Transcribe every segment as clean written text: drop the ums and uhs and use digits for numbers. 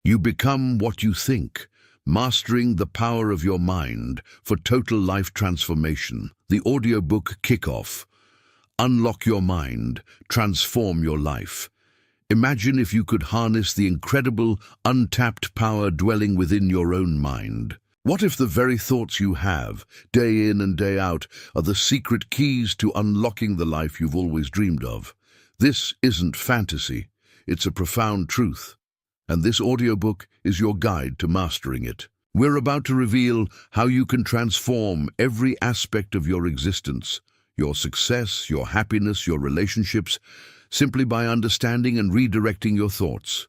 You become what you think, mastering the power of your mind for total life transformation. The audiobook kickoff. Unlock your mind, transform your life. Imagine if you could harness the incredible, untapped power dwelling within your own mind. What if the very thoughts you have, day in and day out, are the secret keys to unlocking the life you've always dreamed of? This isn't fantasy, it's a profound truth. And this audiobook is your guide to mastering it. We're about to reveal how you can transform every aspect of your existence, your success, your happiness, your relationships, simply by understanding and redirecting your thoughts.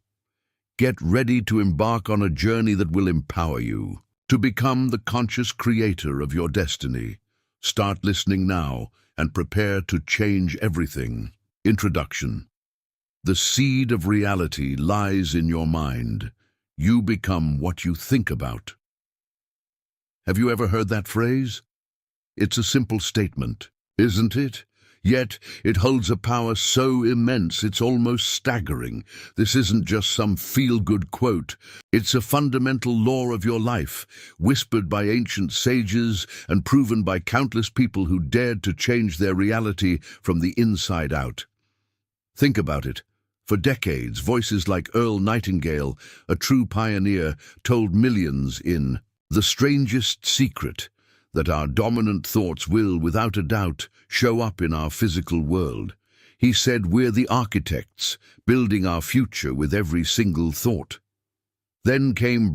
Get ready to embark on a journey that will empower you to become the conscious creator of your destiny. Start listening now and prepare to change everything. Introduction. The seed of reality lies in your mind. You become what you think about. Have you ever heard that phrase? It's a simple statement, isn't it? Yet it holds a power so immense it's almost staggering. This isn't just some feel-good quote. It's a fundamental law of your life, whispered by ancient sages and proven by countless people who dared to change their reality from the inside out. Think about it. For decades, voices like Earl Nightingale, a true pioneer, told millions in The Strangest Secret that our dominant thoughts will, without a doubt, show up in our physical world. He said we're the architects, building our future with every single thought. Then came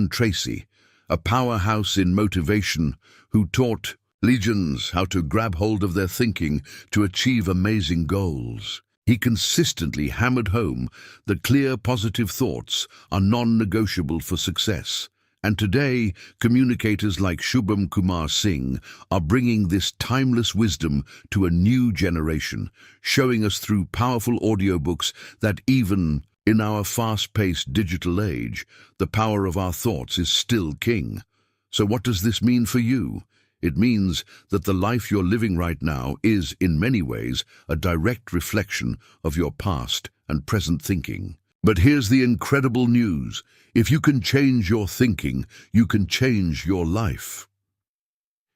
Tracy, a powerhouse in motivation, who taught legions how to grab hold of their thinking to achieve amazing goals. He consistently hammered home that clear, positive thoughts are non-negotiable for success. And today, communicators like Shubham Kumar Singh are bringing this timeless wisdom to a new generation, showing us through powerful audiobooks that even in our fast-paced digital age, the power of our thoughts is still king. So what does this mean for you? It means that the life you're living right now is, in many ways, a direct reflection of your past and present thinking. But here's the incredible news. If you can change your thinking, you can change your life.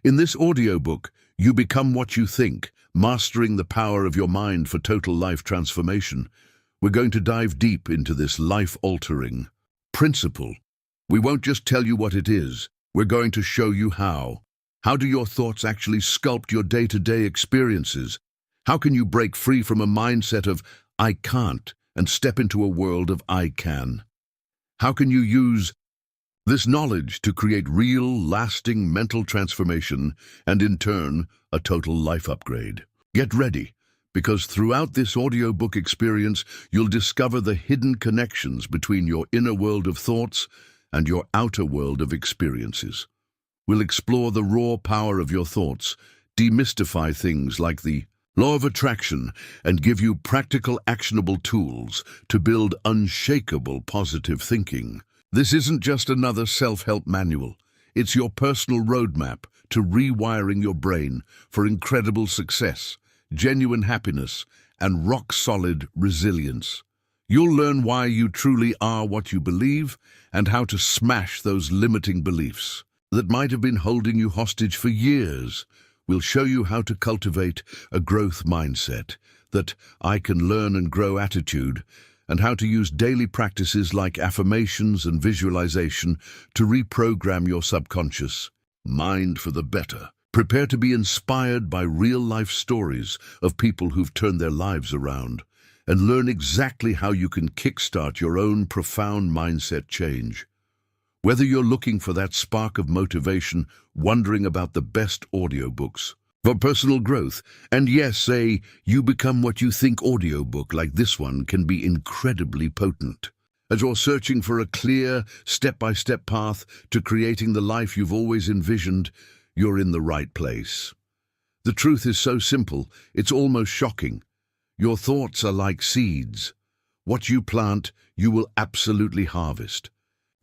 In this audiobook, you become what you think, mastering the power of your mind for total life transformation. We're going to dive deep into this life-altering principle. We won't just tell you what it is, we're going to show you how. How do your thoughts actually sculpt your day-to-day experiences? How can you break free from a mindset of "I can't" and step into a world of "I can"? How can you use this knowledge to create real, lasting mental transformation and, in turn, a total life upgrade? Get ready, because throughout this audiobook experience, you'll discover the hidden connections between your inner world of thoughts and your outer world of experiences. We'll explore the raw power of your thoughts, demystify things like the law of attraction, and give you practical, actionable tools to build unshakable positive thinking. This isn't just another self-help manual. It's your personal roadmap to rewiring your brain for incredible success, genuine happiness, and rock-solid resilience. You'll learn why you truly are what you believe and how to smash those limiting beliefs that might have been holding you hostage for years. We'll show you how to cultivate a growth mindset, that "I can learn and grow" attitude, and how to use daily practices like affirmations and visualization to reprogram your subconscious mind for the better. Prepare to be inspired by real-life stories of people who've turned their lives around, and learn exactly how you can kickstart your own profound mindset change. Whether you're looking for that spark of motivation, wondering about the best audiobooks for personal growth, and yes, a "You Become What You Think" audiobook like this one can be incredibly potent. As you're searching for a clear, step-by-step path to creating the life you've always envisioned, you're in the right place. The truth is so simple, it's almost shocking. Your thoughts are like seeds. What you plant, you will absolutely harvest.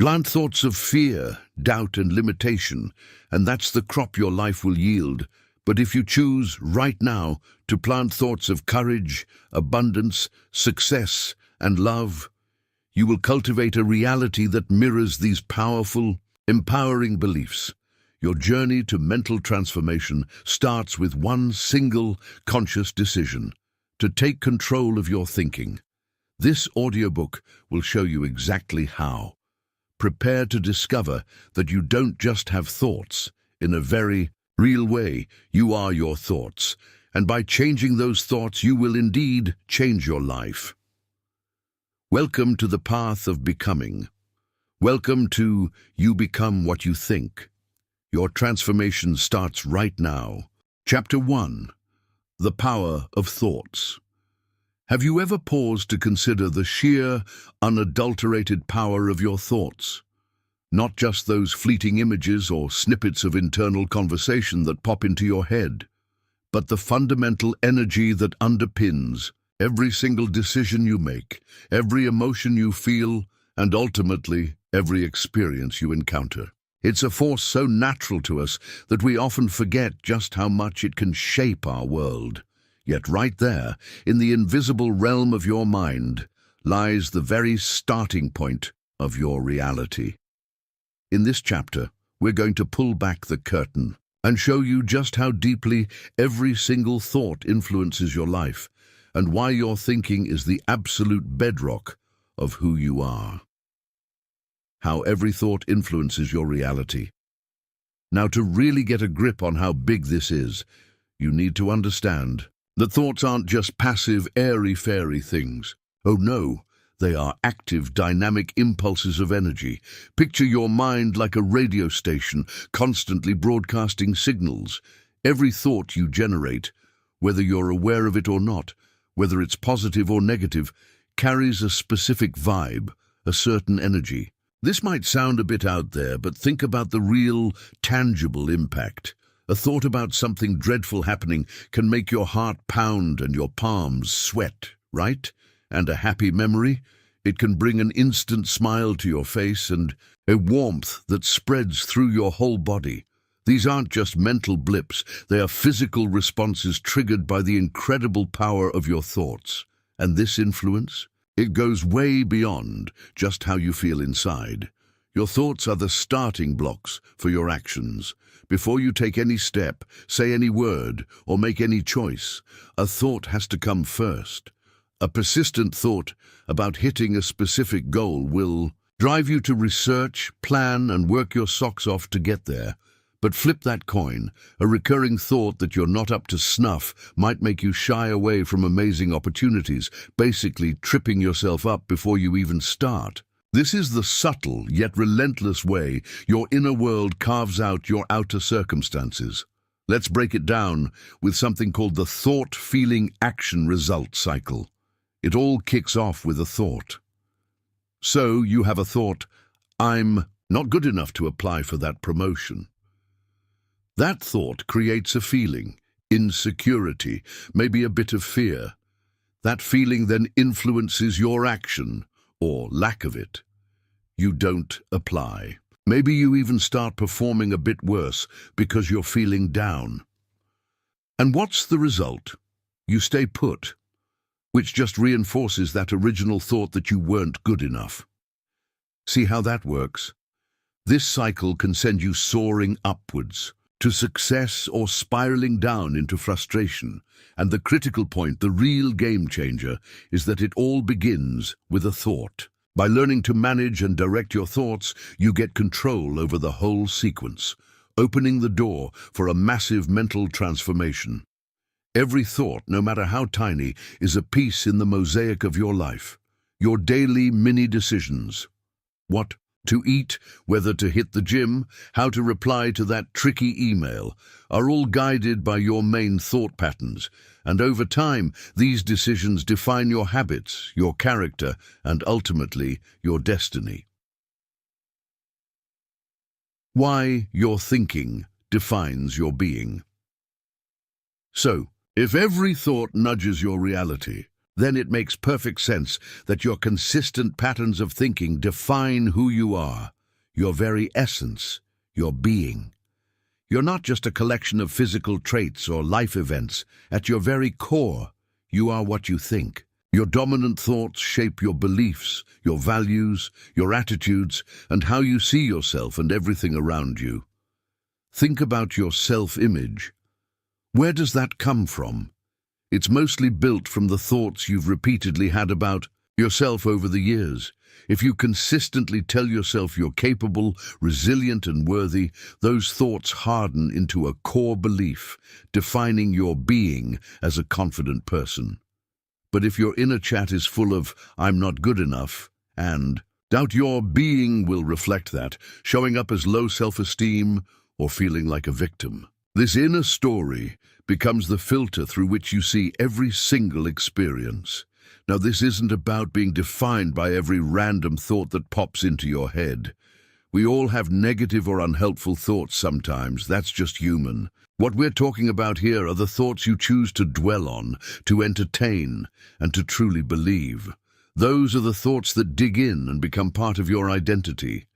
Plant thoughts of fear, doubt, and limitation, and that's the crop your life will yield. But if you choose, right now, to plant thoughts of courage, abundance, success, and love, you will cultivate a reality that mirrors these powerful, empowering beliefs. Your journey to mental transformation starts with one single conscious decision: to take control of your thinking. This audiobook will show you exactly how. Prepare to discover that you don't just have thoughts. In a very real way, you are your thoughts, and by changing those thoughts, you will indeed change your life. Welcome to the path of becoming. Welcome to You Become What You Think. Your transformation starts right now. Chapter 1. The Power of Thoughts. Have you ever paused to consider the sheer, unadulterated power of your thoughts? Not just those fleeting images or snippets of internal conversation that pop into your head, but the fundamental energy that underpins every single decision you make, every emotion you feel, and ultimately, every experience you encounter. It's a force so natural to us that we often forget just how much it can shape our world. Yet right there, in the invisible realm of your mind, lies the very starting point of your reality. In this chapter, we're going to pull back the curtain and show you just how deeply every single thought influences your life, and why your thinking is the absolute bedrock of who you are. How every thought influences your reality. Now, to really get a grip on how big this is, you need to understand that thoughts aren't just passive, airy-fairy things. Oh no, they are active, dynamic impulses of energy. Picture your mind like a radio station, constantly broadcasting signals. Every thought you generate, whether you're aware of it or not, whether it's positive or negative, carries a specific vibe, a certain energy. This might sound a bit out there, but think about the real, tangible impact. A thought about something dreadful happening can make your heart pound and your palms sweat, right? And a happy memory? It can bring an instant smile to your face and a warmth that spreads through your whole body. These aren't just mental blips, they are physical responses triggered by the incredible power of your thoughts. And this influence? It goes way beyond just how you feel inside. Your thoughts are the starting blocks for your actions. Before you take any step, say any word, or make any choice, a thought has to come first. A persistent thought about hitting a specific goal will drive you to research, plan, and work your socks off to get there. But flip that coin. A recurring thought that you're not up to snuff might make you shy away from amazing opportunities, basically tripping yourself up before you even start. This is the subtle yet relentless way your inner world carves out your outer circumstances. Let's break it down with something called the thought-feeling-action-result cycle. It all kicks off with a thought. So you have a thought, I'm not good enough to apply for that promotion. That thought creates a feeling, insecurity, maybe a bit of fear. That feeling then influences your action, or lack of it. You don't apply. Maybe you even start performing a bit worse because you're feeling down. And what's the result? You stay put, which just reinforces that original thought that you weren't good enough. See how that works? This cycle can send you soaring upwards to success or spiraling down into frustration. And the critical point, the real game changer, is that it all begins with a thought. By learning to manage and direct your thoughts, you get control over the whole sequence, opening the door for a massive mental transformation. Every thought, no matter how tiny, is a piece in the mosaic of your life, your daily mini decisions. What to eat, whether to hit the gym, how to reply to that tricky email, are all guided by your main thought patterns. And over time, these decisions define your habits, your character, and ultimately, your destiny. Why your thinking defines your being. So, if every thought nudges your reality, then it makes perfect sense that your consistent patterns of thinking define who you are, your very essence, your being. You're not just a collection of physical traits or life events. At your very core, you are what you think. Your dominant thoughts shape your beliefs, your values, your attitudes, and how you see yourself and everything around you. Think about your self-image. Where does that come from? It's mostly built from the thoughts you've repeatedly had about yourself over the years. If you consistently tell yourself you're capable, resilient, and worthy, those thoughts harden into a core belief, defining your being as a confident person. But if your inner chat is full of, "I'm not good enough," and doubt, your being will reflect that, showing up as low self-esteem or feeling like a victim. This inner story becomes the filter through which you see every single experience. Now, this isn't about being defined by every random thought that pops into your head. We all have negative or unhelpful thoughts sometimes. That's just human. What we're talking about here are the thoughts you choose to dwell on, to entertain, and to truly believe. Those are the thoughts that dig in and become part of your identity.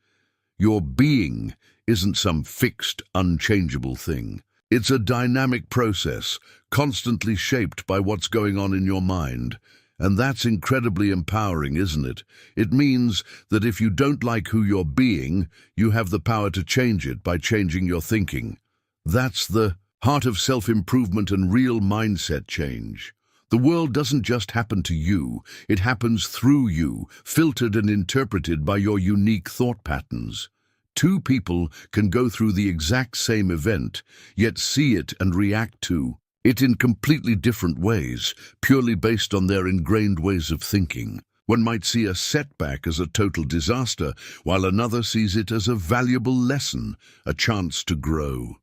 Your being isn't some fixed, unchangeable thing. It's a dynamic process, constantly shaped by what's going on in your mind. And that's incredibly empowering, isn't it? It means that if you don't like who you're being, you have the power to change it by changing your thinking. That's the heart of self-improvement and real mindset change. The world doesn't just happen to you, it happens through you, filtered and interpreted by your unique thought patterns. Two people can go through the exact same event, yet see it and react to it in completely different ways, purely based on their ingrained ways of thinking. One might see a setback as a total disaster, while another sees it as a valuable lesson, a chance to grow.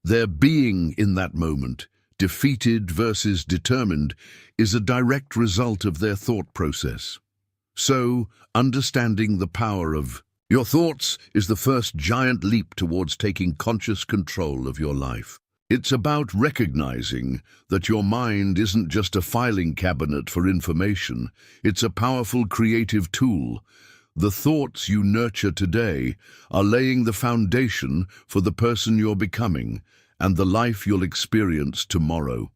Their being in that moment, defeated versus determined, is a direct result of their thought process. So, understanding the power of your thoughts is the first giant leap towards taking conscious control of your life. It's about recognizing that your mind isn't just a filing cabinet for information, it's a powerful creative tool. The thoughts you nurture today are laying the foundation for the person you're becoming and the life you'll experience tomorrow.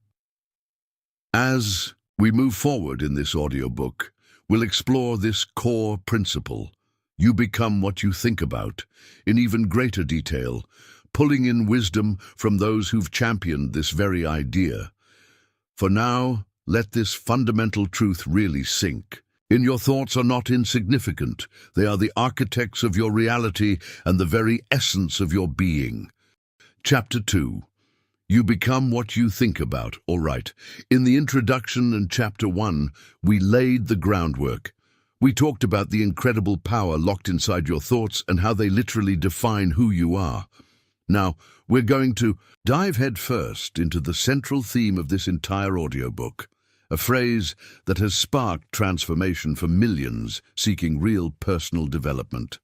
As we move forward in this audiobook, we'll explore this core principle. You become what you think about, in even greater detail, pulling in wisdom from those who've championed this very idea. For now, let this fundamental truth really sink. Your thoughts are not insignificant. They are the architects of your reality and the very essence of your being. Chapter 2. You become what you think about. All right. In the introduction and Chapter 1, we laid the groundwork. We talked about the incredible power locked inside your thoughts and how they literally define who you are. Now, we're going to dive headfirst into the central theme of this entire audiobook, a phrase that has sparked transformation for millions seeking real personal development.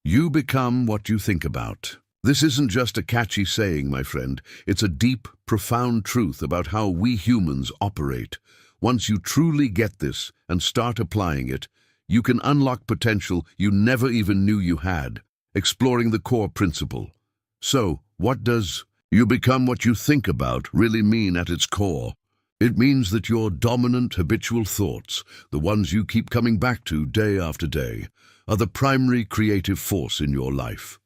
You become what you think about. This isn't just a catchy saying, my friend. It's a deep, profound truth about how we humans operate. Once you truly get this and start applying it, you can unlock potential you never even knew you had, exploring the core principle. So, what does you become what you think about really mean at its core? It means that your dominant habitual thoughts, the ones you keep coming back to day after day, are the primary creative force in your life.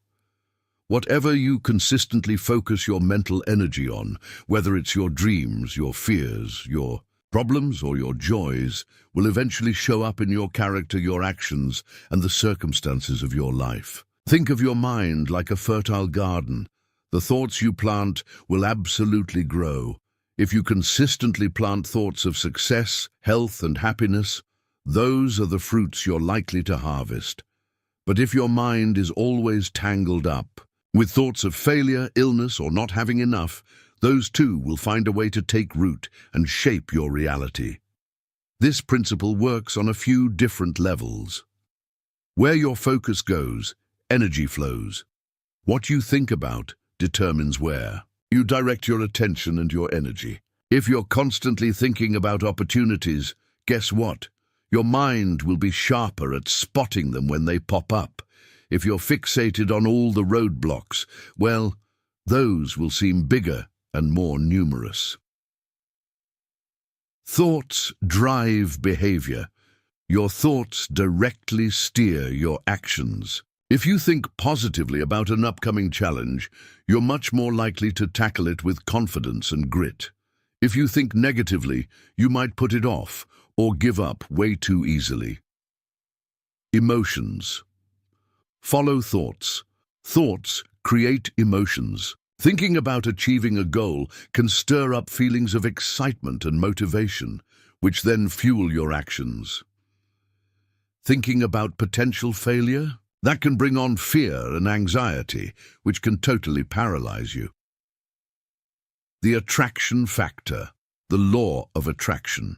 Whatever you consistently focus your mental energy on, whether it's your dreams, your fears, your problems, or your joys, will eventually show up in your character, your actions, and the circumstances of your life. Think of your mind like a fertile garden. The thoughts you plant will absolutely grow. If you consistently plant thoughts of success, health, and happiness, those are the fruits you're likely to harvest. But if your mind is always tangled up with thoughts of failure, illness, or not having enough, those too will find a way to take root and shape your reality. This principle works on a few different levels. Where your focus goes, energy flows. What you think about determines where you direct your attention and your energy. If you're constantly thinking about opportunities, guess what? Your mind will be sharper at spotting them when they pop up. If you're fixated on all the roadblocks, well, those will seem bigger and more numerous. Thoughts drive behavior. Your thoughts directly steer your actions. If you think positively about an upcoming challenge, you're much more likely to tackle it with confidence and grit. If you think negatively, you might put it off or give up way too easily. Emotions. Follow thoughts. Thoughts create emotions. Thinking about achieving a goal can stir up feelings of excitement and motivation, which then fuel your actions. Thinking about potential failure? That can bring on fear and anxiety, which can totally paralyze you. The attraction factor, the law of attraction.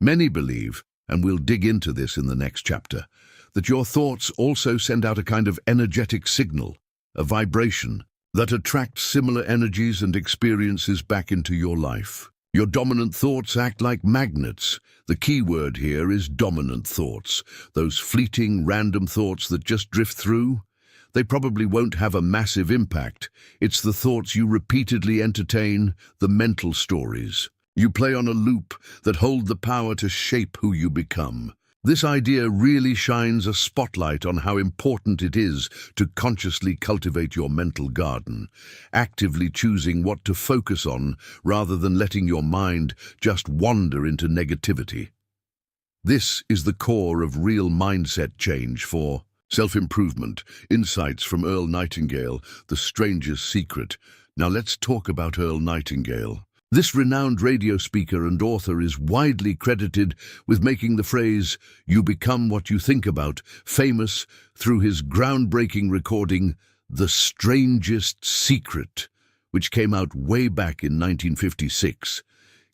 Many believe, and we'll dig into this in the next chapter, that your thoughts also send out a kind of energetic signal, a vibration, that attracts similar energies and experiences back into your life. Your dominant thoughts act like magnets. The key word here is dominant thoughts. Those fleeting, random thoughts that just drift through. They probably won't have a massive impact. It's the thoughts you repeatedly entertain, the mental stories you play on a loop that hold the power to shape who you become. This idea really shines a spotlight on how important it is to consciously cultivate your mental garden, actively choosing what to focus on rather than letting your mind just wander into negativity. This is the core of real mindset change for self-improvement. Insights from Earl Nightingale, The Strangest Secret. Now let's talk about Earl Nightingale. This renowned radio speaker and author is widely credited with making the phrase, "You become what you think about," famous through his groundbreaking recording, The Strangest Secret, which came out way back in 1956.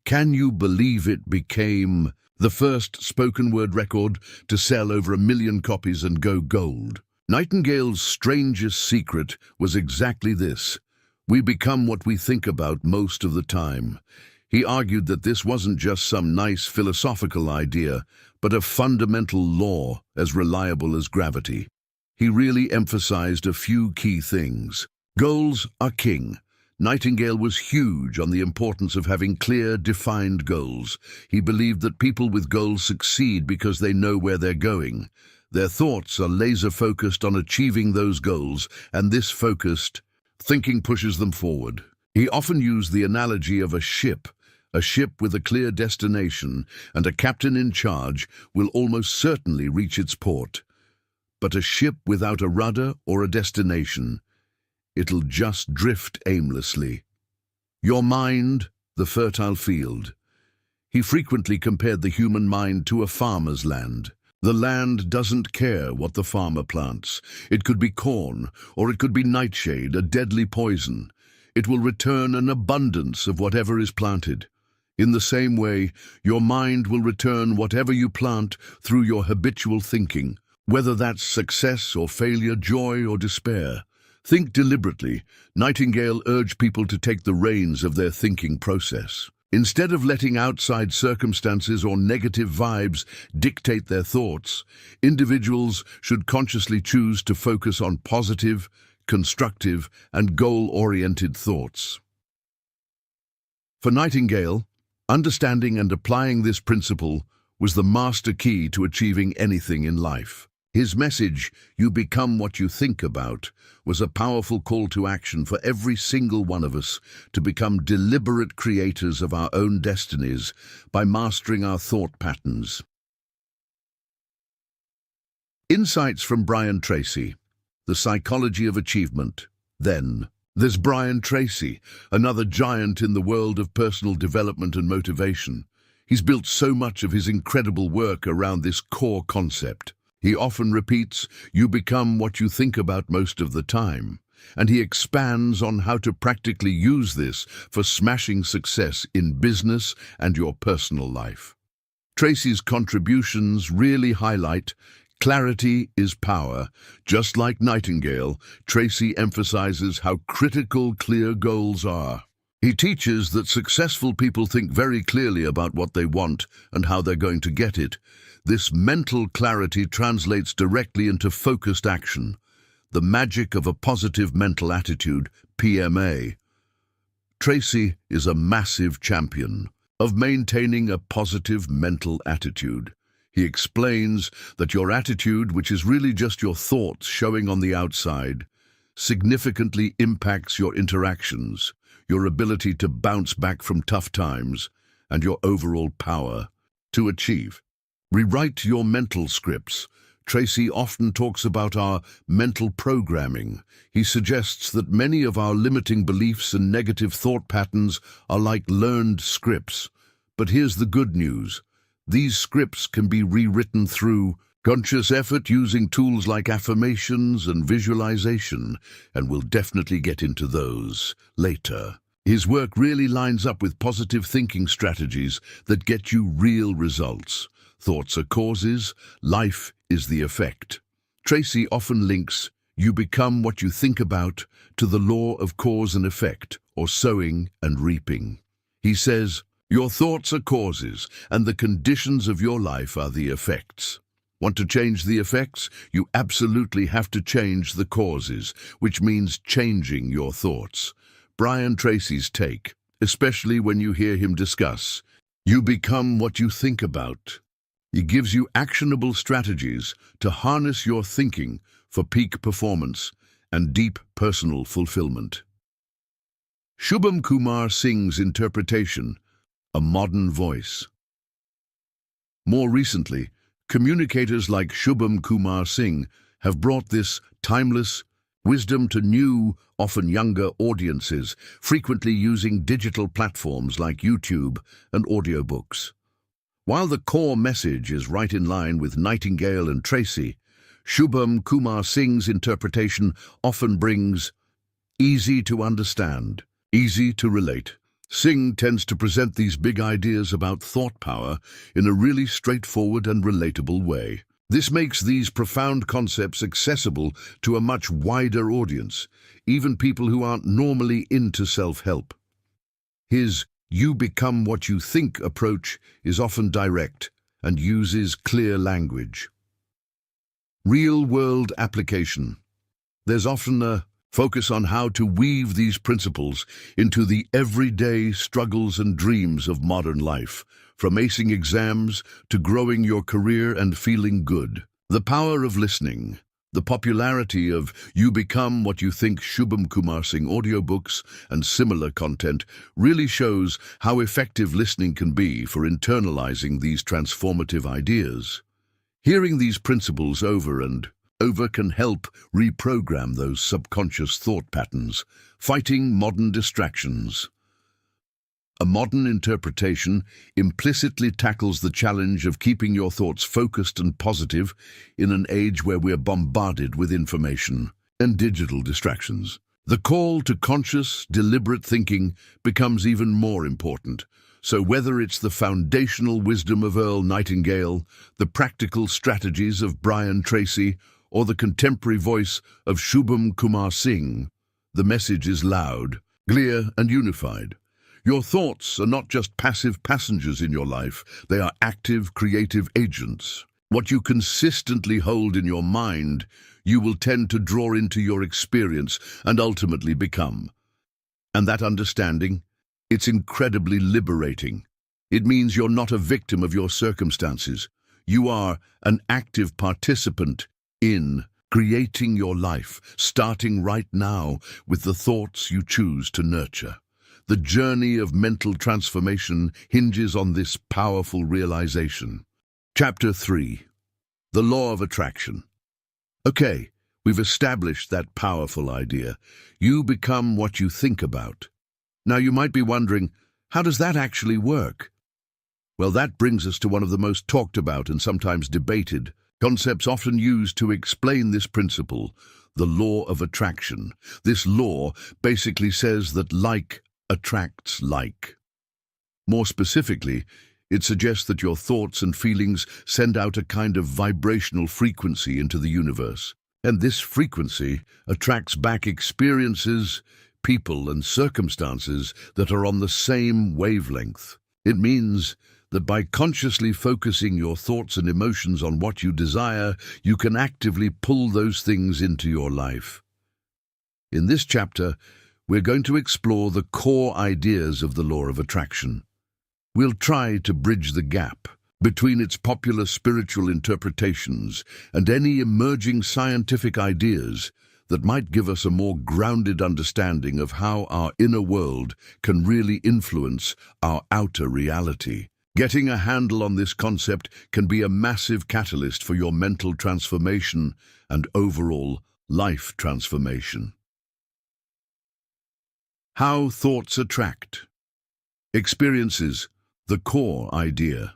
Can you believe it became the first spoken word record to sell over 1 million copies and go gold? Nightingale's strangest secret was exactly this. We become what we think about most of the time. He argued that this wasn't just some nice philosophical idea, but a fundamental law as reliable as gravity. He really emphasized a few key things. Goals are king. Nightingale was huge on the importance of having clear, defined goals. He believed that people with goals succeed because they know where they're going. Their thoughts are laser-focused on achieving those goals, and this focused thinking pushes them forward. He often used the analogy of a ship with a clear destination, and a captain in charge will almost certainly reach its port. But a ship without a rudder or a destination, it'll just drift aimlessly. Your mind, the fertile field. He frequently compared the human mind to a farmer's land. The land doesn't care what the farmer plants. It could be corn, or it could be nightshade, a deadly poison. It will return an abundance of whatever is planted. In the same way, your mind will return whatever you plant through your habitual thinking, whether that's success or failure, joy or despair. Think deliberately. Nightingale urged people to take the reins of their thinking process. Instead of letting outside circumstances or negative vibes dictate their thoughts, individuals should consciously choose to focus on positive, constructive, and goal-oriented thoughts. For Nightingale, understanding and applying this principle was the master key to achieving anything in life. His message, "You become what you think about," was a powerful call to action for every single one of us to become deliberate creators of our own destinies by mastering our thought patterns. Insights from Brian Tracy, The Psychology of Achievement. Then, there's Brian Tracy, another giant in the world of personal development and motivation. He's built so much of his incredible work around this core concept. He often repeats, "You become what you think about most of the time," and he expands on how to practically use this for smashing success in business and your personal life. Tracy's contributions really highlight clarity is power. Just like Nightingale, Tracy emphasizes how critical clear goals are. He teaches that successful people think very clearly about what they want and how they're going to get it. This mental clarity translates directly into focused action, the magic of a positive mental attitude, PMA. Tracy is a massive champion. of maintaining a positive mental attitude. He explains that your attitude, which is really just your thoughts showing on the outside, significantly impacts your interactions, your ability to bounce back from tough times, and your overall power to achieve. Rewrite your mental scripts. Tracy often talks about our mental programming. He suggests that many of our limiting beliefs and negative thought patterns are like learned scripts. But here's the good news. These scripts can be rewritten through conscious effort using tools like affirmations and visualization, and we'll definitely get into those later. His work really lines up with positive thinking strategies that get you real results. Thoughts are causes, life is the effect. Tracy often links "you become what you think about" to the law of cause and effect, or sowing and reaping. He says, your thoughts are causes, and the conditions of your life are the effects. Want to change the effects? You absolutely have to change the causes, which means changing your thoughts. Brian Tracy's take, especially when you hear him discuss, "You become what you think about." He gives you actionable strategies to harness your thinking for peak performance and deep personal fulfillment. Shubham Kumar Singh's interpretation, a modern voice. More recently, communicators like Shubham Kumar Singh have brought this timeless wisdom to new, often younger audiences, frequently using digital platforms like YouTube and audiobooks. While the core message is right in line with Nightingale and Tracy, Shubham Kumar Singh's interpretation often brings easy to understand, easy to relate. Singh tends to present these big ideas about thought power in a really straightforward and relatable way. This makes these profound concepts accessible to a much wider audience, even people who aren't normally into self-help. His "you become what you think" approach is often direct and uses clear language. Real-world application. There's often a focus on how to weave these principles into the everyday struggles and dreams of modern life, from acing exams to growing your career and feeling good. The power of listening. The popularity of "You Become What You Think" Shubham Kumar Singh audiobooks and similar content really shows how effective listening can be for internalizing these transformative ideas. Hearing these principles over and over can help reprogram those subconscious thought patterns, fighting modern distractions. A modern interpretation implicitly tackles the challenge of keeping your thoughts focused and positive in an age where we're bombarded with information and digital distractions. The call to conscious, deliberate thinking becomes even more important. So whether it's the foundational wisdom of Earl Nightingale, the practical strategies of Brian Tracy, or the contemporary voice of Shubham Kumar Singh, the message is loud, clear, and unified. Your thoughts are not just passive passengers in your life, they are active, creative agents. What you consistently hold in your mind, you will tend to draw into your experience and ultimately become. And that understanding, it's incredibly liberating. It means you're not a victim of your circumstances. You are an active participant in creating your life, starting right now with the thoughts you choose to nurture. The journey of mental transformation hinges on this powerful realization. Chapter 3. The Law of Attraction. Okay, we've established that powerful idea. You become what you think about. Now you might be wondering, how does that actually work? Well, that brings us to one of the most talked about and sometimes debated concepts often used to explain this principle, the law of attraction. This law basically says that like attracts like. More specifically, it suggests that your thoughts and feelings send out a kind of vibrational frequency into the universe. And this frequency attracts back experiences, people, and circumstances that are on the same wavelength. It means that by consciously focusing your thoughts and emotions on what you desire, you can actively pull those things into your life. In this chapter, we're going to explore the core ideas of the law of attraction. We'll try to bridge the gap between its popular spiritual interpretations and any emerging scientific ideas that might give us a more grounded understanding of how our inner world can really influence our outer reality. Getting a handle on this concept can be a massive catalyst for your mental transformation and overall life transformation. How thoughts attract. Experiences, the core idea.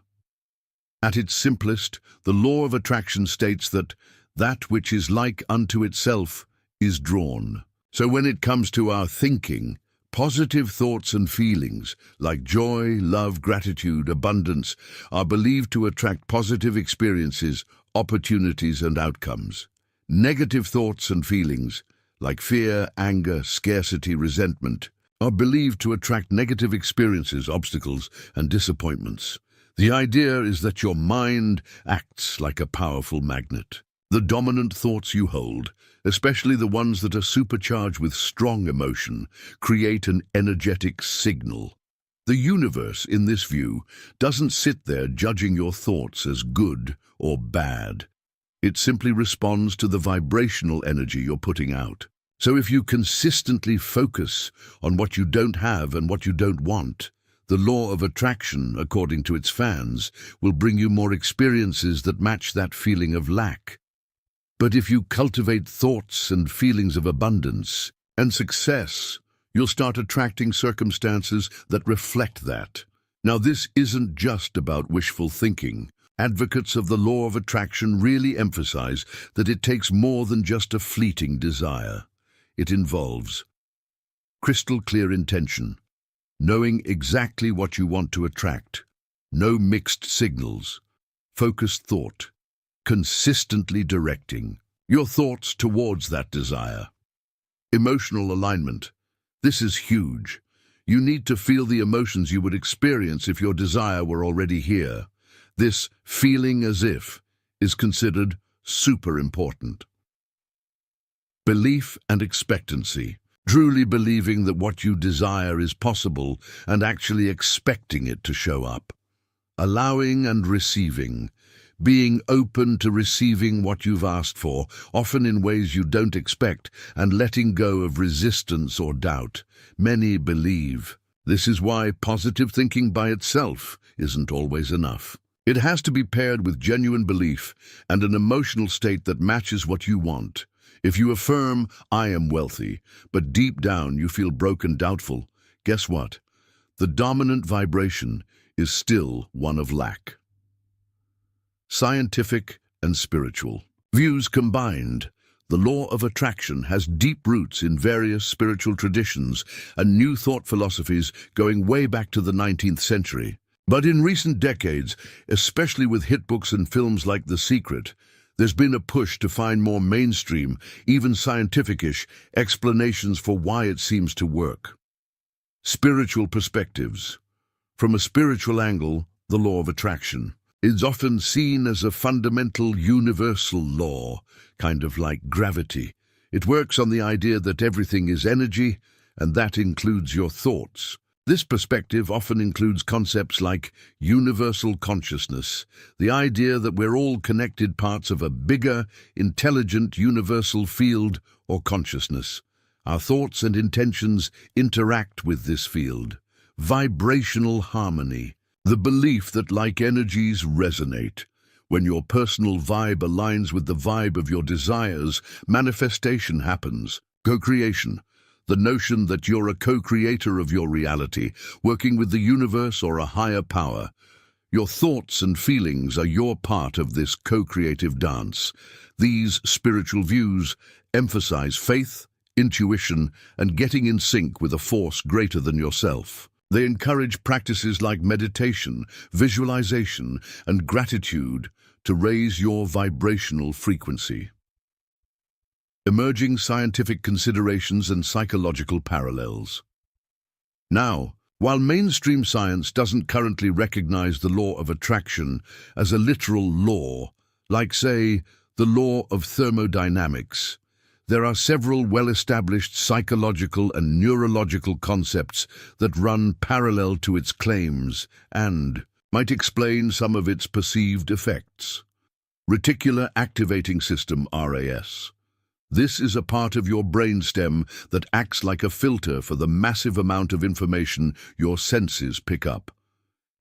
At its simplest, the law of attraction states that which is like unto itself is drawn. So when it comes to our thinking, positive thoughts and feelings like joy, love, gratitude, abundance are believed to attract positive experiences, opportunities, and outcomes. Negative thoughts and feelings like fear, anger, scarcity, resentment are believed to attract negative experiences, obstacles, and disappointments. The idea is that your mind acts like a powerful magnet. The dominant thoughts you hold, especially the ones that are supercharged with strong emotion, create an energetic signal. The universe, in this view, doesn't sit there judging your thoughts as good or bad. It simply responds to the vibrational energy you're putting out. So if you consistently focus on what you don't have and what you don't want, the law of attraction, according to its fans, will bring you more experiences that match that feeling of lack. But if you cultivate thoughts and feelings of abundance and success, you'll start attracting circumstances that reflect that. Now, this isn't just about wishful thinking. Advocates of the law of attraction really emphasize that it takes more than just a fleeting desire. It involves crystal clear intention, knowing exactly what you want to attract, no mixed signals, focused thought, consistently directing your thoughts towards that desire. Emotional alignment. This is huge. You need to feel the emotions you would experience if your desire were already here. This feeling as if is considered super important. Belief and expectancy. Truly believing that what you desire is possible and actually expecting it to show up. Allowing and receiving. Being open to receiving what you've asked for, often in ways you don't expect, and letting go of resistance or doubt. Many believe. This is why positive thinking by itself isn't always enough. It has to be paired with genuine belief and an emotional state that matches what you want. If you affirm, "I am wealthy," but deep down you feel broke and doubtful, guess what? The dominant vibration is still one of lack. Scientific and spiritual. Views combined. The law of attraction has deep roots in various spiritual traditions and new thought philosophies going way back to the 19th century. But in recent decades, especially with hit books and films like The Secret, there's been a push to find more mainstream, even scientific-ish, explanations for why it seems to work. Spiritual perspectives. From a spiritual angle, the law of attraction is often seen as a fundamental universal law, kind of like gravity. It works on the idea that everything is energy, and that includes your thoughts. This perspective often includes concepts like universal consciousness, the idea that we're all connected parts of a bigger, intelligent, universal field or consciousness. Our thoughts and intentions interact with this field. Vibrational harmony. The belief that like energies resonate. When your personal vibe aligns with the vibe of your desires, manifestation happens. Co-creation. The notion that you're a co-creator of your reality, working with the universe or a higher power. Your thoughts and feelings are your part of this co-creative dance. These spiritual views emphasize faith, intuition, and getting in sync with a force greater than yourself. They encourage practices like meditation, visualization, and gratitude to raise your vibrational frequency. Emerging scientific considerations and psychological parallels. Now, while mainstream science doesn't currently recognize the law of attraction as a literal law, like, say, the law of thermodynamics, There are several well-established psychological and neurological concepts that run parallel to its claims and might explain some of its perceived effects. Reticular Activating System, RAS. This is a part of your brainstem that acts like a filter for the massive amount of information your senses pick up.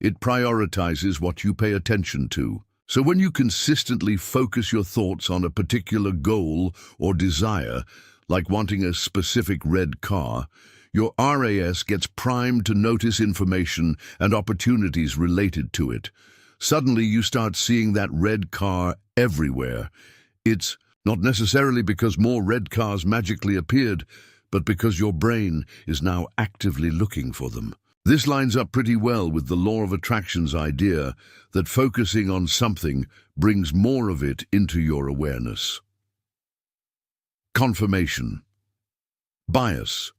It prioritizes what you pay attention to. So when you consistently focus your thoughts on a particular goal or desire, like wanting a specific red car, your RAS gets primed to notice information and opportunities related to it. Suddenly you start seeing that red car everywhere. It's not necessarily because more red cars magically appeared, but because your brain is now actively looking for them. This lines up pretty well with the law of attraction's idea that focusing on something brings more of it into your awareness. Confirmation. Bias.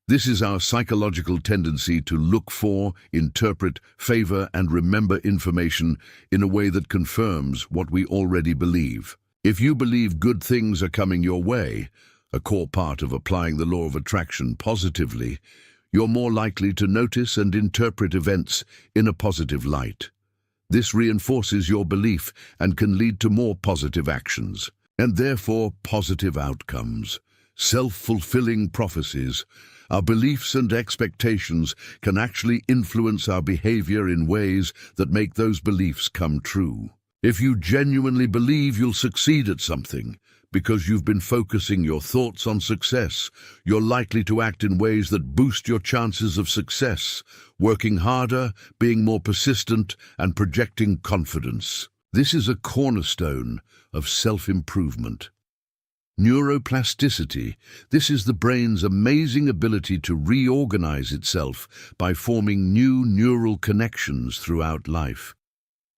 This is our psychological tendency to look for, interpret, favor, and remember information in a way that confirms what we already believe. If you believe good things are coming your way, a core part of applying the law of attraction positively, you're more likely to notice and interpret events in a positive light. This reinforces your belief and can lead to more positive actions, and therefore positive outcomes. Self-fulfilling prophecies. Our beliefs and expectations can actually influence our behavior in ways that make those beliefs come true. If you genuinely believe you'll succeed at something, because you've been focusing your thoughts on success, you're likely to act in ways that boost your chances of success, working harder, being more persistent, and projecting confidence. This is a cornerstone of self-improvement. Neuroplasticity. This is the brain's amazing ability to reorganize itself by forming new neural connections throughout life.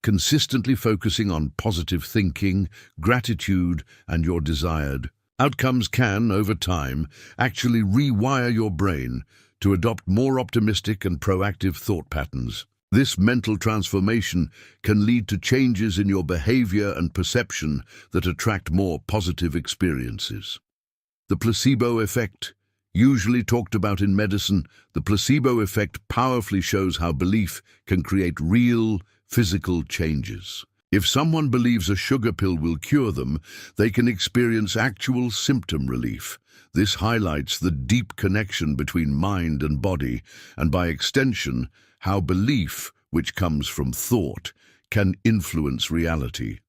Consistently focusing on positive thinking, gratitude, and your desired outcomes can, over time, actually rewire your brain to adopt more optimistic and proactive thought patterns. This mental transformation can lead to changes in your behavior and perception that attract more positive experiences. The placebo effect. Usually talked about in medicine, the placebo effect powerfully shows how belief can create real, physical changes. If someone believes a sugar pill will cure them, they can experience actual symptom relief. This highlights the deep connection between mind and body, and by extension, how belief, which comes from thought, can influence reality.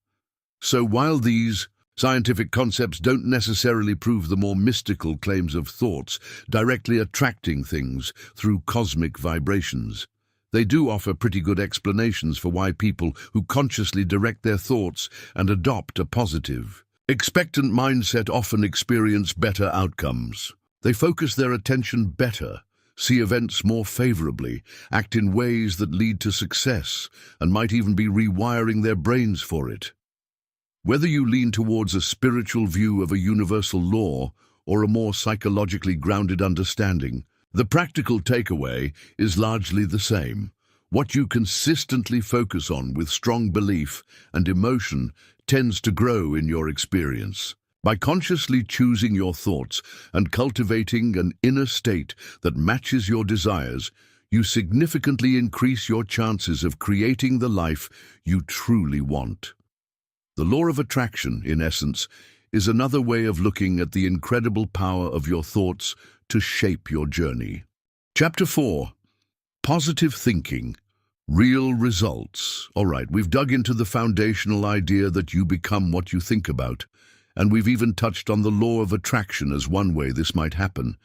So while these scientific concepts don't necessarily prove the more mystical claims of thoughts directly attracting things through cosmic vibrations, they do offer pretty good explanations for why people who consciously direct their thoughts and adopt a positive, expectant mindset often experience better outcomes. They focus their attention better, see events more favorably, act in ways that lead to success, and might even be rewiring their brains for it. Whether you lean towards a spiritual view of a universal law or a more psychologically grounded understanding, the practical takeaway is largely the same. What you consistently focus on with strong belief and emotion tends to grow in your experience. By consciously choosing your thoughts and cultivating an inner state that matches your desires, you significantly increase your chances of creating the life you truly want. The law of attraction, in essence, is another way of looking at the incredible power of your thoughts to shape your journey. Chapter 4. Positive Thinking. Real Results. All right, we've dug into the foundational idea that you become what you think about, and we've even touched on the law of attraction as one way this might happen.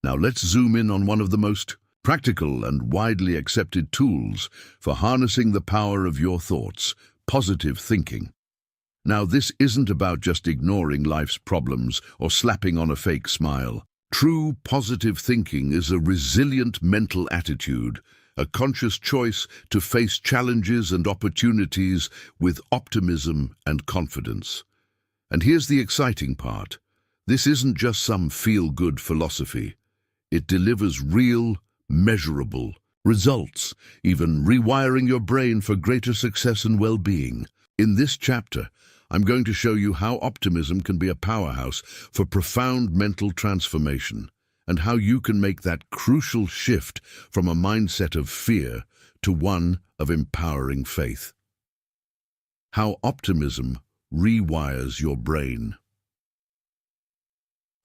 Now let's zoom in on one of the most practical and widely accepted tools for harnessing the power of your thoughts, positive thinking. Now, this isn't about just ignoring life's problems or slapping on a fake smile. True positive thinking is a resilient mental attitude, a conscious choice to face challenges and opportunities with optimism and confidence. And here's the exciting part. This isn't just some feel-good philosophy. It delivers real, measurable results, even rewiring your brain for greater success and well-being. In this chapter, I'm going to show you how optimism can be a powerhouse for profound mental transformation and how you can make that crucial shift from a mindset of fear to one of empowering faith. How optimism rewires your brain.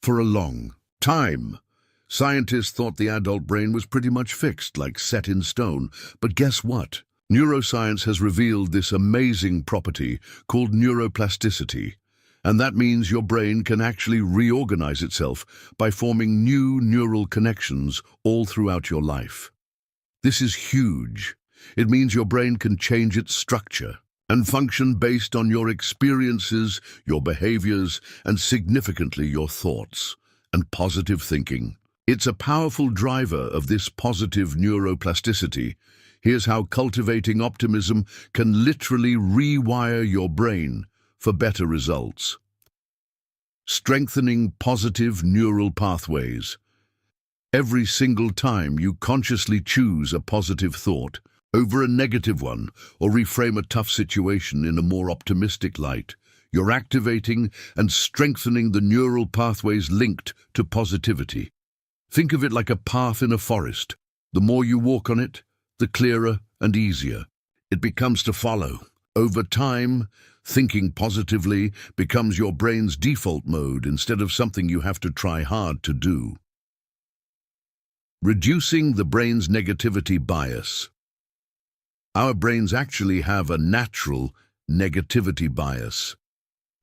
For a long time, scientists thought the adult brain was pretty much fixed, like set in stone. But guess what? Neuroscience has revealed this amazing property called neuroplasticity. And that means your brain can actually reorganize itself by forming new neural connections all throughout your life. This is huge. It means your brain can change its structure and function based on your experiences, your behaviors, and significantly your thoughts and positive thinking. It's a powerful driver of this positive neuroplasticity. Here's how cultivating optimism can literally rewire your brain for better results. Strengthening positive neural pathways. Every single time you consciously choose a positive thought over a negative one or reframe a tough situation in a more optimistic light, you're activating and strengthening the neural pathways linked to positivity. Think of it like a path in a forest. The more you walk on it, the clearer and easier it becomes to follow. Over time, thinking positively becomes your brain's default mode instead of something you have to try hard to do. Reducing the brain's negativity bias. Our brains actually have a natural negativity bias.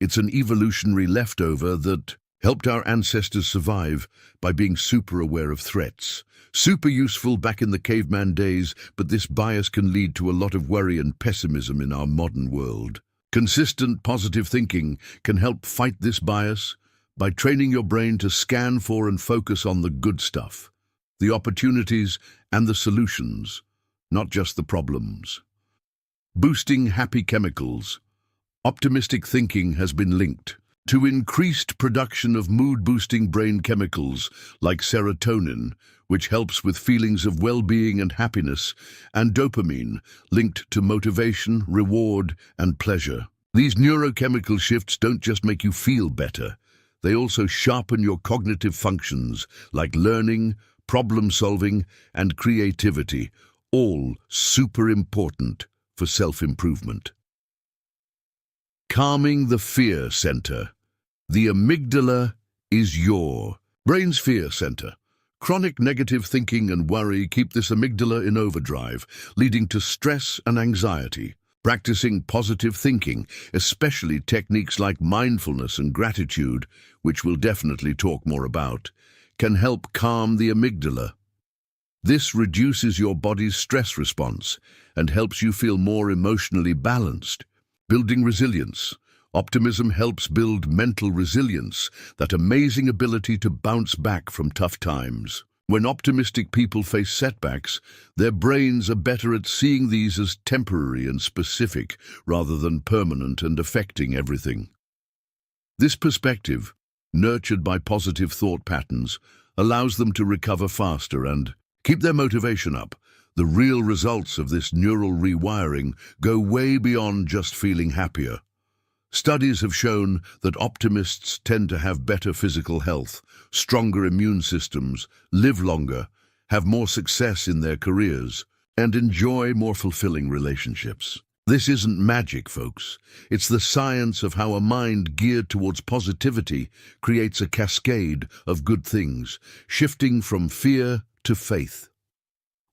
It's an evolutionary leftover that helped our ancestors survive by being super aware of threats. Super useful back in the caveman days, but this bias can lead to a lot of worry and pessimism in our modern world. Consistent positive thinking can help fight this bias by training your brain to scan for and focus on the good stuff, the opportunities and the solutions, not just the problems. Boosting happy chemicals. Optimistic thinking has been linked to increased production of mood-boosting brain chemicals like serotonin, which helps with feelings of well-being and happiness, and dopamine, linked to motivation, reward, and pleasure. These neurochemical shifts don't just make you feel better, they also sharpen your cognitive functions like learning, problem-solving, and creativity, all super important for self-improvement. Calming the fear center. The amygdala is your brain's fear center. Chronic negative thinking and worry keep this amygdala in overdrive, leading to stress and anxiety. Practicing positive thinking, especially techniques like mindfulness and gratitude, which we'll definitely talk more about, can help calm the amygdala. This reduces your body's stress response and helps you feel more emotionally balanced. Building resilience. Optimism helps build mental resilience, that amazing ability to bounce back from tough times. When optimistic people face setbacks, their brains are better at seeing these as temporary and specific rather than permanent and affecting everything. This perspective, nurtured by positive thought patterns, allows them to recover faster and keep their motivation up. The real results of this neural rewiring go way beyond just feeling happier. Studies have shown that optimists tend to have better physical health, stronger immune systems, live longer, have more success in their careers, and enjoy more fulfilling relationships. This isn't magic, folks. It's the science of how a mind geared towards positivity creates a cascade of good things, shifting from fear to faith.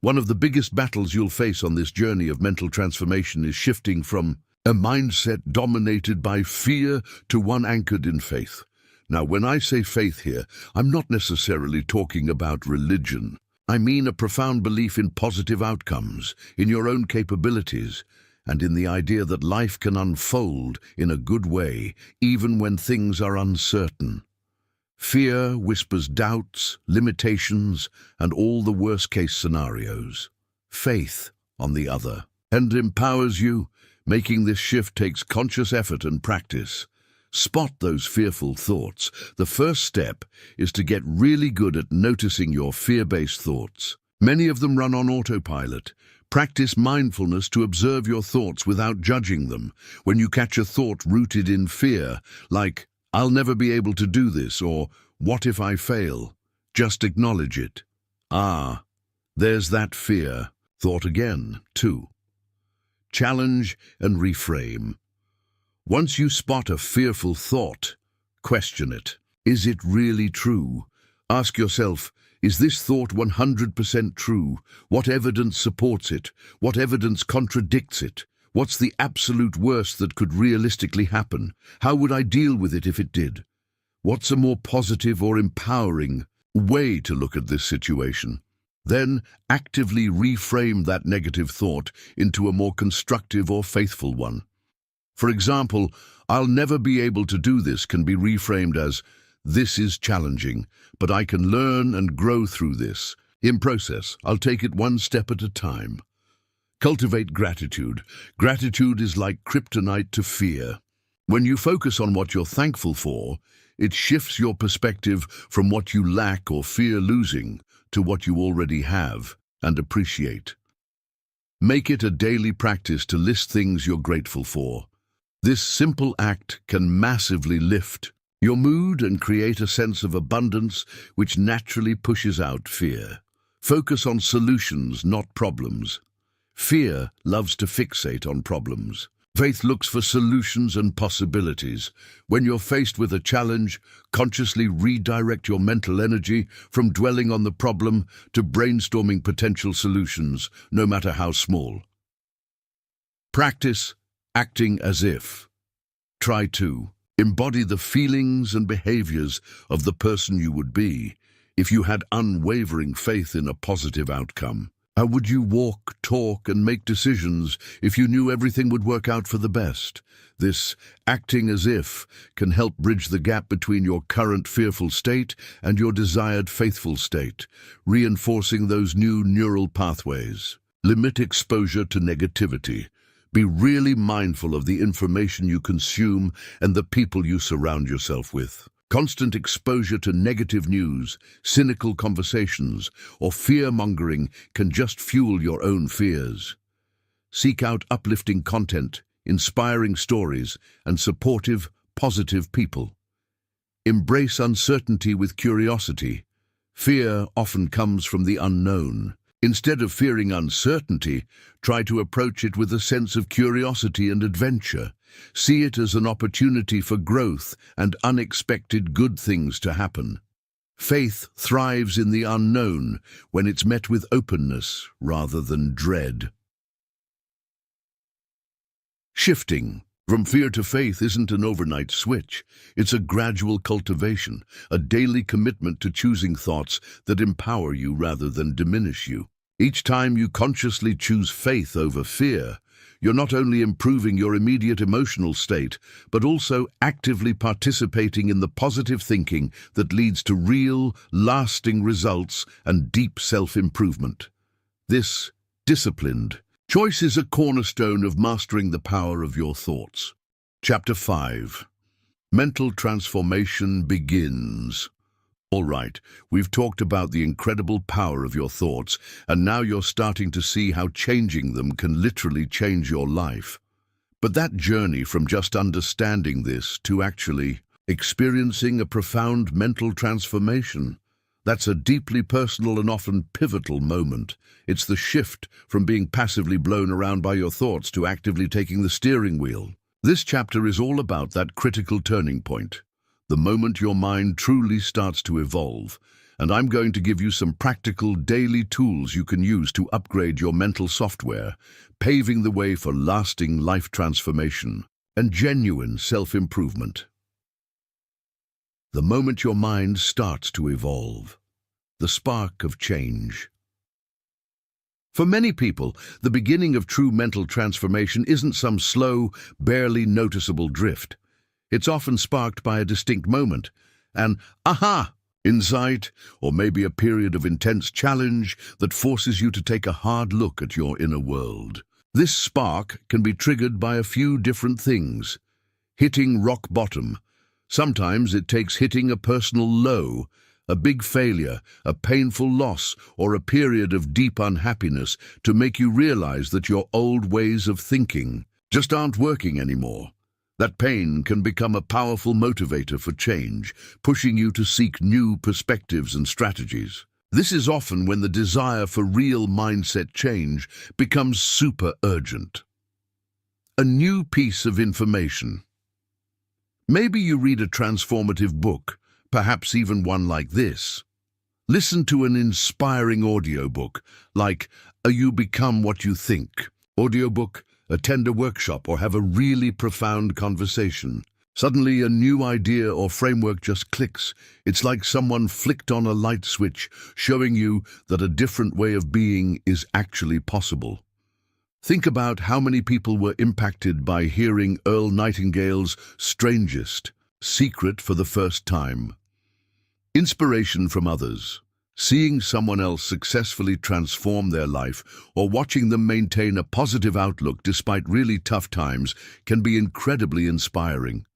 One of the biggest battles you'll face on this journey of mental transformation is shifting from a mindset dominated by fear to one anchored in faith. Now, when I say faith here, I'm not necessarily talking about religion. I mean a profound belief in positive outcomes, in your own capabilities, and in the idea that life can unfold in a good way, even when things are uncertain. Fear whispers doubts, limitations, and all the worst-case scenarios. Faith, on the other hand, empowers you. Making this shift takes conscious effort and practice. Spot those fearful thoughts. The first step is to get really good at noticing your fear-based thoughts. Many of them run on autopilot, Practice mindfulness to observe your thoughts without judging them. When you catch a thought rooted in fear, like, "I'll never be able to do this," or "What if I fail?" just acknowledge it. Ah, there's that fear. Thought again. 2. Challenge and reframe. Once you spot a fearful thought, question it. Is it really true? Ask yourself, is this thought 100% true? What evidence supports it? What evidence contradicts it? What's the absolute worst that could realistically happen? How would I deal with it if it did? What's a more positive or empowering way to look at this situation? Then actively reframe that negative thought into a more constructive or faithful one. For example, "I'll never be able to do this" can be reframed as, "This is challenging, but I can learn and grow through this. In process, I'll take it one step at a time." Cultivate gratitude. Gratitude is like kryptonite to fear. When you focus on what you're thankful for, it shifts your perspective from what you lack or fear losing to what you already have and appreciate. Make it a daily practice to list things you're grateful for. This simple act can massively lift your mood and create a sense of abundance which naturally pushes out fear. Focus on solutions, not problems. Fear loves to fixate on problems. Faith looks for solutions and possibilities. When you're faced with a challenge, consciously redirect your mental energy from dwelling on the problem to brainstorming potential solutions, no matter how small. Practice acting as if. Try to embody the feelings and behaviors of the person you would be if you had unwavering faith in a positive outcome. How would you walk, talk, and make decisions if you knew everything would work out for the best? This acting as if can help bridge the gap between your current fearful state and your desired faithful state, reinforcing those new neural pathways. Limit exposure to negativity. Be really mindful of the information you consume and the people you surround yourself with. Constant exposure to negative news, cynical conversations, or fear-mongering can just fuel your own fears. Seek out uplifting content, inspiring stories, and supportive, positive people. Embrace uncertainty with curiosity. Fear often comes from the unknown. Instead of fearing uncertainty, try to approach it with a sense of curiosity and adventure. See it as an opportunity for growth and unexpected good things to happen. Faith thrives in the unknown when it's met with openness rather than dread. Shifting from fear to faith isn't an overnight switch. It's a gradual cultivation, a daily commitment to choosing thoughts that empower you rather than diminish you. Each time you consciously choose faith over fear, you're not only improving your immediate emotional state, but also actively participating in the positive thinking that leads to real, lasting results and deep self-improvement. This disciplined choice is a cornerstone of mastering the power of your thoughts. Chapter 5. Mental transformation begins. All right, we've talked about the incredible power of your thoughts, and now you're starting to see how changing them can literally change your life. But that journey from just understanding this to actually experiencing a profound mental transformation, that's a deeply personal and often pivotal moment. It's the shift from being passively blown around by your thoughts to actively taking the steering wheel. This chapter is all about that critical turning point, the moment your mind truly starts to evolve, and I'm going to give you some practical daily tools you can use to upgrade your mental software, paving the way for lasting life transformation and genuine self-improvement. The moment your mind starts to evolve, the spark of change. For many people, the beginning of true mental transformation isn't some slow, barely noticeable drift. It's often sparked by a distinct moment, an aha insight, or maybe a period of intense challenge that forces you to take a hard look at your inner world. This spark can be triggered by a few different things. Hitting rock bottom. Sometimes it takes hitting a personal low, a big failure, a painful loss, or a period of deep unhappiness to make you realize that your old ways of thinking just aren't working anymore. That pain can become a powerful motivator for change, pushing you to seek new perspectives and strategies. This is often when the desire for real mindset change becomes super urgent. A new piece of information. Maybe you read a transformative book, perhaps even one like this. Listen to an inspiring audiobook, like You Become What You Think audiobook, attend a workshop, or have a really profound conversation. Suddenly, a new idea or framework just clicks. It's like someone flicked on a light switch, showing you that a different way of being is actually possible. Think about how many people were impacted by hearing Earl Nightingale's Strangest Secret for the first time. Inspiration from others. Seeing someone else successfully transform their life or watching them maintain a positive outlook despite really tough times can be incredibly inspiring.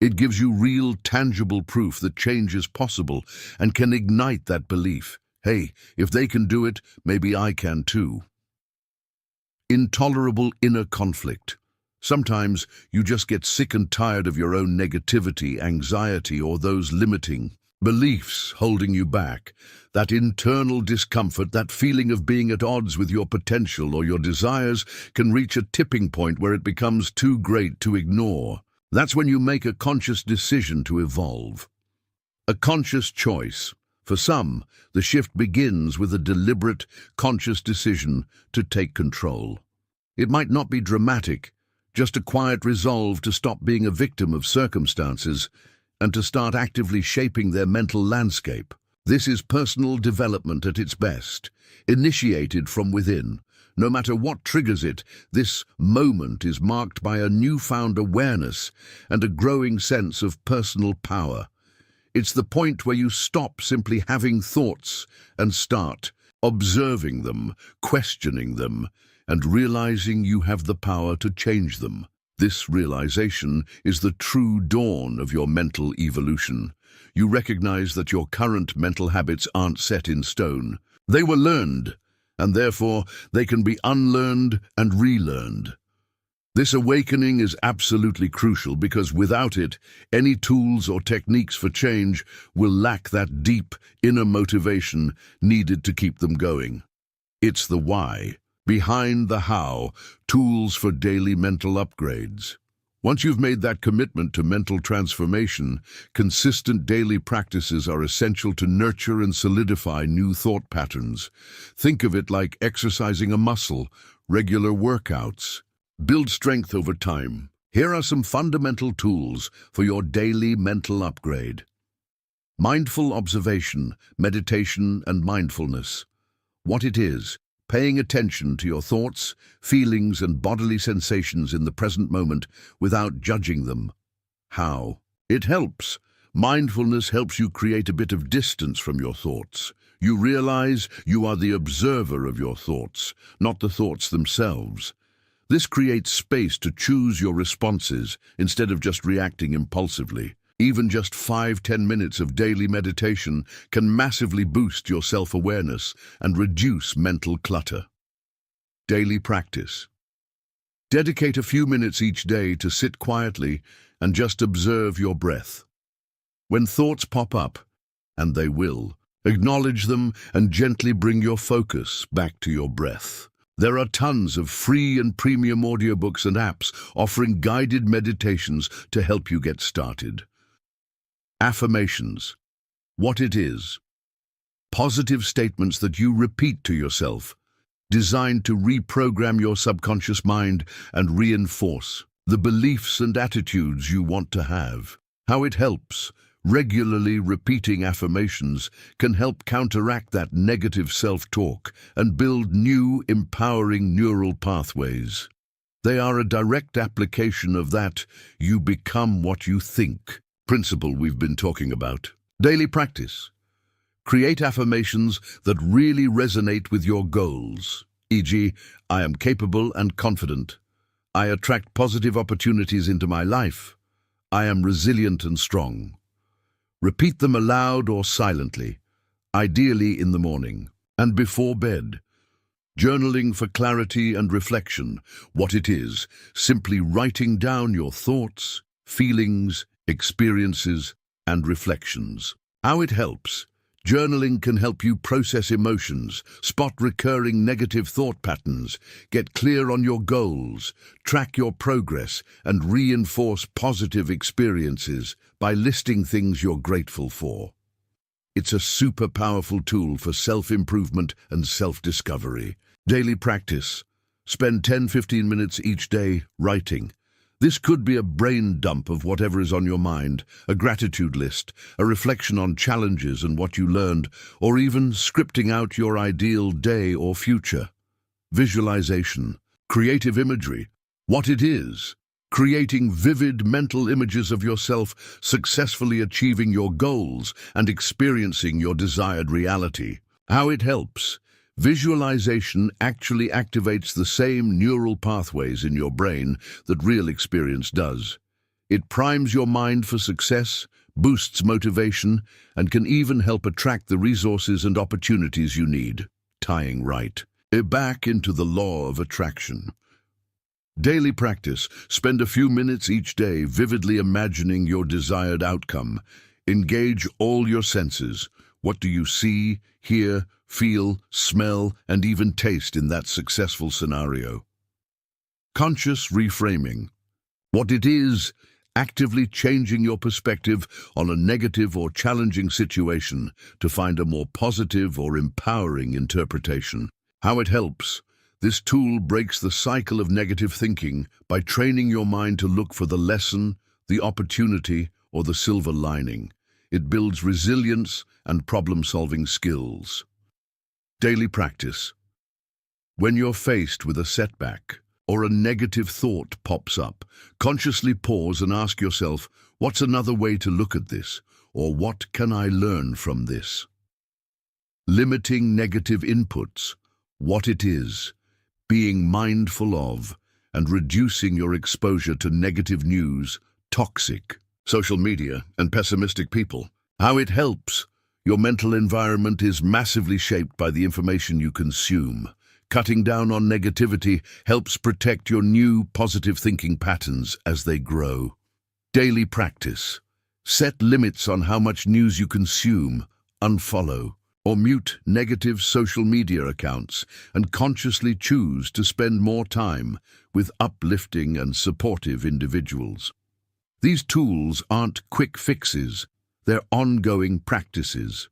It gives you real, tangible proof that change is possible and can ignite that belief. Hey, if they can do it, maybe I can too. Intolerable inner conflict. Sometimes you just get sick and tired of your own negativity, anxiety, or those limiting beliefs holding you back. That internal discomfort, that feeling of being at odds with your potential or your desires, can reach a tipping point where it becomes too great to ignore. That's when you make a conscious decision to evolve. A conscious choice. For some, the shift begins with a deliberate, conscious decision to take control. It might not be dramatic, just a quiet resolve to stop being a victim of circumstances and to start actively shaping their mental landscape. This is personal development at its best, initiated from within. No matter what triggers it, this moment is marked by a newfound awareness and a growing sense of personal power. It's the point where you stop simply having thoughts and start observing them, questioning them, and realizing you have the power to change them. This realization is the true dawn of your mental evolution. You recognize that your current mental habits aren't set in stone. They were learned, and therefore they can be unlearned and relearned. This awakening is absolutely crucial because without it, any tools or techniques for change will lack that deep inner motivation needed to keep them going. It's the why, behind the how, tools for daily mental upgrades. Once you've made that commitment to mental transformation, consistent daily practices are essential to nurture and solidify new thought patterns. Think of it like exercising a muscle, regular workouts. Build strength over time. Here are some fundamental tools for your daily mental upgrade. Mindful observation, meditation, and mindfulness. What it is: paying attention to your thoughts, feelings, and bodily sensations in the present moment without judging them. How? It helps. Mindfulness helps you create a bit of distance from your thoughts. You realize you are the observer of your thoughts, not the thoughts themselves. This creates space to choose your responses instead of just reacting impulsively. Even just 5–10 minutes of daily meditation can massively boost your self-awareness and reduce mental clutter. Daily practice. Dedicate a few minutes each day to sit quietly and just observe your breath. When thoughts pop up, and they will, acknowledge them and gently bring your focus back to your breath. There are tons of free and premium audiobooks and apps offering guided meditations to help you get started. Affirmations. What it is: positive statements that you repeat to yourself, designed to reprogram your subconscious mind and reinforce the beliefs and attitudes you want to have. How it helps: regularly repeating affirmations can help counteract that negative self-talk and build new, empowering neural pathways. They are a direct application of that "you become what you think" principle we've been talking about. Daily practice. Create affirmations that really resonate with your goals, e.g., I am capable and confident. I attract positive opportunities into my life. I am resilient and strong. Repeat them aloud or silently, ideally in the morning and before bed. Journaling for clarity and reflection. What it is, simply writing down your thoughts, feelings, experiences, and reflections. How it helps. Journaling can help you process emotions, spot recurring negative thought patterns, get clear on your goals, track your progress, and reinforce positive experiences by listing things you're grateful for. It's a super powerful tool for self-improvement and self-discovery. Daily practice. Spend 10-15 minutes each day writing. This could be a brain dump of whatever is on your mind, a gratitude list, a reflection on challenges and what you learned, or even scripting out your ideal day or future. Visualization. Creative imagery. What it is. Creating vivid mental images of yourself successfully achieving your goals and experiencing your desired reality. How it helps. Visualization actually activates the same neural pathways in your brain that real experience does. It primes your mind for success, boosts motivation, and can even help attract the resources and opportunities you need. Tying right. Back into the law of attraction. Daily practice. Spend a few minutes each day vividly imagining your desired outcome. Engage all your senses. What do you see, hear, feel, smell, and even taste in that successful scenario? Conscious reframing. What it is, actively changing your perspective on a negative or challenging situation to find a more positive or empowering interpretation. How it helps. This tool breaks the cycle of negative thinking by training your mind to look for the lesson, the opportunity, or the silver lining. It builds resilience and problem-solving skills. Daily practice. When you're faced with a setback or a negative thought pops up, consciously pause and ask yourself, what's another way to look at this? Or what can I learn from this? Limiting negative inputs. What it is. Being mindful of and reducing your exposure to negative news, toxic, social media, and pessimistic people. How it helps. Your mental environment is massively shaped by the information you consume. Cutting down on negativity helps protect your new positive thinking patterns as they grow. Daily practice. Set limits on how much news you consume, unfollow, or mute negative social media accounts, and consciously choose to spend more time with uplifting and supportive individuals. These tools aren't quick fixes, they're ongoing practices.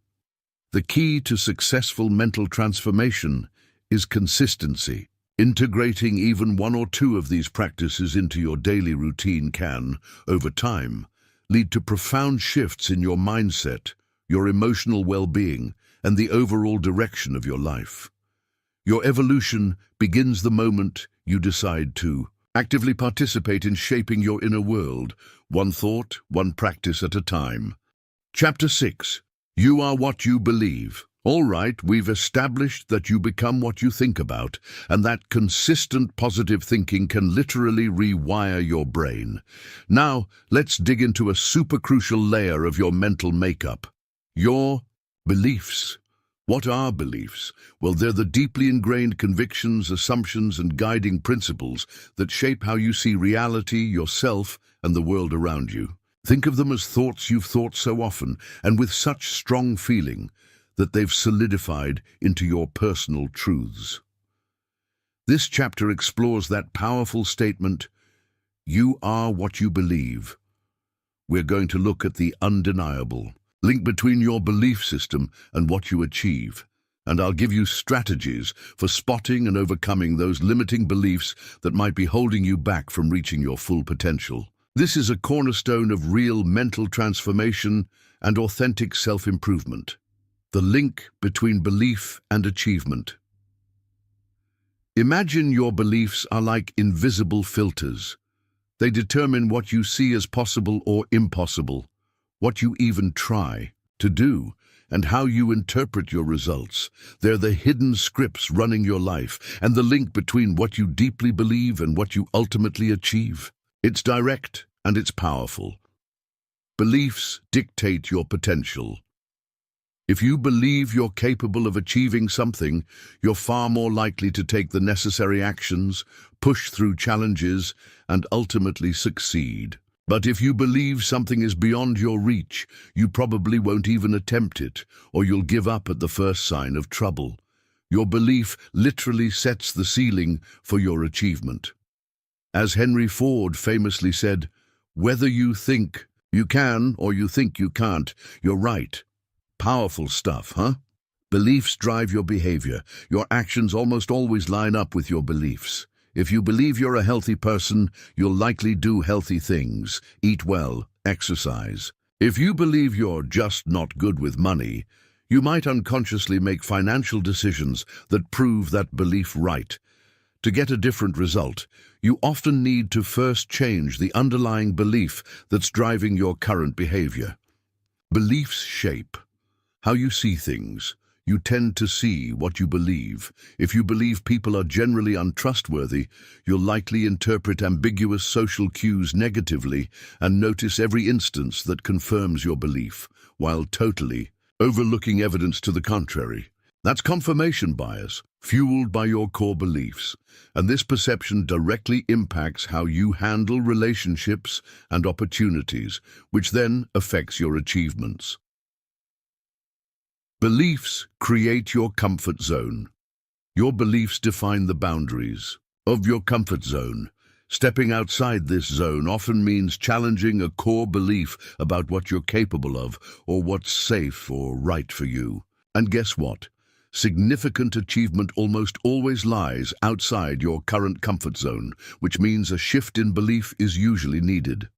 The key to successful mental transformation is consistency. Integrating even one or two of these practices into your daily routine can, over time, lead to profound shifts in your mindset, your emotional well-being, and the overall direction of your life. Your evolution begins the moment you decide to actively participate in shaping your inner world, one thought, one practice at a time. Chapter 6. You are what you believe. All right, we've established that you become what you think about, and that consistent positive thinking can literally rewire your brain. Now, let's dig into a super crucial layer of your mental makeup. Your beliefs. What are beliefs? Well, they're the deeply ingrained convictions, assumptions, and guiding principles that shape how you see reality, yourself, and the world around you. Think of them as thoughts you've thought so often, and with such strong feeling, that they've solidified into your personal truths. This chapter explores that powerful statement, you are what you believe. We're going to look at the undeniable link between your belief system and what you achieve, and I'll give you strategies for spotting and overcoming those limiting beliefs that might be holding you back from reaching your full potential. This is a cornerstone of real mental transformation and authentic self-improvement. The link between belief and achievement. Imagine your beliefs are like invisible filters. They determine what you see as possible or impossible, what you even try to do, and how you interpret your results. They're the hidden scripts running your life, and the link between what you deeply believe and what you ultimately achieve. It's direct and it's powerful. Beliefs dictate your potential. If you believe you're capable of achieving something, you're far more likely to take the necessary actions, push through challenges, and ultimately succeed. But if you believe something is beyond your reach, you probably won't even attempt it, or you'll give up at the first sign of trouble. Your belief literally sets the ceiling for your achievement. As Henry Ford famously said, "Whether you think you can or you think you can't, you're right." Powerful stuff, huh? Beliefs drive your behavior. Your actions almost always line up with your beliefs. If you believe you're a healthy person, you'll likely do healthy things, eat well, exercise. If you believe you're just not good with money, you might unconsciously make financial decisions that prove that belief right. To get a different result, you often need to first change the underlying belief that's driving your current behavior. Beliefs shape how you see things. You tend to see what you believe. If you believe people are generally untrustworthy, you'll likely interpret ambiguous social cues negatively and notice every instance that confirms your belief, while totally overlooking evidence to the contrary. That's confirmation bias, fueled by your core beliefs, and this perception directly impacts how you handle relationships and opportunities, which then affects your achievements. Beliefs create your comfort zone. Your beliefs define the boundaries of your comfort zone. Stepping outside this zone often means challenging a core belief about what you're capable of or what's safe or right for you. And guess what? Significant achievement almost always lies outside your current comfort zone, which means a shift in belief is usually needed.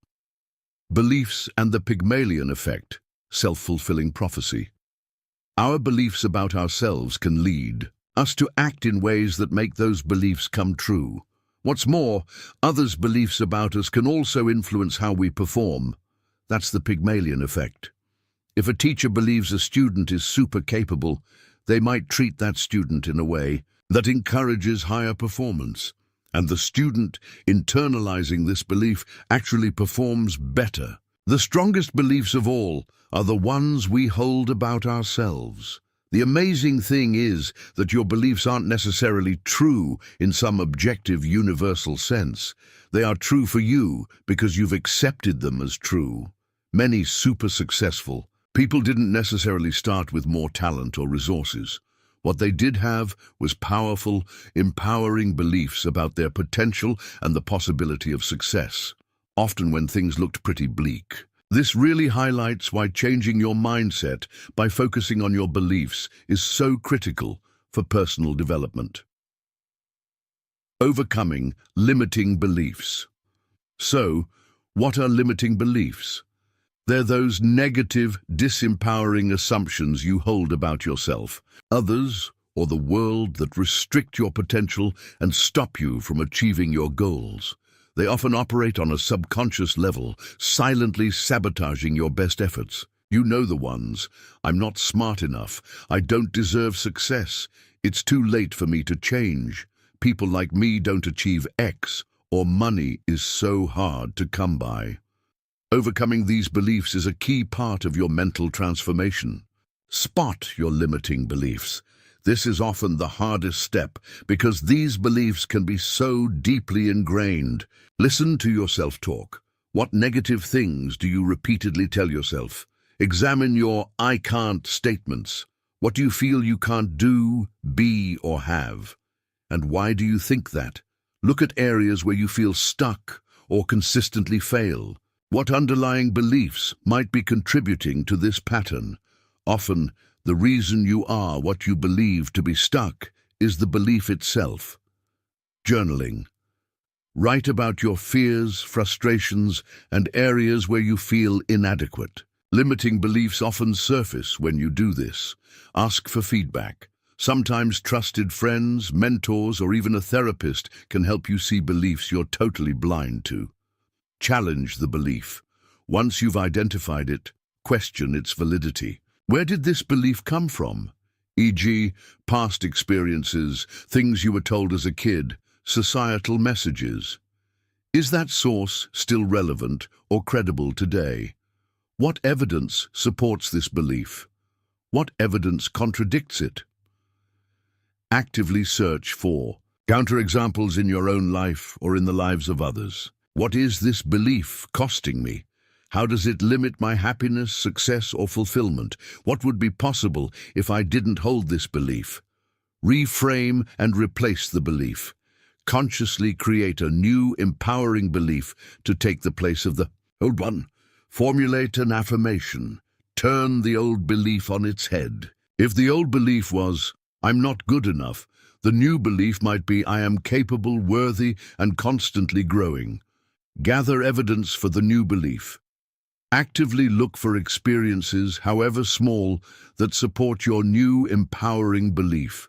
Beliefs and the Pygmalion effect, self-fulfilling prophecy. Our beliefs about ourselves can lead us to act in ways that make those beliefs come true. What's more, others' beliefs about us can also influence how we perform. That's the Pygmalion effect. If a teacher believes a student is super capable, they might treat that student in a way that encourages higher performance. And the student, internalizing this belief, actually performs better. The strongest beliefs of all are the ones we hold about ourselves. The amazing thing is that your beliefs aren't necessarily true in some objective universal sense. They are true for you because you've accepted them as true. Many super successful people didn't necessarily start with more talent or resources. What they did have was powerful, empowering beliefs about their potential and the possibility of success, often when things looked pretty bleak. This really highlights why changing your mindset by focusing on your beliefs is so critical for personal development. Overcoming limiting beliefs. So, what are limiting beliefs? They're those negative, disempowering assumptions you hold about yourself, others, or the world that restrict your potential and stop you from achieving your goals. They often operate on a subconscious level, silently sabotaging your best efforts. You know the ones. I'm not smart enough. I don't deserve success. It's too late for me to change. People like me don't achieve X, or money is so hard to come by. Overcoming these beliefs is a key part of your mental transformation. Spot your limiting beliefs. This is often the hardest step because these beliefs can be so deeply ingrained. Listen to your self-talk. What negative things do you repeatedly tell yourself? Examine your "I can't" statements. What do you feel you can't do, be, or have? And why do you think that? Look at areas where you feel stuck or consistently fail. What underlying beliefs might be contributing to this pattern? Often, the reason you are what you believe to be stuck is the belief itself. Journaling. Write about your fears, frustrations, and areas where you feel inadequate. Limiting beliefs often surface when you do this. Ask for feedback. Sometimes trusted friends, mentors, or even a therapist can help you see beliefs you're totally blind to. Challenge the belief. Once you've identified it, question its validity. Where did this belief come from? E.g., past experiences, things you were told as a kid, societal messages. Is that source still relevant or credible today? What evidence supports this belief? What evidence contradicts it? Actively search for counterexamples in your own life or in the lives of others. What is this belief costing me? How does it limit my happiness, success, or fulfillment? What would be possible if I didn't hold this belief? Reframe and replace the belief. Consciously create a new, empowering belief to take the place of the old one. Formulate an affirmation. Turn the old belief on its head. If the old belief was, "I'm not good enough," the new belief might be, "I am capable, worthy, and constantly growing." Gather evidence for the new belief. Actively look for experiences, however small, that support your new, empowering belief.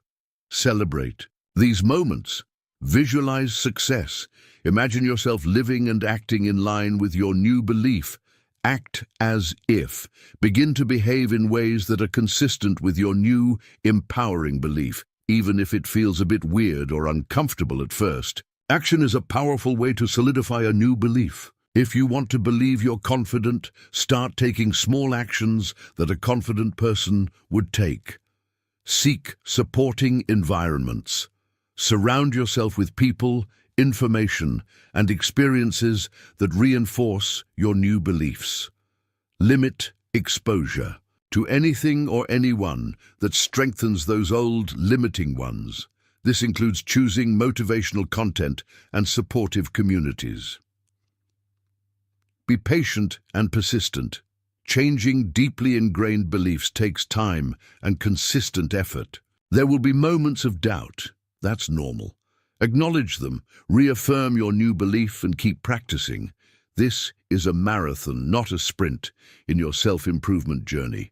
Celebrate these moments. Visualize success. Imagine yourself living and acting in line with your new belief. Act as if. Begin to behave in ways that are consistent with your new, empowering belief, even if it feels a bit weird or uncomfortable at first. Action is a powerful way to solidify a new belief. If you want to believe you're confident, start taking small actions that a confident person would take. Seek supporting environments. Surround yourself with people, information, and experiences that reinforce your new beliefs. Limit exposure to anything or anyone that strengthens those old, limiting ones. This includes choosing motivational content and supportive communities. Be patient and persistent. Changing deeply ingrained beliefs takes time and consistent effort. There will be moments of doubt. That's normal. Acknowledge them, reaffirm your new belief, and keep practicing. This is a marathon, not a sprint, in your self-improvement journey.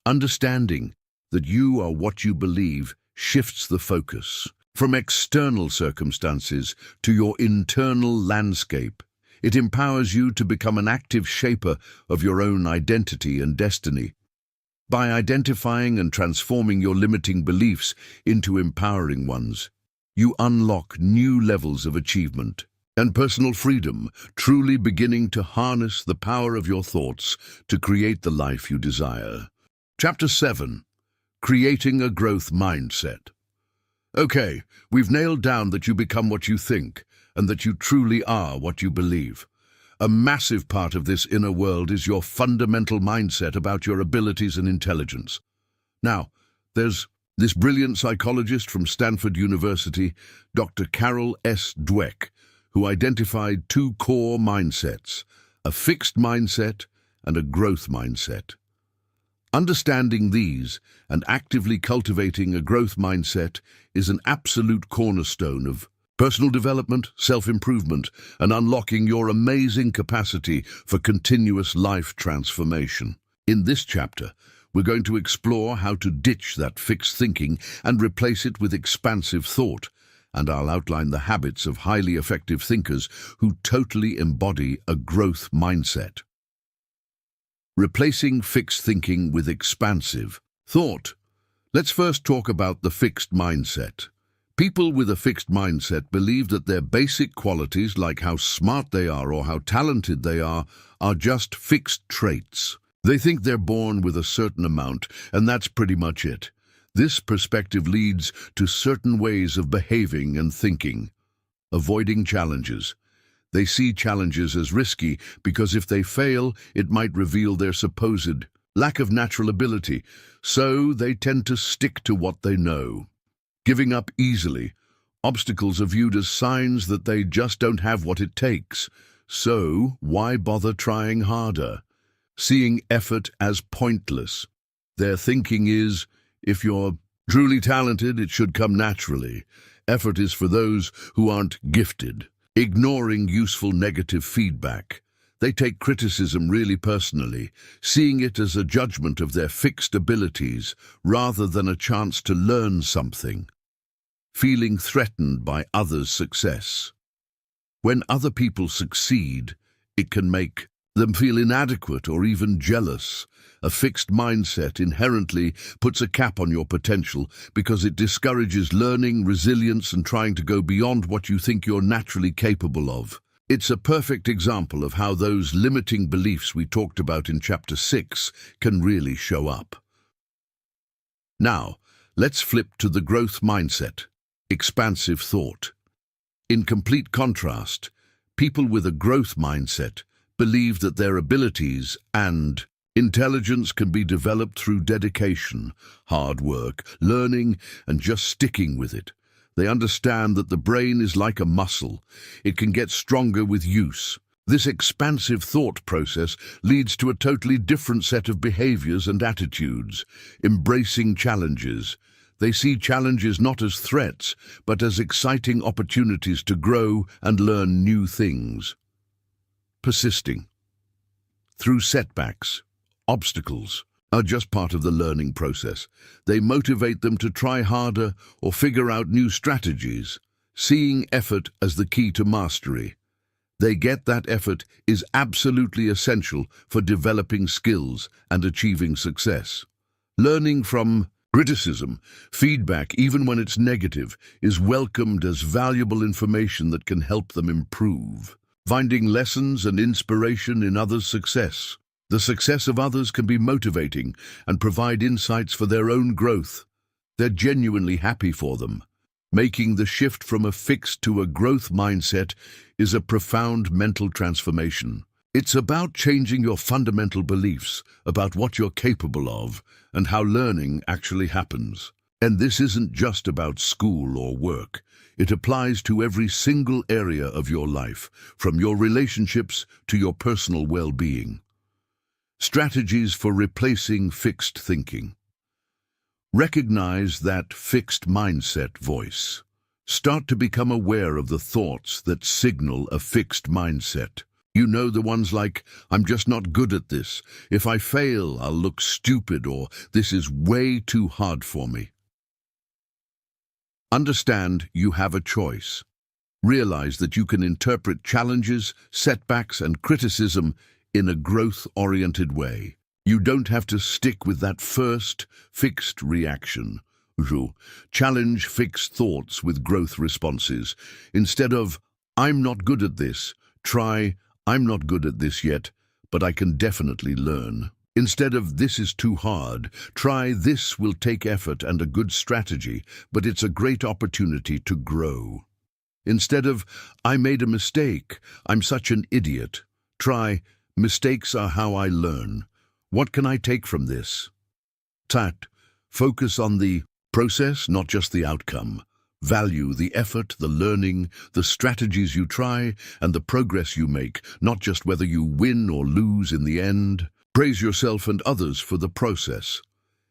Understanding that you are what you believe shifts the focus from external circumstances to your internal landscape. It empowers you to become an active shaper of your own identity and destiny. By identifying and transforming your limiting beliefs into empowering ones, you unlock new levels of achievement and personal freedom, truly beginning to harness the power of your thoughts to create the life you desire. Chapter 7. Creating a Growth Mindset. Okay, we've nailed down that you become what you think and that you truly are what you believe. A massive part of this inner world is your fundamental mindset about your abilities and intelligence. Now, there's this brilliant psychologist from Stanford University, Dr. Carol S. Dweck, who identified two core mindsets, a fixed mindset and a growth mindset. Understanding these and actively cultivating a growth mindset is an absolute cornerstone of personal development, self-improvement, and unlocking your amazing capacity for continuous life transformation. In this chapter, we're going to explore how to ditch that fixed thinking and replace it with expansive thought, and I'll outline the habits of highly effective thinkers who totally embody a growth mindset. Replacing fixed thinking with expansive thought. Let's first talk about the fixed mindset. People with a fixed mindset believe that their basic qualities, like how smart they are or how talented they are just fixed traits. They think they're born with a certain amount, and that's pretty much it. This perspective leads to certain ways of behaving and thinking. Avoiding challenges. They see challenges as risky because if they fail, it might reveal their supposed lack of natural ability, so they tend to stick to what they know. Giving up easily. Obstacles are viewed as signs that they just don't have what it takes. So, why bother trying harder? Seeing effort as pointless. Their thinking is, if you're truly talented, it should come naturally. Effort is for those who aren't gifted. Ignoring useful negative feedback. They take criticism really personally, seeing it as a judgment of their fixed abilities rather than a chance to learn something. Feeling threatened by others' success. When other people succeed, it can make them feel inadequate or even jealous. A fixed mindset inherently puts a cap on your potential because it discourages learning, resilience, and trying to go beyond what you think you're naturally capable of. It's a perfect example of how those limiting beliefs we talked about in Chapter 6 can really show up. Now, let's flip to the growth mindset, expansive thought. In complete contrast, people with a growth mindset believe that their abilities and intelligence can be developed through dedication, hard work, learning, and just sticking with it. They understand that the brain is like a muscle. It can get stronger with use. This expansive thought process leads to a totally different set of behaviors and attitudes, embracing challenges. They see challenges not as threats, but as exciting opportunities to grow and learn new things. Persisting. Through setbacks, obstacles are just part of the learning process. They motivate them to try harder or figure out new strategies, seeing effort as the key to mastery. They get that effort is absolutely essential for developing skills and achieving success. Learning from criticism, feedback, even when it's negative, is welcomed as valuable information that can help them improve. Finding lessons and inspiration in others' success. The success of others can be motivating and provide insights for their own growth. They're genuinely happy for them. Making the shift from a fixed to a growth mindset is a profound mental transformation. It's about changing your fundamental beliefs about what you're capable of and how learning actually happens. And this isn't just about school or work. It applies to every single area of your life, from your relationships to your personal well-being. Strategies for replacing fixed thinking. Recognize that fixed mindset voice. Start to become aware of the thoughts that signal a fixed mindset. You know, the ones like, I'm just not good at this. If I fail, I'll look stupid, or this is way too hard for me. Understand you have a choice. Realize that you can interpret challenges, setbacks, and criticism in a growth-oriented way. You don't have to stick with that first, fixed reaction. Challenge fixed thoughts with growth responses. Instead of, I'm not good at this, try, I'm not good at this yet, but I can definitely learn. Instead of, this is too hard, try, this will take effort and a good strategy, but it's a great opportunity to grow. Instead of, I made a mistake, I'm such an idiot, try, mistakes are how I learn. What can I take from this? Focus on the process, not just the outcome. Value the effort, the learning, the strategies you try, and the progress you make, not just whether you win or lose in the end. Praise yourself and others for the process.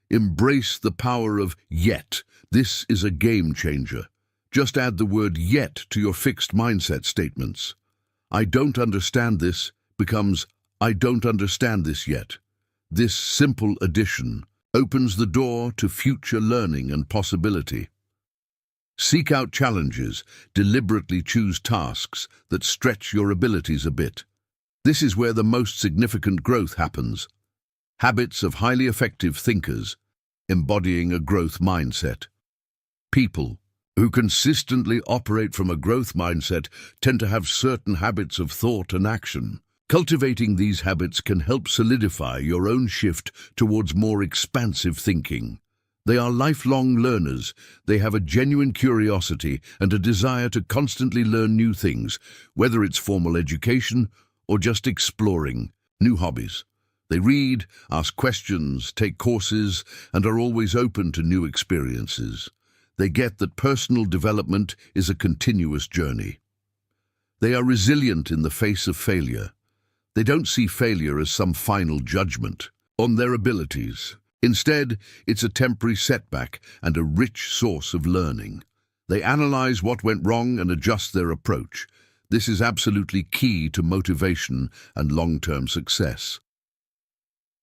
Embrace the power of yet. This is a game changer. Just add the word yet to your fixed mindset statements. I don't understand this becomes, I don't understand this yet. This simple addition opens the door to future learning and possibility. Seek out challenges, deliberately choose tasks that stretch your abilities a bit. This is where the most significant growth happens. Habits of highly effective thinkers, embodying a growth mindset. People who consistently operate from a growth mindset tend to have certain habits of thought and action. Cultivating these habits can help solidify your own shift towards more expansive thinking. They are lifelong learners. They have a genuine curiosity and a desire to constantly learn new things, whether it's formal education or just exploring new hobbies. They read, ask questions, take courses, and are always open to new experiences. They get that personal development is a continuous journey. They are resilient in the face of failure. They don't see failure as some final judgment on their abilities. Instead, it's a temporary setback and a rich source of learning. They analyze what went wrong and adjust their approach. This is absolutely key to motivation and long-term success.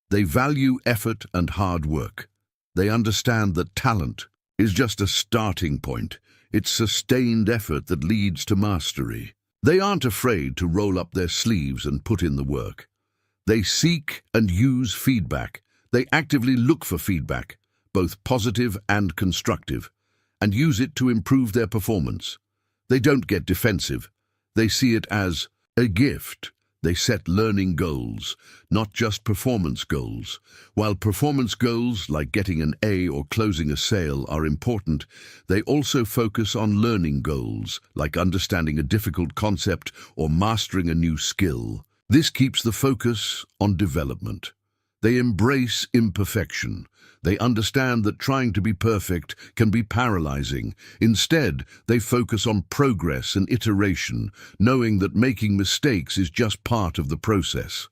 They value effort and hard work. They understand that talent is just a starting point. It's sustained effort that leads to mastery. They aren't afraid to roll up their sleeves and put in the work. They seek and use feedback. They actively look for feedback, both positive and constructive, and use it to improve their performance. They don't get defensive. They see it as, A gift. They set learning goals, not just performance goals. While performance goals, like getting an A or closing a sale, are important, they also focus on learning goals, like understanding a difficult concept or mastering a new skill. This keeps the focus on development. They embrace imperfection. They understand that trying to be perfect can be paralyzing. Instead, they focus on progress and iteration, knowing that making mistakes is just part of the process.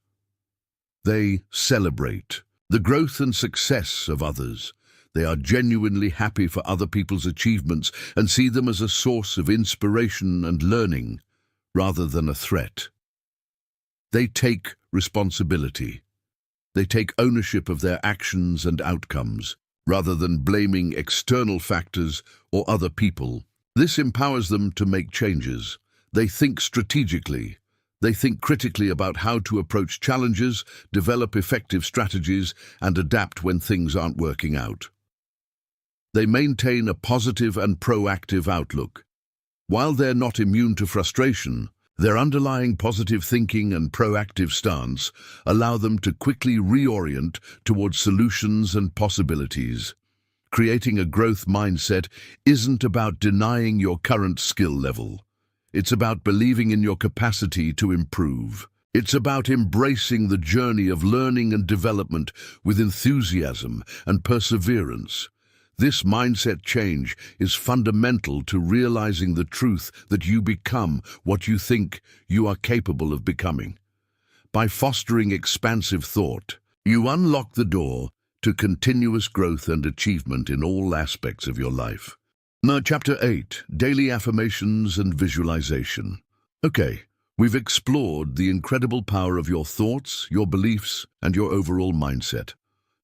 They celebrate the growth and success of others. They are genuinely happy for other people's achievements and see them as a source of inspiration and learning, rather than a threat. They take responsibility. They take ownership of their actions and outcomes, rather than blaming external factors or other people. This empowers them to make changes. They think strategically. They think critically about how to approach challenges, develop effective strategies, and adapt when things aren't working out. They maintain a positive and proactive outlook. While they're not immune to frustration, their underlying positive thinking and proactive stance allow them to quickly reorient towards solutions and possibilities. Creating a growth mindset isn't about denying your current skill level. It's about believing in your capacity to improve. It's about embracing the journey of learning and development with enthusiasm and perseverance. This mindset change is fundamental to realizing the truth that you become what you think you are capable of becoming. By fostering expansive thought, you unlock the door to continuous growth and achievement in all aspects of your life. Now, Chapter 8, Daily Affirmations and Visualization. Okay, we've explored the incredible power of your thoughts, your beliefs, and your overall mindset.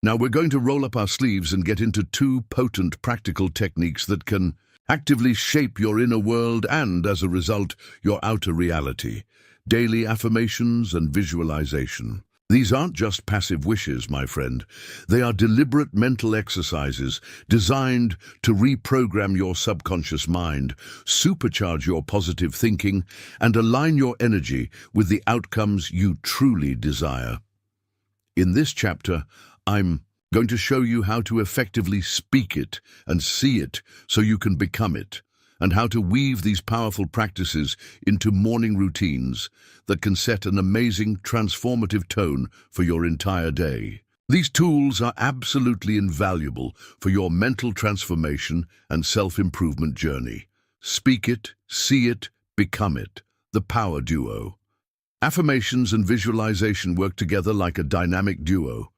Now we're going to roll up our sleeves and get into two potent practical techniques that can actively shape your inner world and, as a result, your outer reality. Daily affirmations and visualization. These aren't just passive wishes, my friend. They are deliberate mental exercises designed to reprogram your subconscious mind, supercharge your positive thinking, and align your energy with the outcomes you truly desire. In this chapter, I'm going to show you how to effectively speak it and see it so you can become it, and how to weave these powerful practices into morning routines that can set an amazing, transformative tone for your entire day. These tools are absolutely invaluable for your mental transformation and self-improvement journey. Speak it, see it, become it. The power duo. Affirmations and visualization work together like a dynamic duo.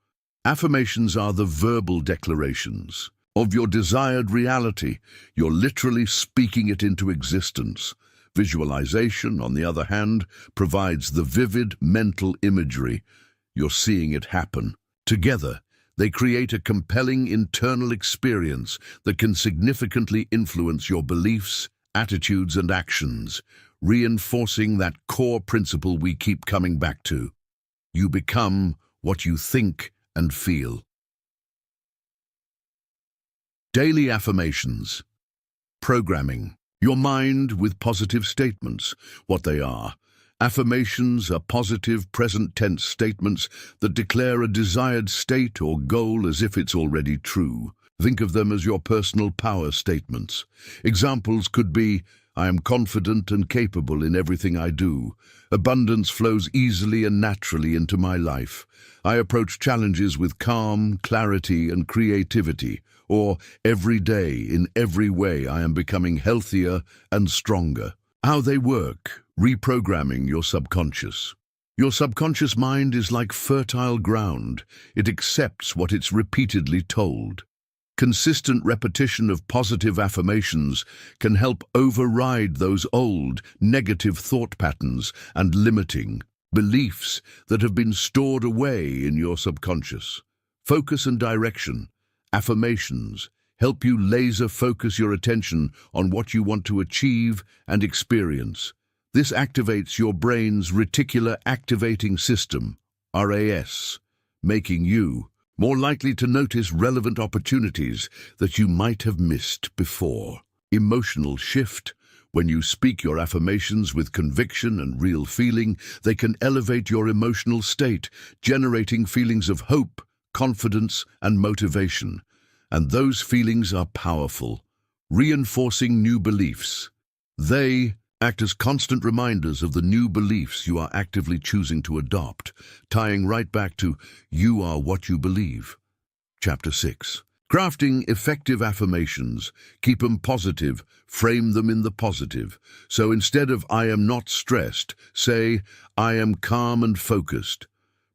Affirmations are the verbal declarations of your desired reality. You're literally speaking it into existence. Visualization, on the other hand, provides the vivid mental imagery. You're seeing it happen. Together, they create a compelling internal experience that can significantly influence your beliefs, attitudes, and actions, reinforcing that core principle we keep coming back to. You become what you think and feel. Daily affirmations. Programming your mind with positive statements. What they are. Affirmations are positive present tense statements that declare a desired state or goal as if it's already true. Think of them as your personal power statements. Examples could be, I am confident and capable in everything I do. Abundance flows easily and naturally into my life. I approach challenges with calm, clarity, and creativity. Or, every day, in every way, I am becoming healthier and stronger. How they work. Reprogramming your subconscious. Your subconscious mind is like fertile ground. It accepts what it's repeatedly told. Consistent repetition of positive affirmations can help override those old, negative thought patterns and limiting beliefs that have been stored away in your subconscious. Focus and direction. Affirmations help you laser focus your attention on what you want to achieve and experience. This activates your brain's reticular activating system, RAS, making you more likely to notice relevant opportunities that you might have missed before. Emotional shift. When you speak your affirmations with conviction and real feeling, they can elevate your emotional state, generating feelings of hope, confidence, and motivation. And those feelings are powerful, reinforcing new beliefs. They act as constant reminders of the new beliefs you are actively choosing to adopt, tying right back to "You are what you believe." Chapter 6. Crafting effective affirmations. Keep them positive, frame them in the positive. So instead of "I am not stressed," say "I am calm and focused."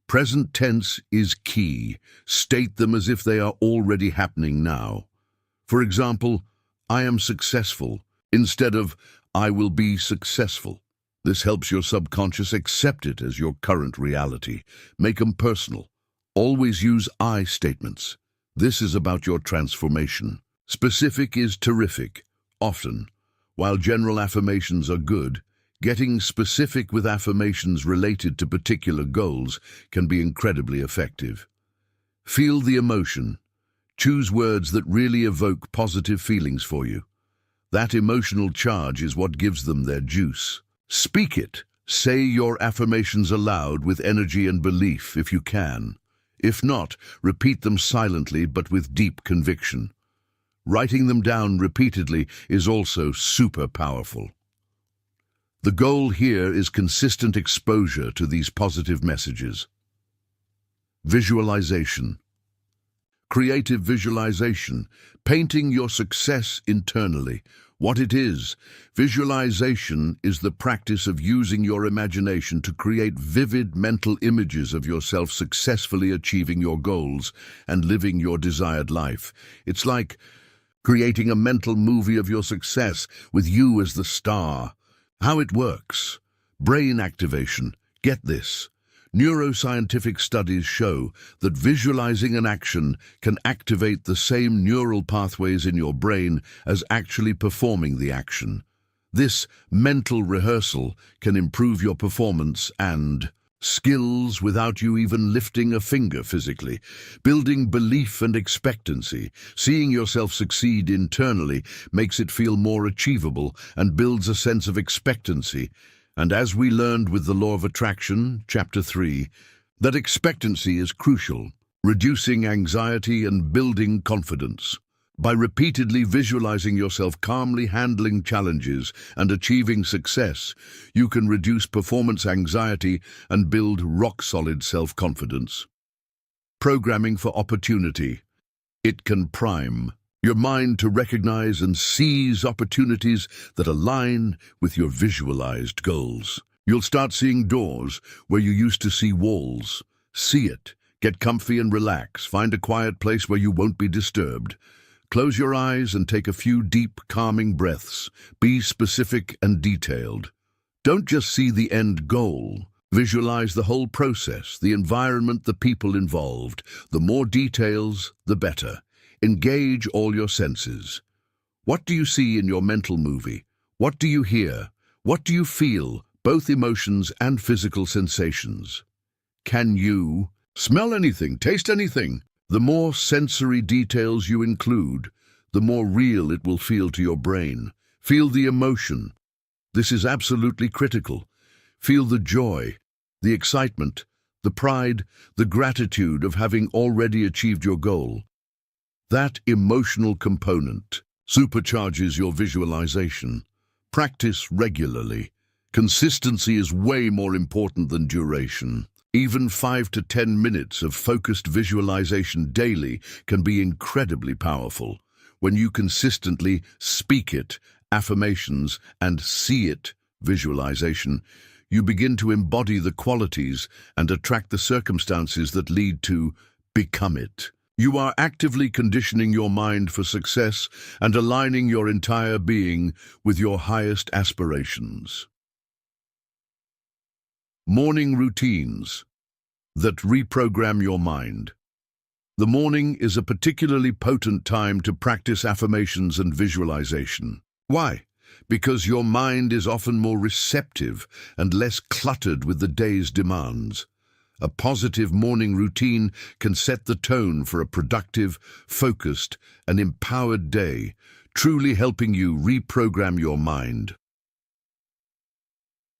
Present tense is key. State them as if they are already happening now. For example, "I am successful," instead of "I will be successful." This helps your subconscious accept it as your current reality. Make them personal. Always use "I" statements. This is about your transformation. Specific is terrific. Often, while general affirmations are good, getting specific with affirmations related to particular goals can be incredibly effective. Feel the emotion. Choose words that really evoke positive feelings for you. That emotional charge is what gives them their juice. Speak it. Say your affirmations aloud with energy and belief if you can. If not, repeat them silently but with deep conviction. Writing them down repeatedly is also super powerful. The goal here is consistent exposure to these positive messages. Visualization. Creative visualization, painting your success internally. What it is, visualization is the practice of using your imagination to create vivid mental images of yourself successfully achieving your goals and living your desired life. It's like creating a mental movie of your success with you as the star. How it works. Brain activation. Get this. Neuroscientific studies show that visualizing an action can activate the same neural pathways in your brain as actually performing the action. This mental rehearsal can improve your performance and skills without you even lifting a finger physically. Building belief and expectancy. Seeing yourself succeed internally makes it feel more achievable and builds a sense of expectancy. And as we learned with the Law of Attraction, Chapter 3, that expectancy is crucial, reducing anxiety and building confidence. By repeatedly visualizing yourself calmly handling challenges and achieving success, you can reduce performance anxiety and build rock-solid self-confidence. Programming for opportunity. It can prime your mind to recognize and seize opportunities that align with your visualized goals. You'll start seeing doors where you used to see walls. See it. Get comfy and relax. Find a quiet place where you won't be disturbed. Close your eyes and take a few deep, calming breaths. Be specific and detailed. Don't just see the end goal. Visualize the whole process, the environment, the people involved. The more details, the better. Engage all your senses. What do you see in your mental movie? What do you hear? What do you feel, both emotions and physical sensations? Can you smell anything, taste anything? The more sensory details you include, the more real it will feel to your brain. Feel the emotion. This is absolutely critical. Feel the joy, the excitement, the pride, the gratitude of having already achieved your goal. That emotional component supercharges your visualization. Practice regularly. Consistency is way more important than duration. Even 5 to 10 minutes of focused visualization daily can be incredibly powerful. When you consistently speak it, affirmations, and see it, visualization, you begin to embody the qualities and attract the circumstances that lead to become it. You are actively conditioning your mind for success and aligning your entire being with your highest aspirations. Morning routines that reprogram your mind. The morning is a particularly potent time to practice affirmations and visualization. Why? Because your mind is often more receptive and less cluttered with the day's demands. A positive morning routine can set the tone for a productive, focused, and empowered day, truly helping you reprogram your mind.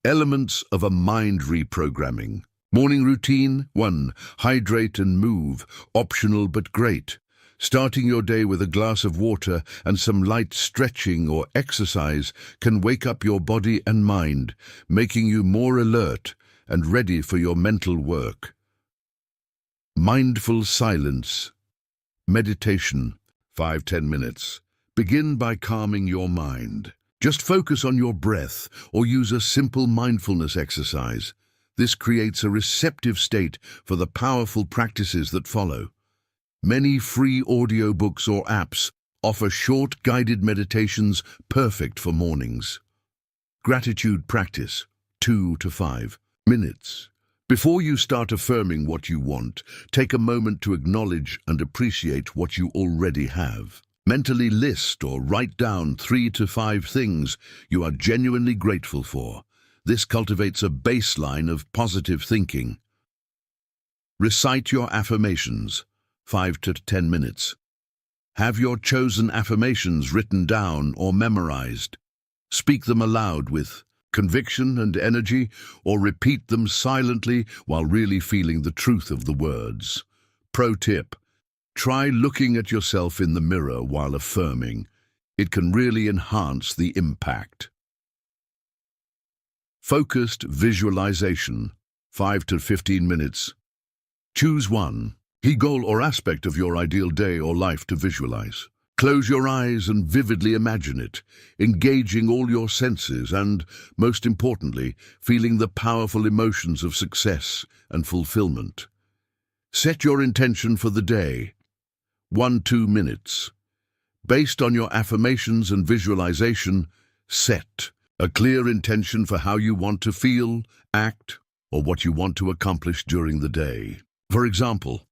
Elements of a mind reprogramming. Morning routine 1. Hydrate and move. Optional but great. Starting your day with a glass of water and some light stretching or exercise can wake up your body and mind, making you more alert and ready for your mental work. Mindful silence. Meditation, 5-10 minutes. Begin by calming your mind. Just focus on your breath or use a simple mindfulness exercise. This creates a receptive state for the powerful practices that follow. Many free audiobooks or apps offer short guided meditations perfect for mornings. Gratitude practice, 2 to 5 minutes. Before you start affirming what you want, take a moment to acknowledge and appreciate what you already have. Mentally list or write down 3 to 5 things you are genuinely grateful for. This cultivates a baseline of positive thinking. Recite your affirmations, 5 to 10 minutes. Have your chosen affirmations written down or memorized. Speak them aloud with conviction and energy, or repeat them silently while really feeling the truth of the words. Pro tip: try looking at yourself in the mirror while affirming. It can really enhance the impact. Focused visualization, 5 to 15 minutes. Choose one key goal or aspect of your ideal day or life to visualize. Close your eyes and vividly imagine it, engaging all your senses and, most importantly, feeling the powerful emotions of success and fulfillment. Set your intention for the day, 1-2 minutes. Based on your affirmations and visualization, set a clear intention for how you want to feel, act, or what you want to accomplish during the day. For example,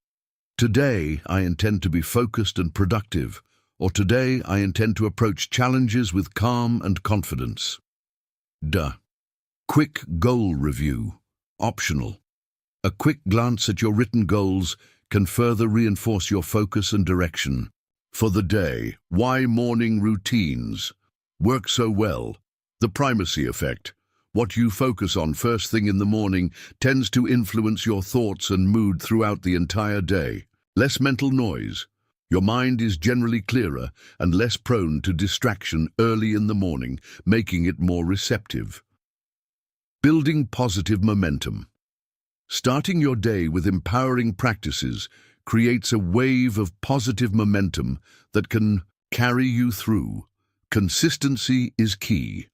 today I intend to be focused and productive, or today I intend to approach challenges with calm and confidence. Quick goal review, optional. A quick glance at your written goals can further reinforce your focus and direction. For the day, why morning routines work so well? The primacy effect. What you focus on first thing in the morning tends to influence your thoughts and mood throughout the entire day. Less mental noise. Your mind is generally clearer and less prone to distraction early in the morning, making it more receptive. Building positive momentum. Starting your day with empowering practices creates a wave of positive momentum that can carry you through. Consistency is key.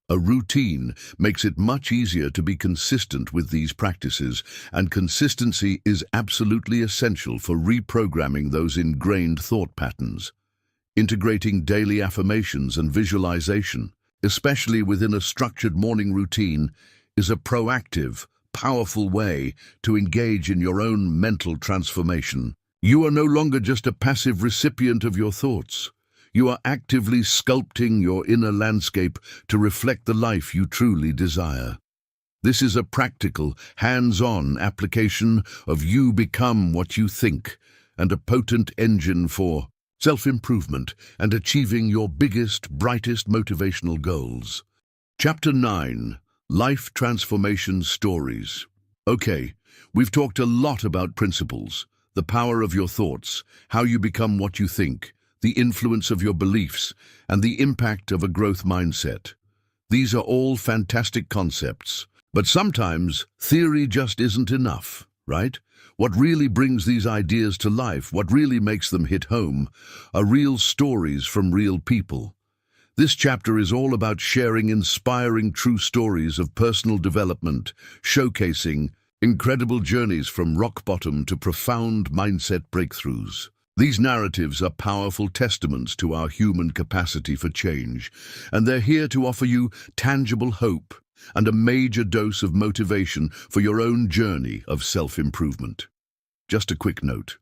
A routine makes it much easier to be consistent with these practices, and consistency is absolutely essential for reprogramming those ingrained thought patterns. Integrating daily affirmations and visualization, especially within a structured morning routine, is a proactive, powerful way to engage in your own mental transformation. You are no longer just a passive recipient of your thoughts. You are actively sculpting your inner landscape to reflect the life you truly desire. This is a practical, hands-on application of you become what you think, and a potent engine for self-improvement and achieving your biggest, brightest motivational goals. Chapter 9. Life Transformation Stories. Okay, we've talked a lot about principles, the power of your thoughts, how you become what you think, the influence of your beliefs, and the impact of a growth mindset. These are all fantastic concepts, but sometimes theory just isn't enough, right? What really brings these ideas to life, what really makes them hit home, are real stories from real people. This chapter is all about sharing inspiring true stories of personal development, showcasing incredible journeys from rock bottom to profound mindset breakthroughs. These narratives are powerful testaments to our human capacity for change, and they're here to offer you tangible hope and a major dose of motivation for your own journey of self-improvement. Just a quick note.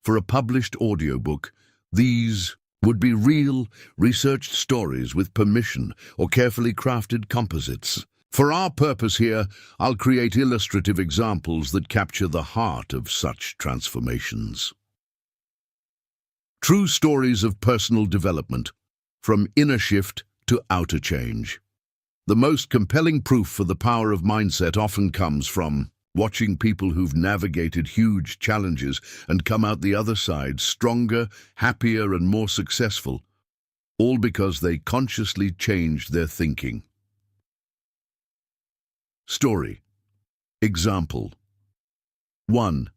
For a published audiobook, these would be real, researched stories with permission or carefully crafted composites. For our purpose here, I'll create illustrative examples that capture the heart of such transformations. True stories of personal development, from inner shift to outer change. The most compelling proof for the power of mindset often comes from watching people who've navigated huge challenges and come out the other side stronger, happier, and more successful, all because they consciously changed their thinking. Story. Example. 1.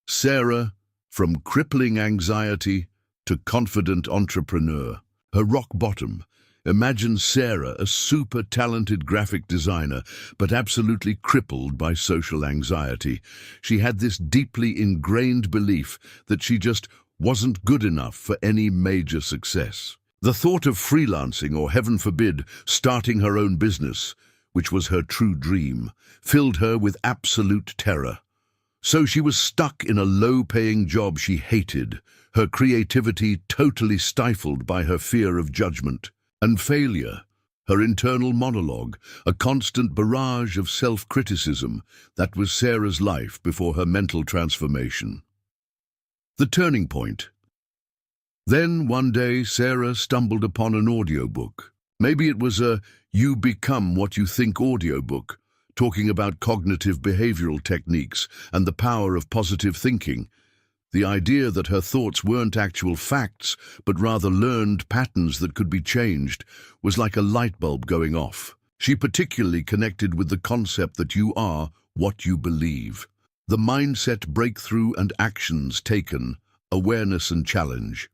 Sarah, from crippling anxiety to confident entrepreneur. Her rock bottom. Imagine Sarah, a super talented graphic designer, but absolutely crippled by social anxiety. She had this deeply ingrained belief that she just wasn't good enough for any major success. The thought of freelancing, or heaven forbid, starting her own business, which was her true dream, filled her with absolute terror. So she was stuck in a low-paying job she hated, her creativity totally stifled by her fear of judgment and failure, her internal monologue, a constant barrage of self-criticism. That was Sarah's life before her mental transformation. The turning point. Then, one day, Sarah stumbled upon an audiobook. Maybe it was a "You Become What You Think" audiobook, talking about cognitive behavioral techniques and the power of positive thinking. The idea that her thoughts weren't actual facts, but rather learned patterns that could be changed, was like a light bulb going off. She particularly connected with the concept that you are what you believe. The mindset breakthrough and actions taken, awareness and challenge.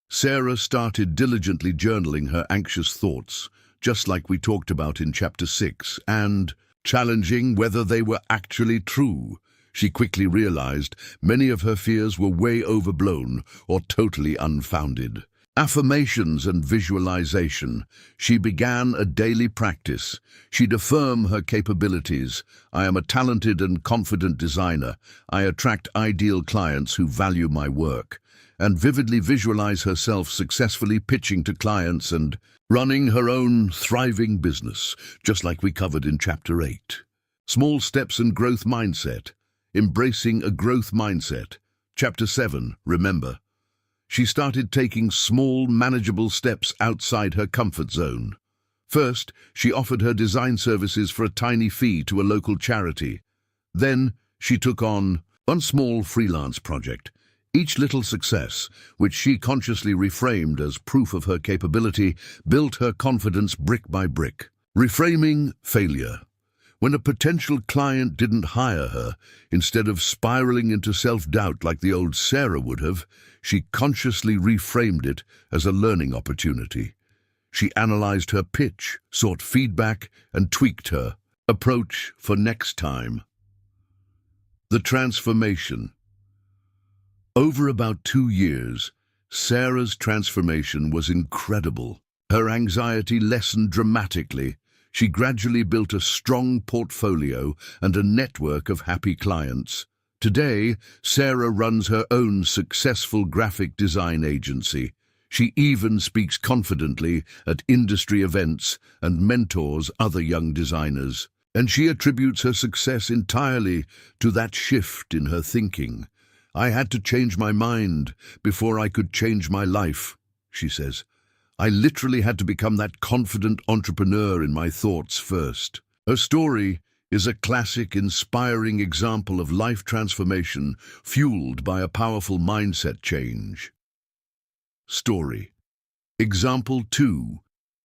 Sarah started diligently journaling her anxious thoughts, just like we talked about in Chapter 6, and challenging whether they were actually true. She quickly realized many of her fears were way overblown or totally unfounded. Affirmations and visualization. She began a daily practice. She'd affirm her capabilities. I am a talented and confident designer. I attract ideal clients who value my work. And vividly visualize herself successfully pitching to clients and running her own thriving business, just like we covered in Chapter 8. Small steps and growth mindset. Embracing a growth mindset. Chapter 7, remember. She started taking small, manageable steps outside her comfort zone. First, she offered her design services for a tiny fee to a local charity. Then, she took on one small freelance project. Each little success, which she consciously reframed as proof of her capability, built her confidence brick by brick. Reframing failure. When a potential client didn't hire her, instead of spiraling into self-doubt like the old Sarah would have, she consciously reframed it as a learning opportunity. She analyzed her pitch, sought feedback, and tweaked her approach for next time. The transformation. Over about 2 years, Sarah's transformation was incredible. Her anxiety lessened dramatically. She gradually built a strong portfolio and a network of happy clients. Today, Sarah runs her own successful graphic design agency. She even speaks confidently at industry events and mentors other young designers. And she attributes her success entirely to that shift in her thinking. I had to change my mind before I could change my life, she says. I literally had to become that confident entrepreneur in my thoughts first. Her story is a classic, inspiring example of life transformation fueled by a powerful mindset change. Story. Example 2.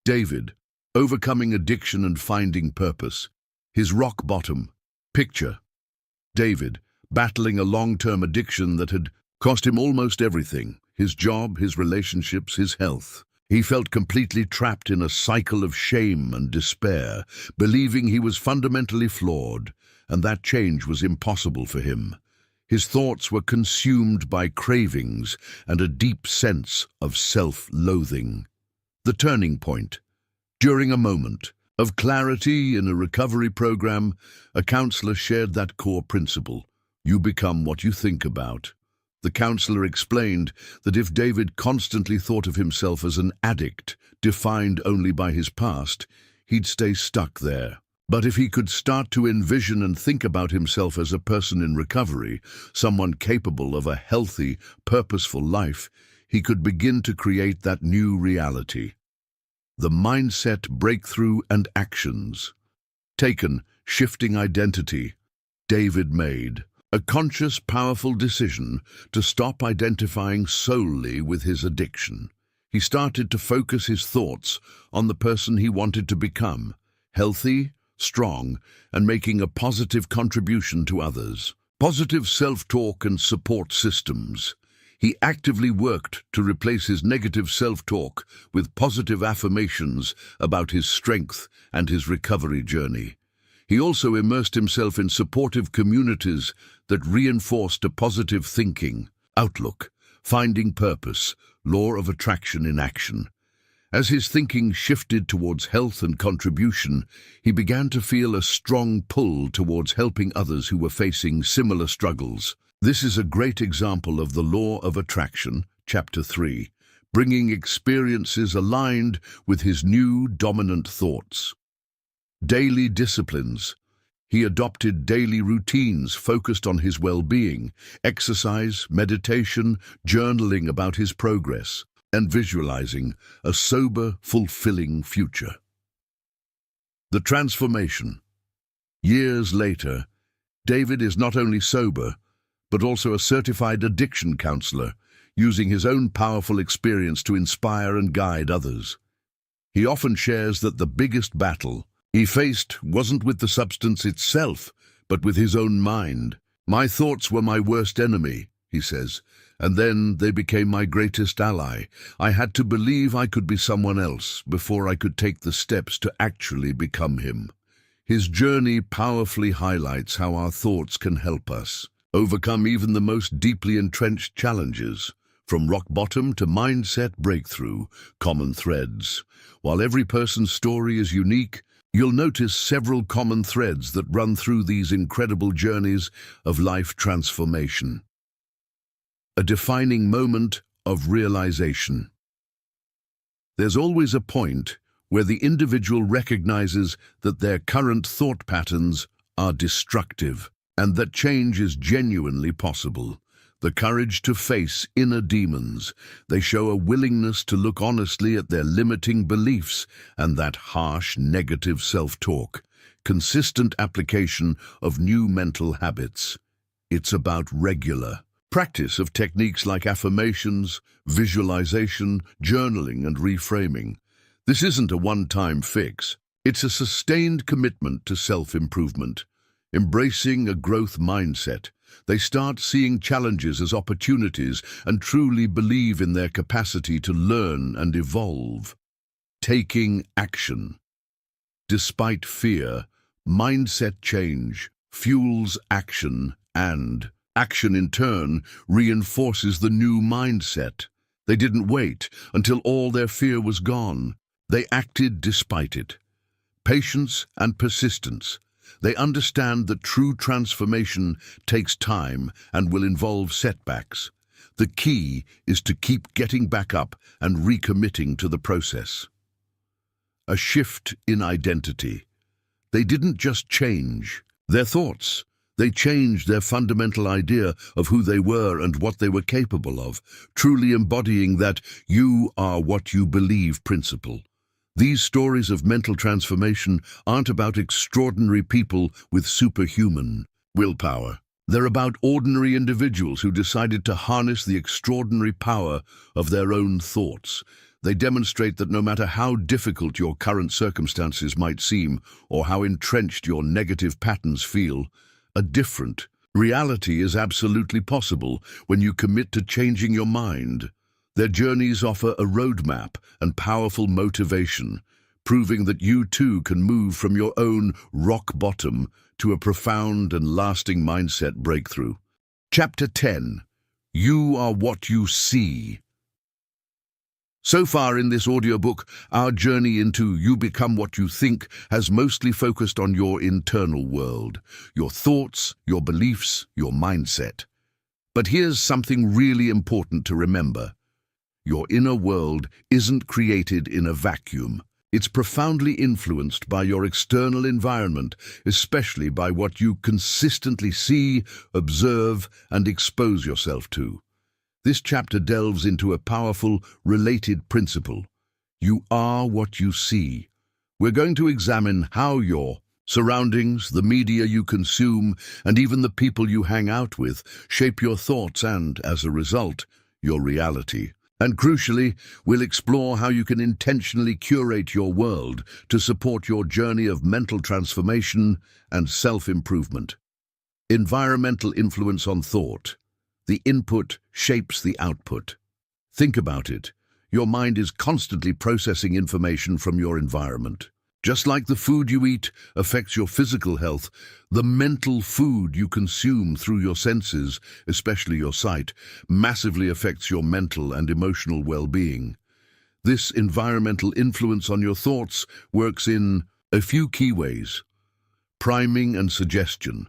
David, overcoming addiction and finding purpose. His rock bottom. Picture. David, battling a long-term addiction that had cost him almost everything: his job, his relationships, his health. He felt completely trapped in a cycle of shame and despair, believing he was fundamentally flawed, and that change was impossible for him. His thoughts were consumed by cravings and a deep sense of self-loathing. The turning point. During a moment of clarity in a recovery program, a counselor shared that core principle: you become what you think about. The counselor explained that if David constantly thought of himself as an addict, defined only by his past, he'd stay stuck there. But if he could start to envision and think about himself as a person in recovery, someone capable of a healthy, purposeful life, he could begin to create that new reality. The Mindset Breakthrough and Actions. Taken, shifting identity. David made a conscious, powerful decision to stop identifying solely with his addiction. He started to focus his thoughts on the person he wanted to become, healthy, strong, and making a positive contribution to others. Positive self-talk and support systems. He actively worked to replace his negative self-talk with positive affirmations about his strength and his recovery journey. He also immersed himself in supportive communities that reinforced a positive thinking, outlook, finding purpose, law of attraction in action. As his thinking shifted towards health and contribution, he began to feel a strong pull towards helping others who were facing similar struggles. This is a great example of the law of attraction, Chapter 3, bringing experiences aligned with his new dominant thoughts. Daily disciplines. He adopted daily routines focused on his well-being, exercise, meditation, journaling about his progress, and visualizing a sober, fulfilling future. The transformation. Years later, David is not only sober, but also a certified addiction counselor, using his own powerful experience to inspire and guide others. He often shares that the biggest battle he faced wasn't with the substance itself, but with his own mind. "My thoughts were my worst enemy," he says, "and then they became my greatest ally. I had to believe I could be someone else before I could take the steps to actually become him." His journey powerfully highlights how our thoughts can help us overcome even the most deeply entrenched challenges. From rock bottom to mindset breakthrough, common threads. While every person's story is unique, you'll notice several common threads that run through these incredible journeys of life transformation. A defining moment of realization. There's always a point where the individual recognizes that their current thought patterns are destructive and that change is genuinely possible. The courage to face inner demons. They show a willingness to look honestly at their limiting beliefs and that harsh, negative self-talk. Consistent application of new mental habits. It's about regular practice of techniques like affirmations, visualization, journaling, and reframing. This isn't a one-time fix. It's a sustained commitment to self-improvement. Embracing a growth mindset. They start seeing challenges as opportunities and truly believe in their capacity to learn and evolve. Taking action. Despite fear, mindset change fuels action, and action in turn reinforces the new mindset. They didn't wait until all their fear was gone. They acted despite it. Patience and persistence. They understand that true transformation takes time and will involve setbacks. The key is to keep getting back up and recommitting to the process. A shift in identity. They didn't just change their thoughts. They changed their fundamental idea of who they were and what they were capable of, truly embodying that "you are what you believe" principle. These stories of mental transformation aren't about extraordinary people with superhuman willpower. They're about ordinary individuals who decided to harness the extraordinary power of their own thoughts. They demonstrate that no matter how difficult your current circumstances might seem or how entrenched your negative patterns feel, a different reality is absolutely possible when you commit to changing your mind. Their journeys offer a roadmap and powerful motivation, proving that you too can move from your own rock bottom to a profound and lasting mindset breakthrough. Chapter 10. You are what you see. So far in this audiobook, our journey into You Become What You Think has mostly focused on your internal world, your thoughts, your beliefs, your mindset. But here's something really important to remember. Your inner world isn't created in a vacuum. It's profoundly influenced by your external environment, especially by what you consistently see, observe, and expose yourself to. This chapter delves into a powerful, related principle. You are what you see. We're going to examine how your surroundings, the media you consume, and even the people you hang out with shape your thoughts and, as a result, your reality. And crucially, we'll explore how you can intentionally curate your world to support your journey of mental transformation and self-improvement. Environmental influence on thought. The input shapes the output. Think about it. Your mind is constantly processing information from your environment. Just like the food you eat affects your physical health, the mental food you consume through your senses, especially your sight, massively affects your mental and emotional well-being. This environmental influence on your thoughts works in a few key ways. Priming and suggestion.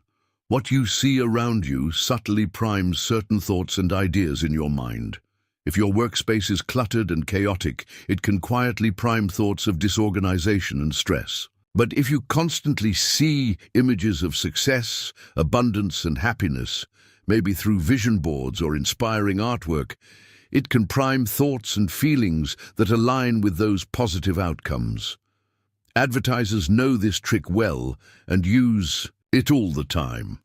What you see around you subtly primes certain thoughts and ideas in your mind. If your workspace is cluttered and chaotic, it can quietly prime thoughts of disorganization and stress. But if you constantly see images of success, abundance, and happiness, maybe through vision boards or inspiring artwork, it can prime thoughts and feelings that align with those positive outcomes. Advertisers know this trick well and use it all the time.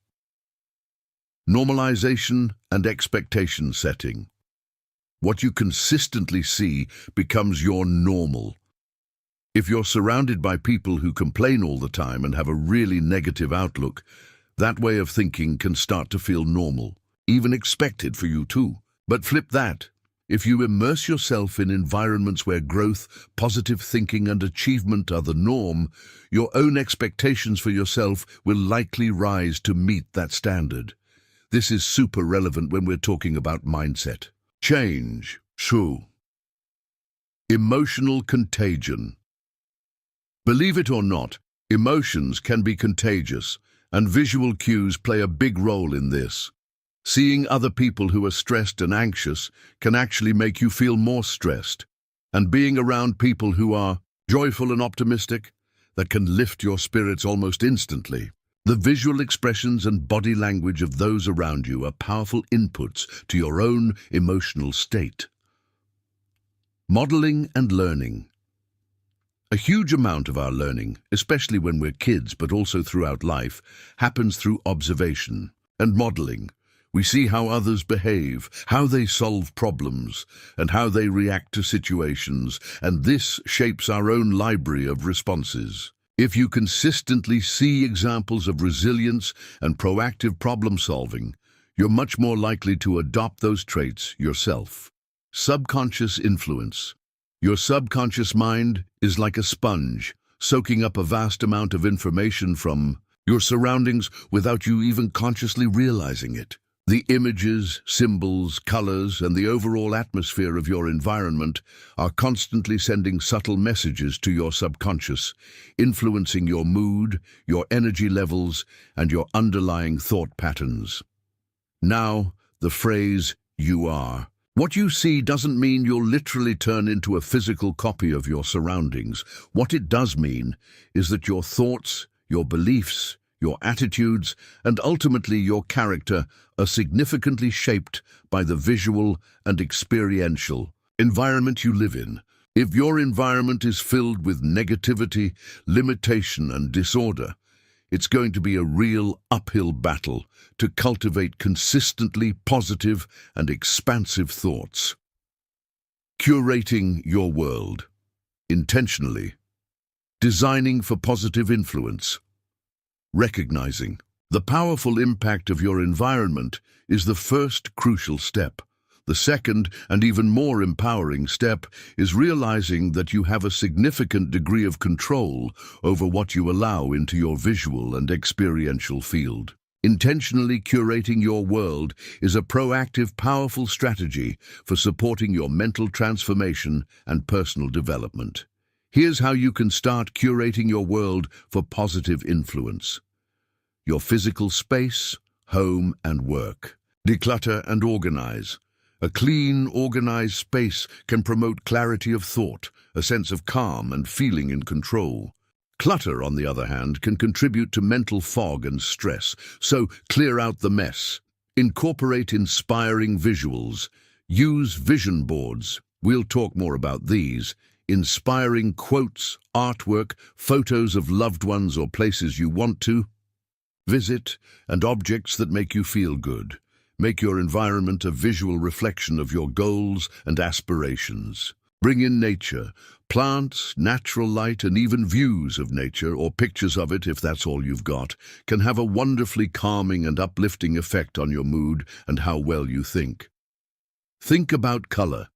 Normalization and expectation setting. What you consistently see becomes your normal. If you're surrounded by people who complain all the time and have a really negative outlook, that way of thinking can start to feel normal, even expected for you too. But flip that. If you immerse yourself in environments where growth, positive thinking, and achievement are the norm, your own expectations for yourself will likely rise to meet that standard. This is super relevant when we're talking about mindset. Change. True. Emotional contagion. Believe it or not, emotions can be contagious, and visual cues play a big role in this. Seeing other people who are stressed and anxious can actually make you feel more stressed, and being around people who are joyful and optimistic, that can lift your spirits almost instantly. The visual expressions and body language of those around you are powerful inputs to your own emotional state. Modeling and learning. A huge amount of our learning, especially when we're kids but also throughout life, happens through observation and modeling. We see how others behave, how they solve problems, and how they react to situations, and this shapes our own library of responses. If you consistently see examples of resilience and proactive problem-solving, you're much more likely to adopt those traits yourself. Subconscious influence. Your subconscious mind is like a sponge, soaking up a vast amount of information from your surroundings without you even consciously realizing it. The images, symbols, colors, and the overall atmosphere of your environment are constantly sending subtle messages to your subconscious, influencing your mood, your energy levels, and your underlying thought patterns. Now, the phrase, "you are." What you see doesn't mean you'll literally turn into a physical copy of your surroundings. What it does mean is that your thoughts, your beliefs, your attitudes, and ultimately your character are significantly shaped by the visual and experiential environment you live in. If your environment is filled with negativity, limitation, and disorder, it's going to be a real uphill battle to cultivate consistently positive and expansive thoughts. Curating your world. Intentionally. Designing for positive influence. Recognizing the powerful impact of your environment is the first crucial step. The second, and even more empowering step, is realizing that you have a significant degree of control over what you allow into your visual and experiential field. Intentionally curating your world is a proactive, powerful strategy for supporting your mental transformation and personal development. Here's how you can start curating your world for positive influence. Your physical space, home, and work. Declutter and organize. A clean, organized space can promote clarity of thought, a sense of calm and feeling in control. Clutter, on the other hand, can contribute to mental fog and stress, so clear out the mess. Incorporate inspiring visuals. Use vision boards. We'll talk more about these inspiring quotes, artwork, photos of loved ones or places you want to visit, and objects that make you feel good. Make your environment a visual reflection of your goals and aspirations. Bring in nature, plants, natural light, and even views of nature or pictures of it, if that's all you've got, can have a wonderfully calming and uplifting effect on your mood and how well you think. Think about color.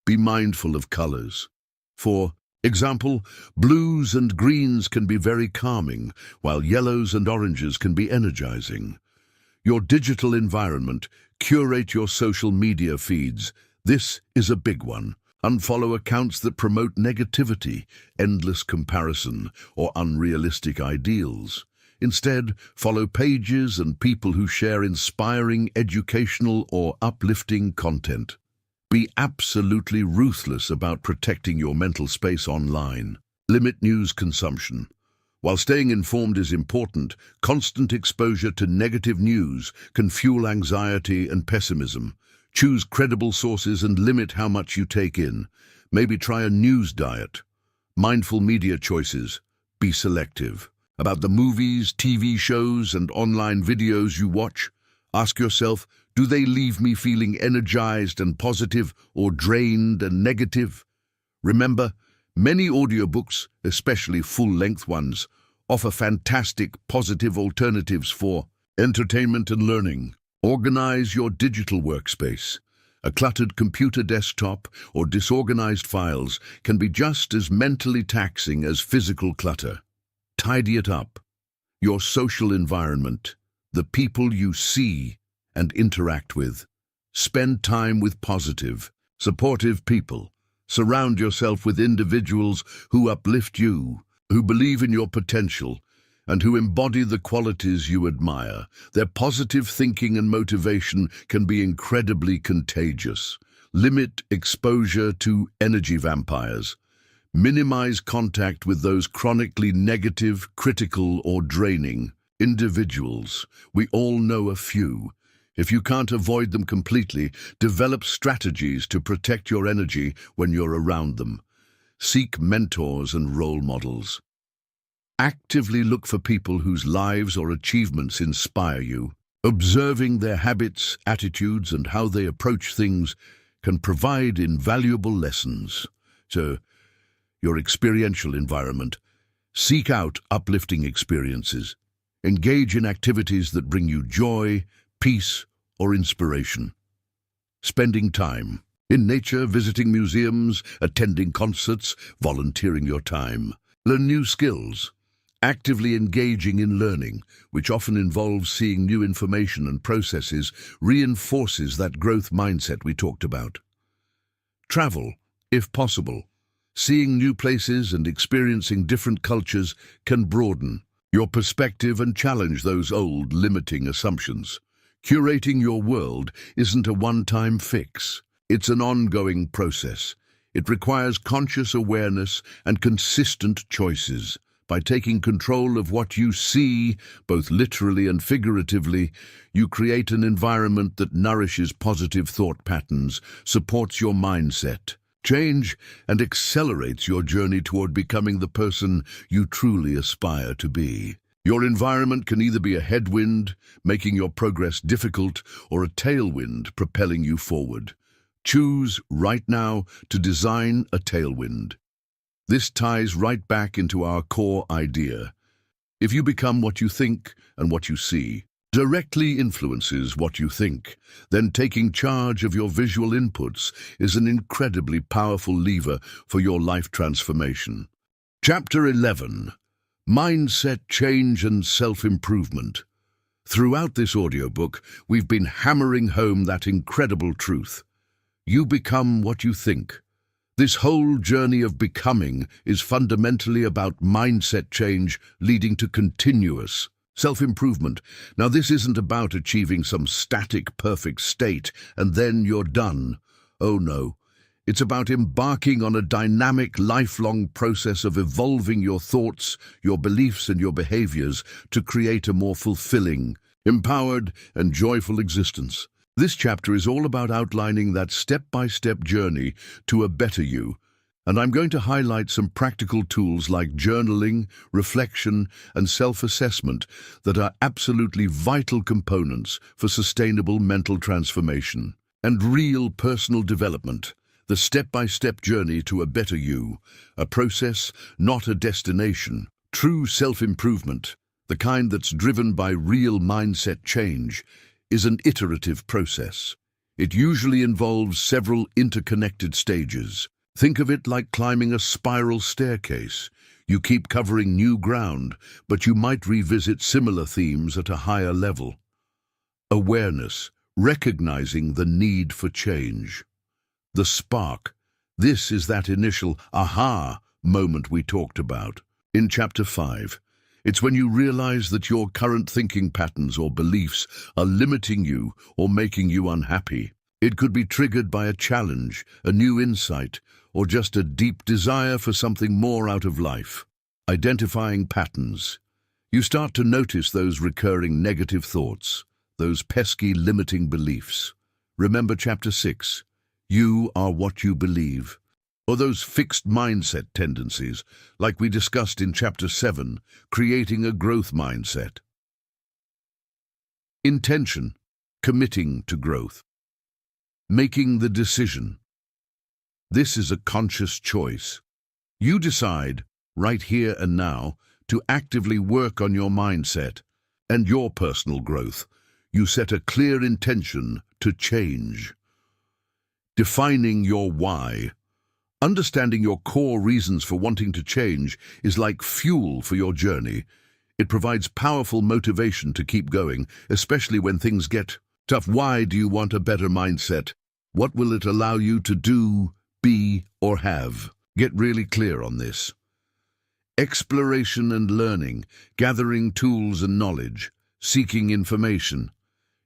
Be mindful of colors. For example, blues and greens can be very calming, while yellows and oranges can be energizing. Your digital environment. Curate your social media feeds. This is a big one. Unfollow accounts that promote negativity, endless comparison, or unrealistic ideals. Instead, follow pages and people who share inspiring, educational, or uplifting content. Be absolutely ruthless about protecting your mental space online. Limit news consumption. While staying informed is important, constant exposure to negative news can fuel anxiety and pessimism. Choose credible sources and limit how much you take in. Maybe try a news diet. Mindful media choices. Be selective. About the movies, TV shows, and online videos you watch, ask yourself, do they leave me feeling energized and positive or drained and negative? Remember, many audiobooks, especially full-length ones, offer fantastic positive alternatives for entertainment and learning. Organize your digital workspace. A cluttered computer desktop or disorganized files can be just as mentally taxing as physical clutter. Tidy it up. Your social environment, the people you see and interact with. Spend time with positive, supportive people. Surround yourself with individuals who uplift you, who believe in your potential, and who embody the qualities you admire. Their positive thinking and motivation can be incredibly contagious. Limit exposure to energy vampires. Minimize contact with those chronically negative, critical, or draining individuals. We all know a few. If you can't avoid them completely, develop strategies to protect your energy when you're around them. Seek mentors and role models. Actively look for people whose lives or achievements inspire you. Observing their habits, attitudes, and how they approach things can provide invaluable lessons. So, your experiential environment. Seek out uplifting experiences. Engage in activities that bring you joy, peace, or inspiration. Spending time in nature, visiting museums, attending concerts, volunteering your time. Learn new skills. Actively engaging in learning, which often involves seeing new information and processes, reinforces that growth mindset we talked about. Travel, if possible. Seeing new places and experiencing different cultures can broaden your perspective and challenge those old limiting assumptions. Curating your world isn't a one-time fix. It's an ongoing process. It requires conscious awareness and consistent choices. By taking control of what you see, both literally and figuratively, you create an environment that nourishes positive thought patterns, supports your mindset, change, and accelerates your journey toward becoming the person you truly aspire to be. Your environment can either be a headwind, making your progress difficult, or a tailwind, propelling you forward. Choose right now to design a tailwind. This ties right back into our core idea. If you become what you think and what you see directly influences what you think, then taking charge of your visual inputs is an incredibly powerful lever for your life transformation. Chapter 11. Mindset Change and Self-Improvement. Throughout this audiobook, we've been hammering home that incredible truth. You become what you think. This whole journey of becoming is fundamentally about mindset change leading to continuous self-improvement. Now, this isn't about achieving some static, perfect state and then you're done. Oh no. It's about embarking on a dynamic, lifelong process of evolving your thoughts, your beliefs, and your behaviors to create a more fulfilling, empowered, and joyful existence. This chapter is all about outlining that step-by-step journey to a better you, And I'm going to highlight some practical tools like journaling, reflection, and self-assessment that are absolutely vital components for sustainable mental transformation. And real personal development, the step-by-step journey to a better you, a process, not a destination. True self-improvement, the kind that's driven by real mindset change, is an iterative process. It usually involves several interconnected stages. Think of it like climbing a spiral staircase. You keep covering new ground, but you might revisit similar themes at a higher level. Awareness, recognizing the need for change. The spark. This is that initial aha moment we talked about. In Chapter 5, it's when you realize that your current thinking patterns or beliefs are limiting you or making you unhappy. It could be triggered by a challenge, a new insight, or just a deep desire for something more out of life. Identifying patterns. You start to notice those recurring negative thoughts, those pesky limiting beliefs. Remember Chapter 6, you are what you believe. Or those fixed mindset tendencies, like we discussed in Chapter 7, creating a growth mindset. Intention, committing to growth. Making the decision. This is a conscious choice. You decide, right here and now, to actively work on your mindset and your personal growth. You set a clear intention to change. Defining your why. Understanding your core reasons for wanting to change is like fuel for your journey. It provides powerful motivation to keep going, especially when things get tough. Why do you want a better mindset? What will it allow you to do, be, or have? Get really clear on this. Exploration and learning, gathering tools and knowledge, seeking information.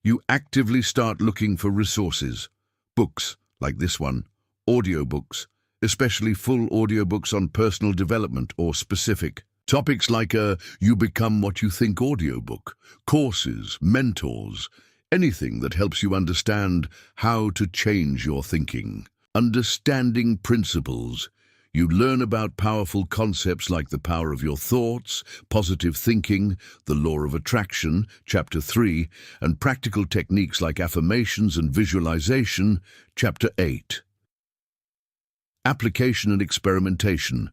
You actively start looking for resources. Books, like this one, audiobooks, especially full audiobooks on personal development or specific topics like a You Become What You Think audiobook, courses, mentors, anything that helps you understand how to change your thinking. Understanding principles. You learn about powerful concepts like the power of your thoughts, positive thinking, the law of attraction, Chapter 3, and practical techniques like affirmations and visualization, Chapter 8. Application and experimentation,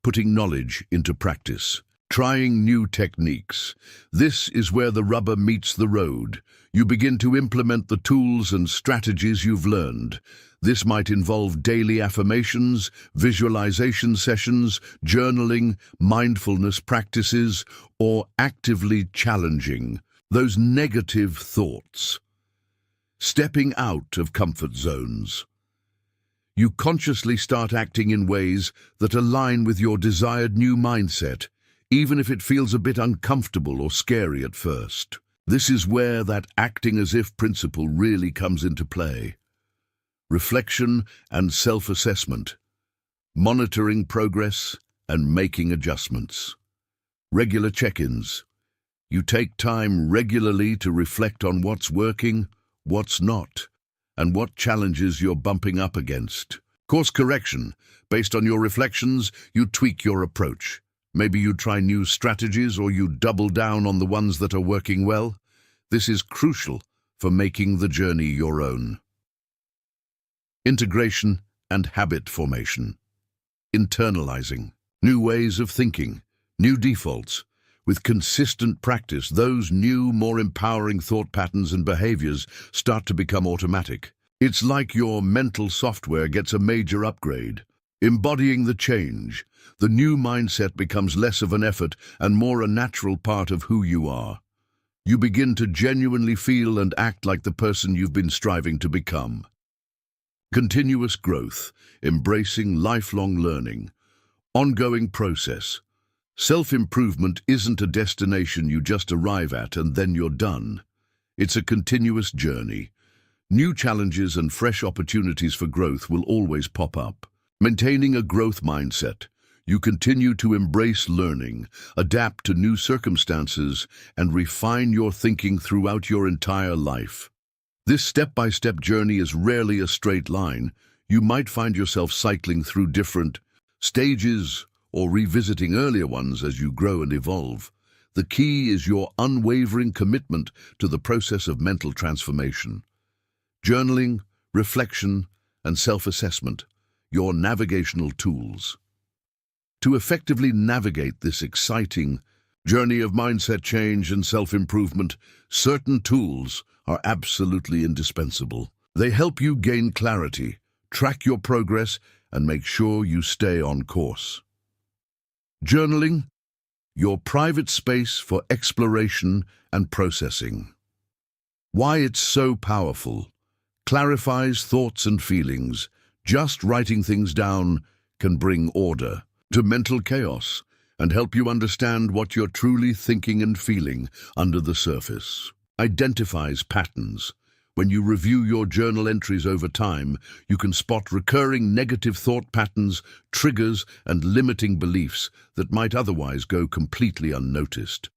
putting knowledge into practice. Trying new techniques. This is where the rubber meets the road. You begin to implement the tools and strategies you've learned. This might involve daily affirmations, visualization sessions, journaling, mindfulness practices, or actively challenging those negative thoughts. Stepping out of comfort zones. You consciously start acting in ways that align with your desired new mindset, even if it feels a bit uncomfortable or scary at first. This is where that acting as if principle really comes into play. Reflection and self-assessment, monitoring progress and making adjustments. Regular check-ins. You take time regularly to reflect on what's working, what's not, and what challenges you're bumping up against. Course correction. Based on your reflections, you tweak your approach. Maybe you try new strategies or you double down on the ones that are working well. This is crucial for making the journey your own. Integration and habit formation. Internalizing. New ways of thinking, new defaults. With consistent practice, those new, more empowering thought patterns and behaviors start to become automatic. It's like your mental software gets a major upgrade. Embodying the change, the new mindset becomes less of an effort and more a natural part of who you are. You begin to genuinely feel and act like the person you've been striving to become. Continuous growth, embracing lifelong learning, ongoing process. Self-improvement isn't a destination you just arrive at and then you're done. It's a continuous journey. New challenges and fresh opportunities for growth will always pop up. Maintaining a growth mindset, you continue to embrace learning, adapt to new circumstances, and refine your thinking throughout your entire life. This step-by-step journey is rarely a straight line. You might find yourself cycling through different stages, or revisiting earlier ones as you grow and evolve. The key is your unwavering commitment to the process of mental transformation. Journaling, reflection, and self-assessment, your navigational tools. To effectively navigate this exciting journey of mindset change and self-improvement, certain tools are absolutely indispensable. They help you gain clarity, track your progress, and make sure you stay on course. Journaling, your private space for exploration and processing. Why it's so powerful. Clarifies thoughts and feelings. Just writing things down can bring order to mental chaos and help you understand what you're truly thinking and feeling under the surface. Identifies patterns. When you review your journal entries over time, you can spot recurring negative thought patterns, triggers, and limiting beliefs that might otherwise go completely unnoticed.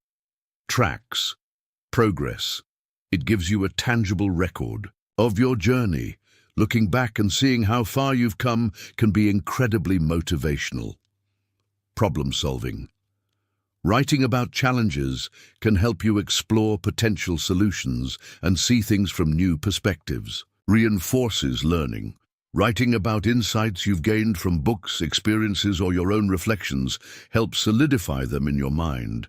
Tracks progress. It gives you a tangible record of your journey. Looking back and seeing how far you've come can be incredibly motivational. Problem solving. Writing about challenges can help you explore potential solutions and see things from new perspectives. Reinforces learning. Writing about insights you've gained from books, experiences, or your own reflections helps solidify them in your mind.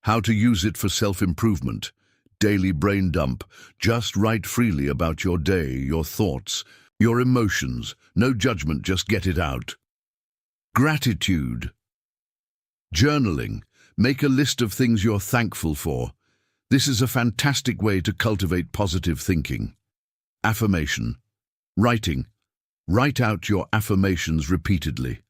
How to use it for self-improvement. Daily brain dump. Just write freely about your day, your thoughts, your emotions. No judgment, just get it out. Gratitude. Journaling. Make a list of things you're thankful for. This is a fantastic way to cultivate positive thinking. Affirmation. Writing. Write out your affirmations repeatedly.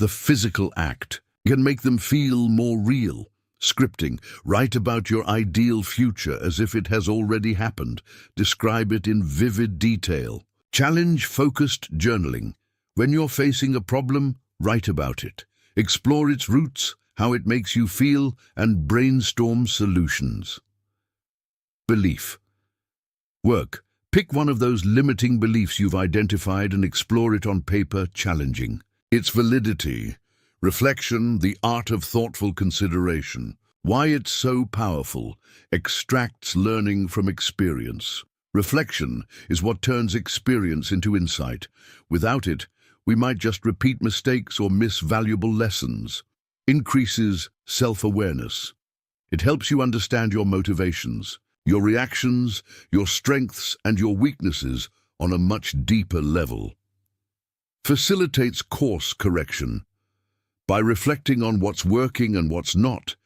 The physical act can make them feel more real. Scripting. Write about your ideal future as if it has already happened. Describe it in vivid detail. Challenge-focused journaling. When you're facing a problem, write about it. Explore its roots, how it makes you feel, and brainstorm solutions. Belief. Work. Pick one of those limiting beliefs you've identified and explore it on paper, challenging its validity. Reflection, the art of thoughtful consideration. Why it's so powerful. Extracts learning from experience. Reflection is what turns experience into insight. Without it, we might just repeat mistakes or miss valuable lessons. Increases self-awareness. It helps you understand your motivations, your reactions, your strengths, and your weaknesses on a much deeper level. Facilitates course correction. By reflecting on what's working and what's not,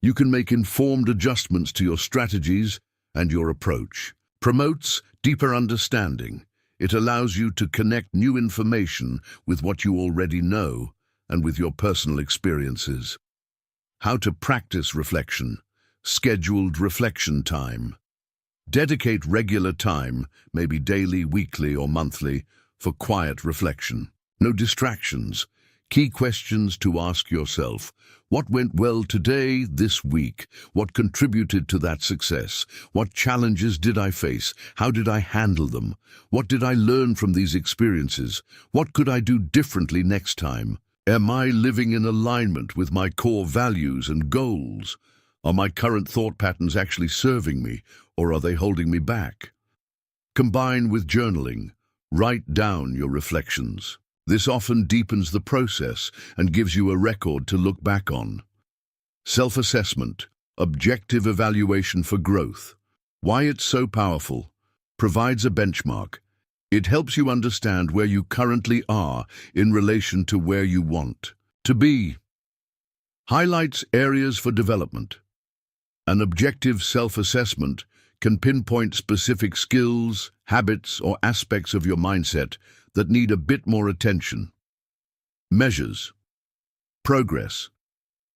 you can make informed adjustments to your strategies and your approach. Promotes deeper understanding. It allows you to connect new information with what you already know and with your personal experiences. How to practice reflection. Scheduled reflection time. Dedicate regular time, maybe daily, weekly, or monthly, for quiet reflection. No distractions. Key questions to ask yourself. What went well today, this week? What contributed to that success? What challenges did I face? How did I handle them? What did I learn from these experiences? What could I do differently next time? Am I living in alignment with my core values and goals? Are my current thought patterns actually serving me, or are they holding me back? Combine with journaling. Write down your reflections. This often deepens the process and gives you a record to look back on. Self-assessment, objective evaluation for growth. Why it's so powerful. Provides a benchmark. It helps you understand where you currently are in relation to where you want to be. Highlights areas for development. An objective self-assessment can pinpoint specific skills, habits, or aspects of your mindset that need a bit more attention. Measures. Progress.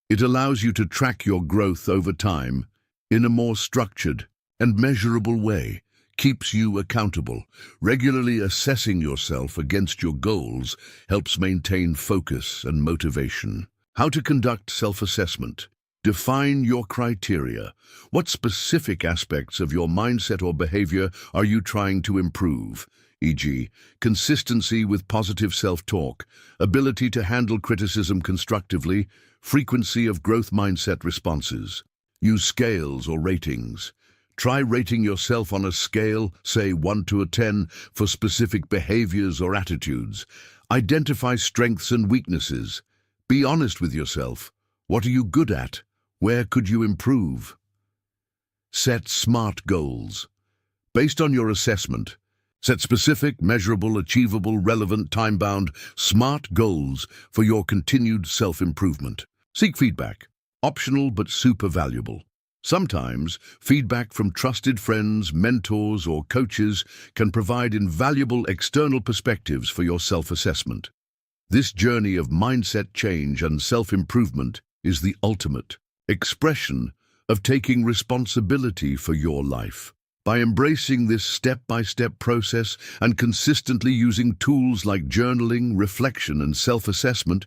It allows you to track your growth over time in a more structured and measurable way. Keeps you accountable. Regularly assessing yourself against your goals helps maintain focus and motivation. How to conduct self-assessment. Define your criteria. What specific aspects of your mindset or behavior are you trying to improve? e.g., consistency with positive self-talk, ability to handle criticism constructively, frequency of growth mindset responses. Use scales or ratings. Try rating yourself on a scale, say 1 to 10, for specific behaviors or attitudes. Identify strengths and weaknesses. Be honest with yourself. What are you good at? Where could you improve? Set SMART goals. Based on your assessment, set specific, measurable, achievable, relevant, time-bound, SMART goals for your continued self-improvement. Seek feedback. Optional but super valuable. Sometimes, feedback from trusted friends, mentors, or coaches can provide invaluable external perspectives for your self-assessment. This journey of mindset change and self-improvement is the ultimate expression of taking responsibility for your life. By embracing this step-by-step process and consistently using tools like journaling, reflection, and self-assessment,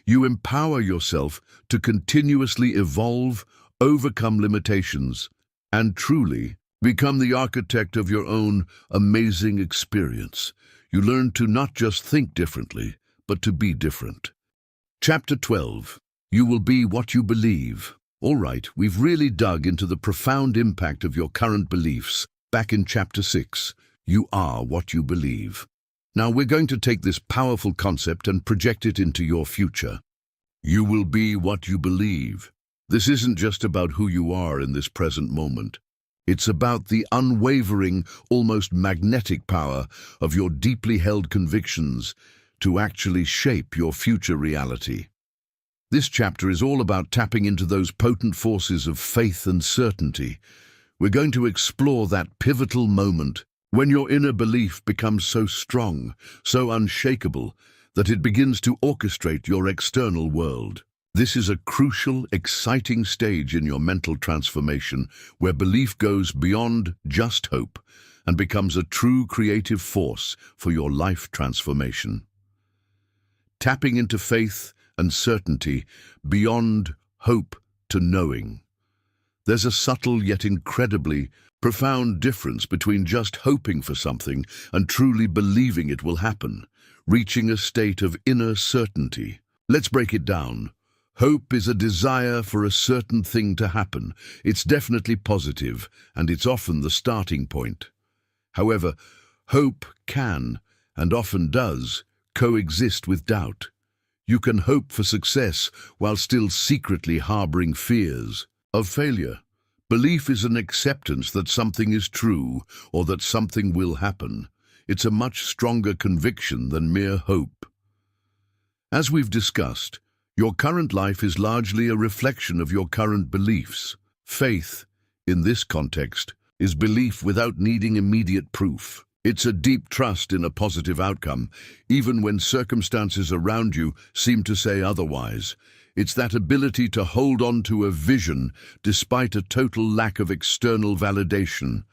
you empower yourself to continuously evolve, overcome limitations, and truly become the architect of your own amazing experience. You learn to not just think differently, but to be different. Chapter 12. You will be what you believe. All right, we've really dug into the profound impact of your current beliefs. Back in Chapter 6, you are what you believe. Now we're going to take this powerful concept and project it into your future. You will be what you believe. This isn't just about who you are in this present moment. It's about the unwavering, almost magnetic power of your deeply held convictions to actually shape your future reality. This chapter is all about tapping into those potent forces of faith and certainty. We're going to explore that pivotal moment when your inner belief becomes so strong, so unshakable, that it begins to orchestrate your external world. This is a crucial, exciting stage in your mental transformation where belief goes beyond just hope and becomes a true creative force for your life transformation. Tapping into faith and certainty beyond hope to knowing. There's a subtle yet incredibly profound difference between just hoping for something and truly believing it will happen, reaching a state of inner certainty. Let's break it down. Hope is a desire for a certain thing to happen. It's definitely positive, and it's often the starting point. However, hope can, and often does, coexist with doubt. You can hope for success while still secretly harboring fears of failure. Belief is an acceptance that something is true or that something will happen. It's a much stronger conviction than mere hope. As we've discussed, your current life is largely a reflection of your current beliefs. Faith, in this context, is belief without needing immediate proof. It's a deep trust in a positive outcome, even when circumstances around you seem to say otherwise. It's that ability to hold on to a vision despite a total lack of external validation.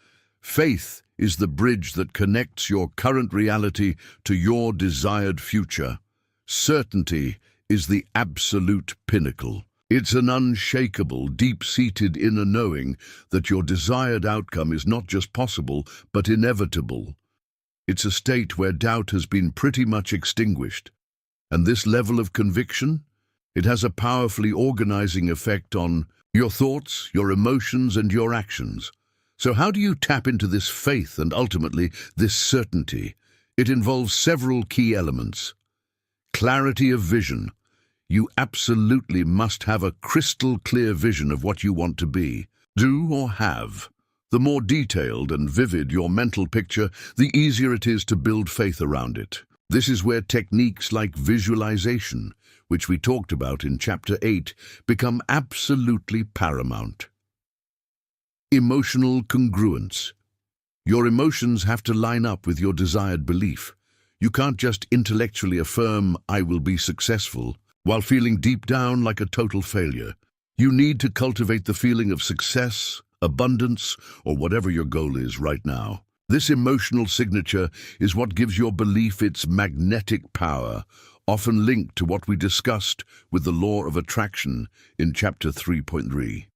Faith is the bridge that connects your current reality to your desired future. Certainty is the absolute pinnacle. It's an unshakable, deep-seated inner knowing that your desired outcome is not just possible, but inevitable. It's a state where doubt has been pretty much extinguished. And this level of conviction, it has a powerfully organizing effect on your thoughts, your emotions, and your actions. So how do you tap into this faith and ultimately this certainty? It involves several key elements. Clarity of vision. You absolutely must have a crystal clear vision of what you want to be, do or have. The more detailed and vivid your mental picture, the easier it is to build faith around it. This is where techniques like visualization, which we talked about in Chapter 8, become absolutely paramount. Emotional congruence. Your emotions have to line up with your desired belief. You can't just intellectually affirm, "I will be successful," while feeling deep down like a total failure. You need to cultivate the feeling of success, abundance, or whatever your goal is right now. This emotional signature is what gives your belief its magnetic power, often linked to what we discussed with the law of attraction in Chapter 3.3.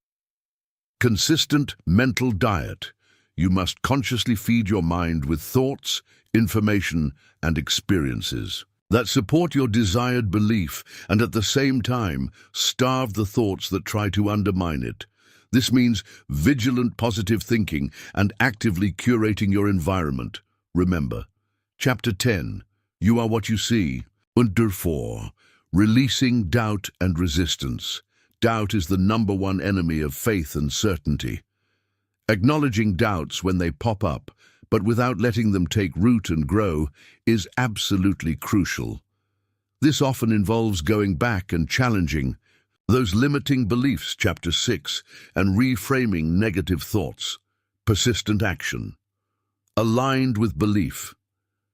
Consistent mental diet. You must consciously feed your mind with thoughts, information, and experiences that support your desired belief and at the same time starve the thoughts that try to undermine it. This means vigilant positive thinking and actively curating your environment. Remember, Chapter 10, You Are What You See. Under 4, Releasing Doubt and Resistance. Doubt is the number one enemy of faith and certainty. Acknowledging doubts when they pop up, but without letting them take root and grow, is absolutely crucial. This often involves going back and challenging those limiting beliefs, Chapter 6, and reframing negative thoughts. Persistent action. Aligned with belief.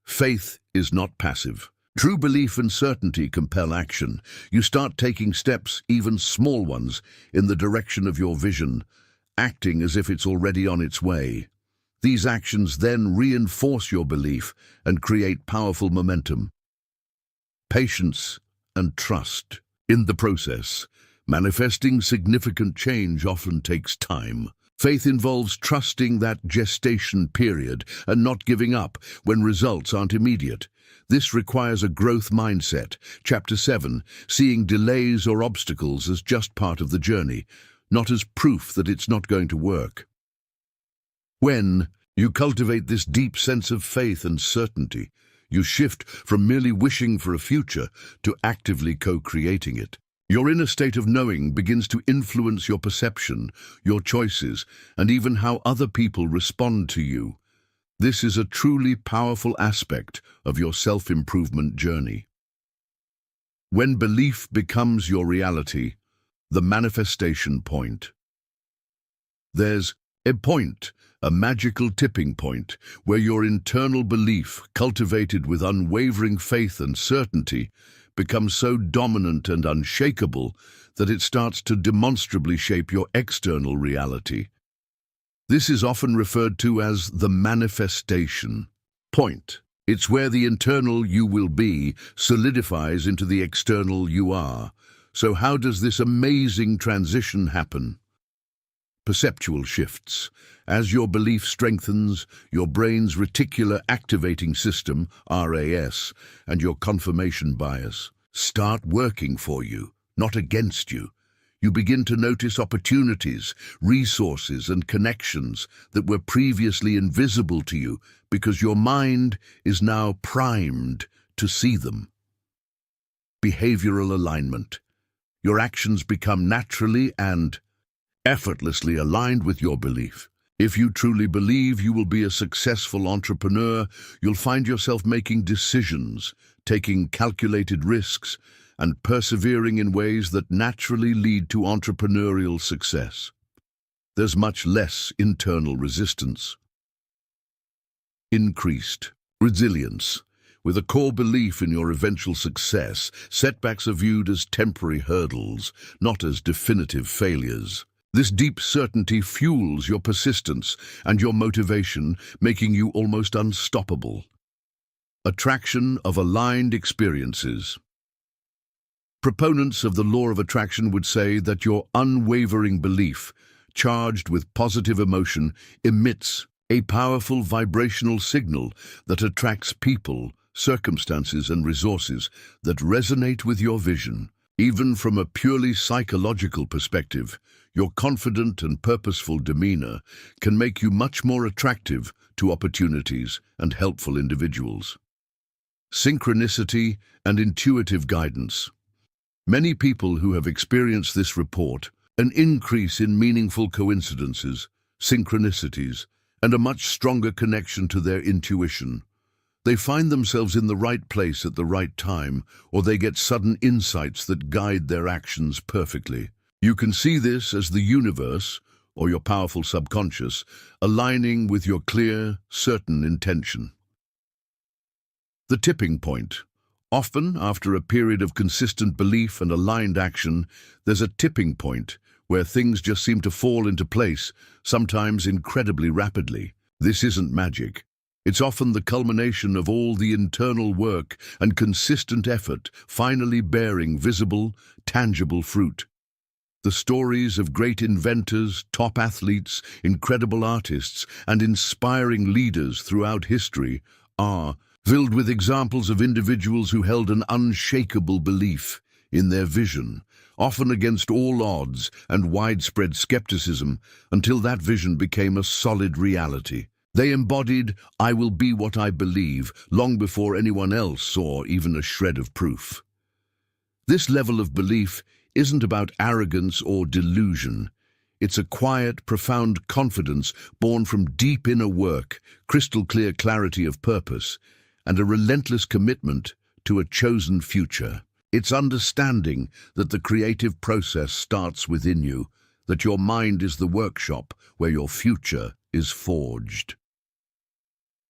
Faith is not passive. True belief and certainty compel action. You start taking steps, even small ones, in the direction of your vision, acting as if it's already on its way. These actions then reinforce your belief and create powerful momentum. Patience and trust. In the process, manifesting significant change often takes time. Faith involves trusting that gestation period and not giving up when results aren't immediate. This requires a growth mindset. Chapter 7, seeing delays or obstacles as just part of the journey, not as proof that it's not going to work. When you cultivate this deep sense of faith and certainty, you shift from merely wishing for a future to actively co-creating it. Your inner state of knowing begins to influence your perception, your choices, and even how other people respond to you. This is a truly powerful aspect of your self-improvement journey. When belief becomes your reality, the manifestation point. There's a point, a magical tipping point, where your internal belief, cultivated with unwavering faith and certainty, becomes so dominant and unshakable that it starts to demonstrably shape your external reality. This is often referred to as the manifestation point. It's where the internal you will be solidifies into the external you are. So how does this amazing transition happen? Perceptual shifts. As your belief strengthens, your brain's reticular activating system, RAS, and your confirmation bias start working for you, not against you. You begin to notice opportunities, resources, and connections that were previously invisible to you because your mind is now primed to see them. Behavioral alignment. Your actions become naturally and effortlessly aligned with your belief. If you truly believe you will be a successful entrepreneur, you'll find yourself making decisions, taking calculated risks, and persevering in ways that naturally lead to entrepreneurial success. There's much less internal resistance. Increased resilience. With a core belief in your eventual success, setbacks are viewed as temporary hurdles, not as definitive failures. This deep certainty fuels your persistence and your motivation, making you almost unstoppable. Attraction of aligned experiences. Proponents of the law of attraction would say that your unwavering belief, charged with positive emotion, emits a powerful vibrational signal that attracts people, circumstances, and resources that resonate with your vision. Even from a purely psychological perspective, your confident and purposeful demeanor can make you much more attractive to opportunities and helpful individuals. Synchronicity and intuitive guidance. Many people who have experienced this report an increase in meaningful coincidences, synchronicities, and a much stronger connection to their intuition. They find themselves in the right place at the right time, or they get sudden insights that guide their actions perfectly. You can see this as the universe, or your powerful subconscious, aligning with your clear, certain intention. The tipping point. Often, after a period of consistent belief and aligned action, there's a tipping point where things just seem to fall into place, sometimes incredibly rapidly. This isn't magic. It's often the culmination of all the internal work and consistent effort finally bearing visible, tangible fruit. The stories of great inventors, top athletes, incredible artists, and inspiring leaders throughout history are filled with examples of individuals who held an unshakable belief in their vision, often against all odds and widespread skepticism, until that vision became a solid reality. They embodied, "I will be what I believe," long before anyone else saw even a shred of proof. This level of belief isn't about arrogance or delusion. It's a quiet, profound confidence born from deep inner work, crystal clear clarity of purpose, and a relentless commitment to a chosen future. It's understanding that the creative process starts within you, that your mind is the workshop where your future is forged.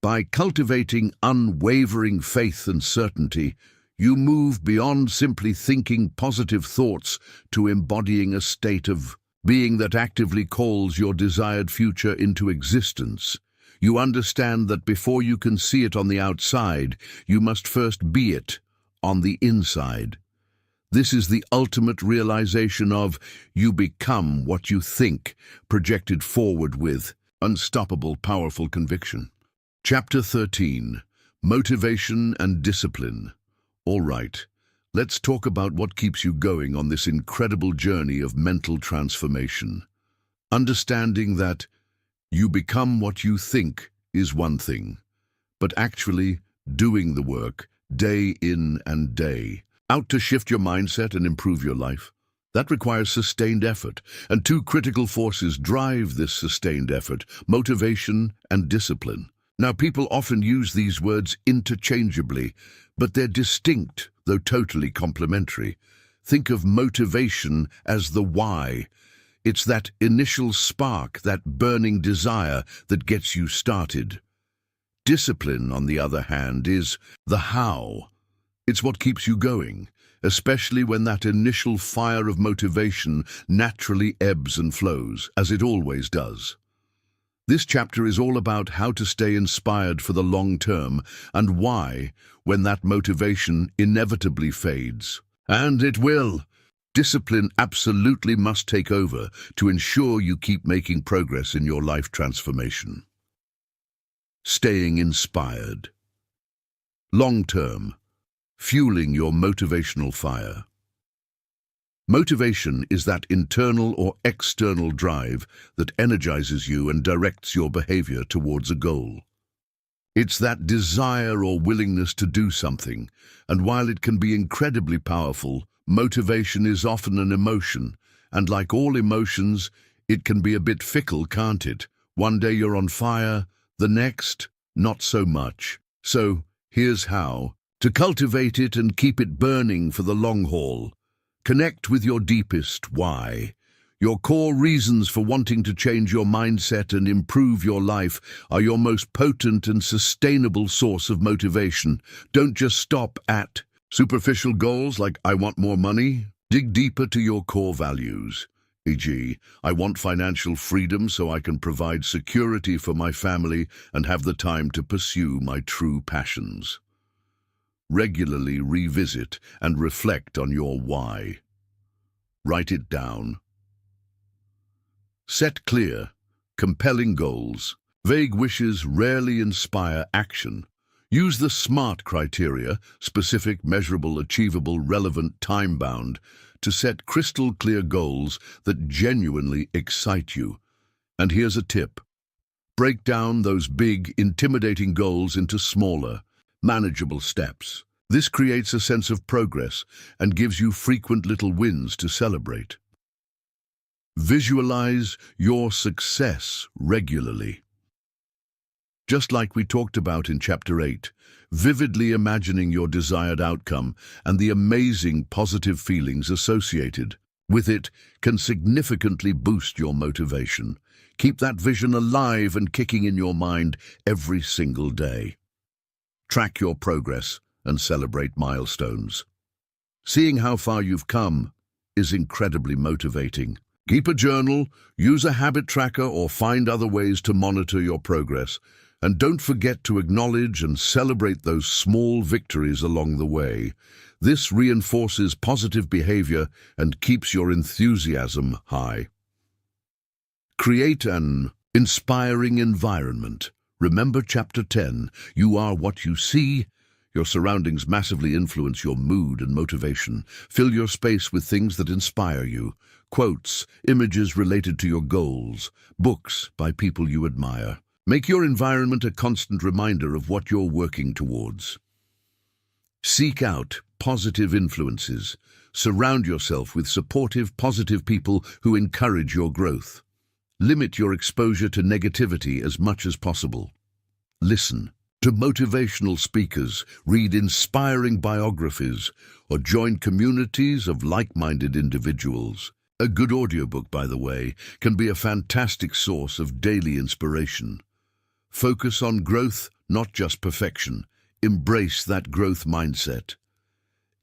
By cultivating unwavering faith and certainty, you move beyond simply thinking positive thoughts to embodying a state of being that actively calls your desired future into existence. You understand that before you can see it on the outside, you must first be it on the inside. This is the ultimate realization of you become what you think, projected forward with unstoppable, powerful conviction. Chapter 13. Motivation and Discipline. All right, let's talk about what keeps you going on this incredible journey of mental transformation. Understanding that you become what you think is one thing, but actually doing the work day in and day out to shift your mindset and improve your life, that requires sustained effort, and two critical forces drive this sustained effort: motivation and discipline. Now, people often use these words interchangeably, but they're distinct, though totally complementary. Think of motivation as the why. It's that initial spark, that burning desire that gets you started. Discipline, on the other hand, is the how. It's what keeps you going, especially when that initial fire of motivation naturally ebbs and flows, as it always does. This chapter is all about how to stay inspired for the long term and why, when that motivation inevitably fades. And it will. Discipline absolutely must take over to ensure you keep making progress in your life transformation. Staying inspired. Long term. Fueling your motivational fire. Motivation is that internal or external drive that energizes you and directs your behavior towards a goal. It's that desire or willingness to do something, and while it can be incredibly powerful, motivation is often an emotion, and like all emotions, it can be a bit fickle, can't it? One day you're on fire, the next, not so much. So, here's how. To cultivate it and keep it burning for the long haul. Connect with your deepest why. Your core reasons for wanting to change your mindset and improve your life are your most potent and sustainable source of motivation. Don't just stop at superficial goals like "I want more money." Dig deeper to your core values. E.g., I want financial freedom so I can provide security for my family and have the time to pursue my true passions. Regularly revisit and reflect on your why. Write it down. Set clear, compelling goals. Vague wishes rarely inspire action. Use the SMART criteria, specific, measurable, achievable, relevant, time-bound, to set crystal clear goals that genuinely excite you. And here's a tip. Break down those big, intimidating goals into smaller, manageable steps. This creates a sense of progress and gives you frequent little wins to celebrate. Visualize your success regularly. Just like we talked about in Chapter 8, vividly imagining your desired outcome and the amazing positive feelings associated with it can significantly boost your motivation. Keep that vision alive and kicking in your mind every single day. Track your progress and celebrate milestones. Seeing how far you've come is incredibly motivating. Keep a journal, use a habit tracker, or find other ways to monitor your progress. And don't forget to acknowledge and celebrate those small victories along the way. This reinforces positive behavior and keeps your enthusiasm high. Create an inspiring environment. Remember Chapter 10, you are what you see. Your surroundings massively influence your mood and motivation. Fill your space with things that inspire you. Quotes, images related to your goals, books by people you admire. Make your environment a constant reminder of what you're working towards. Seek out positive influences. Surround yourself with supportive, positive people who encourage your growth. Limit your exposure to negativity as much as possible. Listen to motivational speakers, read inspiring biographies, or join communities of like-minded individuals. A good audiobook, by the way, can be a fantastic source of daily inspiration. Focus on growth, not just perfection. Embrace that growth mindset.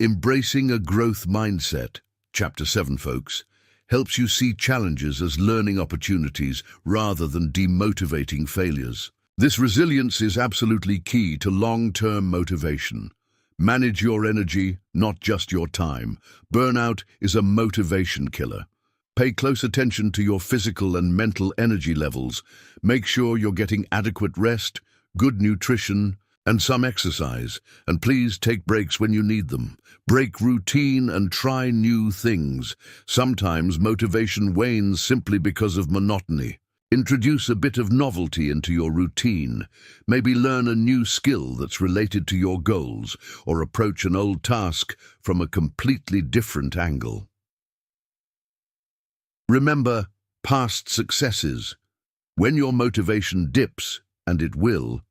Embracing a growth mindset, Chapter 7, folks, helps you see challenges as learning opportunities rather than demotivating failures. This resilience is absolutely key to long-term motivation. Manage your energy, not just your time. Burnout is a motivation killer. Pay close attention to your physical and mental energy levels. Make sure you're getting adequate rest, good nutrition, and some exercise. And please take breaks when you need them. Break routine and try new things. Sometimes motivation wanes simply because of monotony. Introduce a bit of novelty into your routine. Maybe learn a new skill that's related to your goals, or approach an old task from a completely different angle. Remember past successes. When your motivation dips, and it will,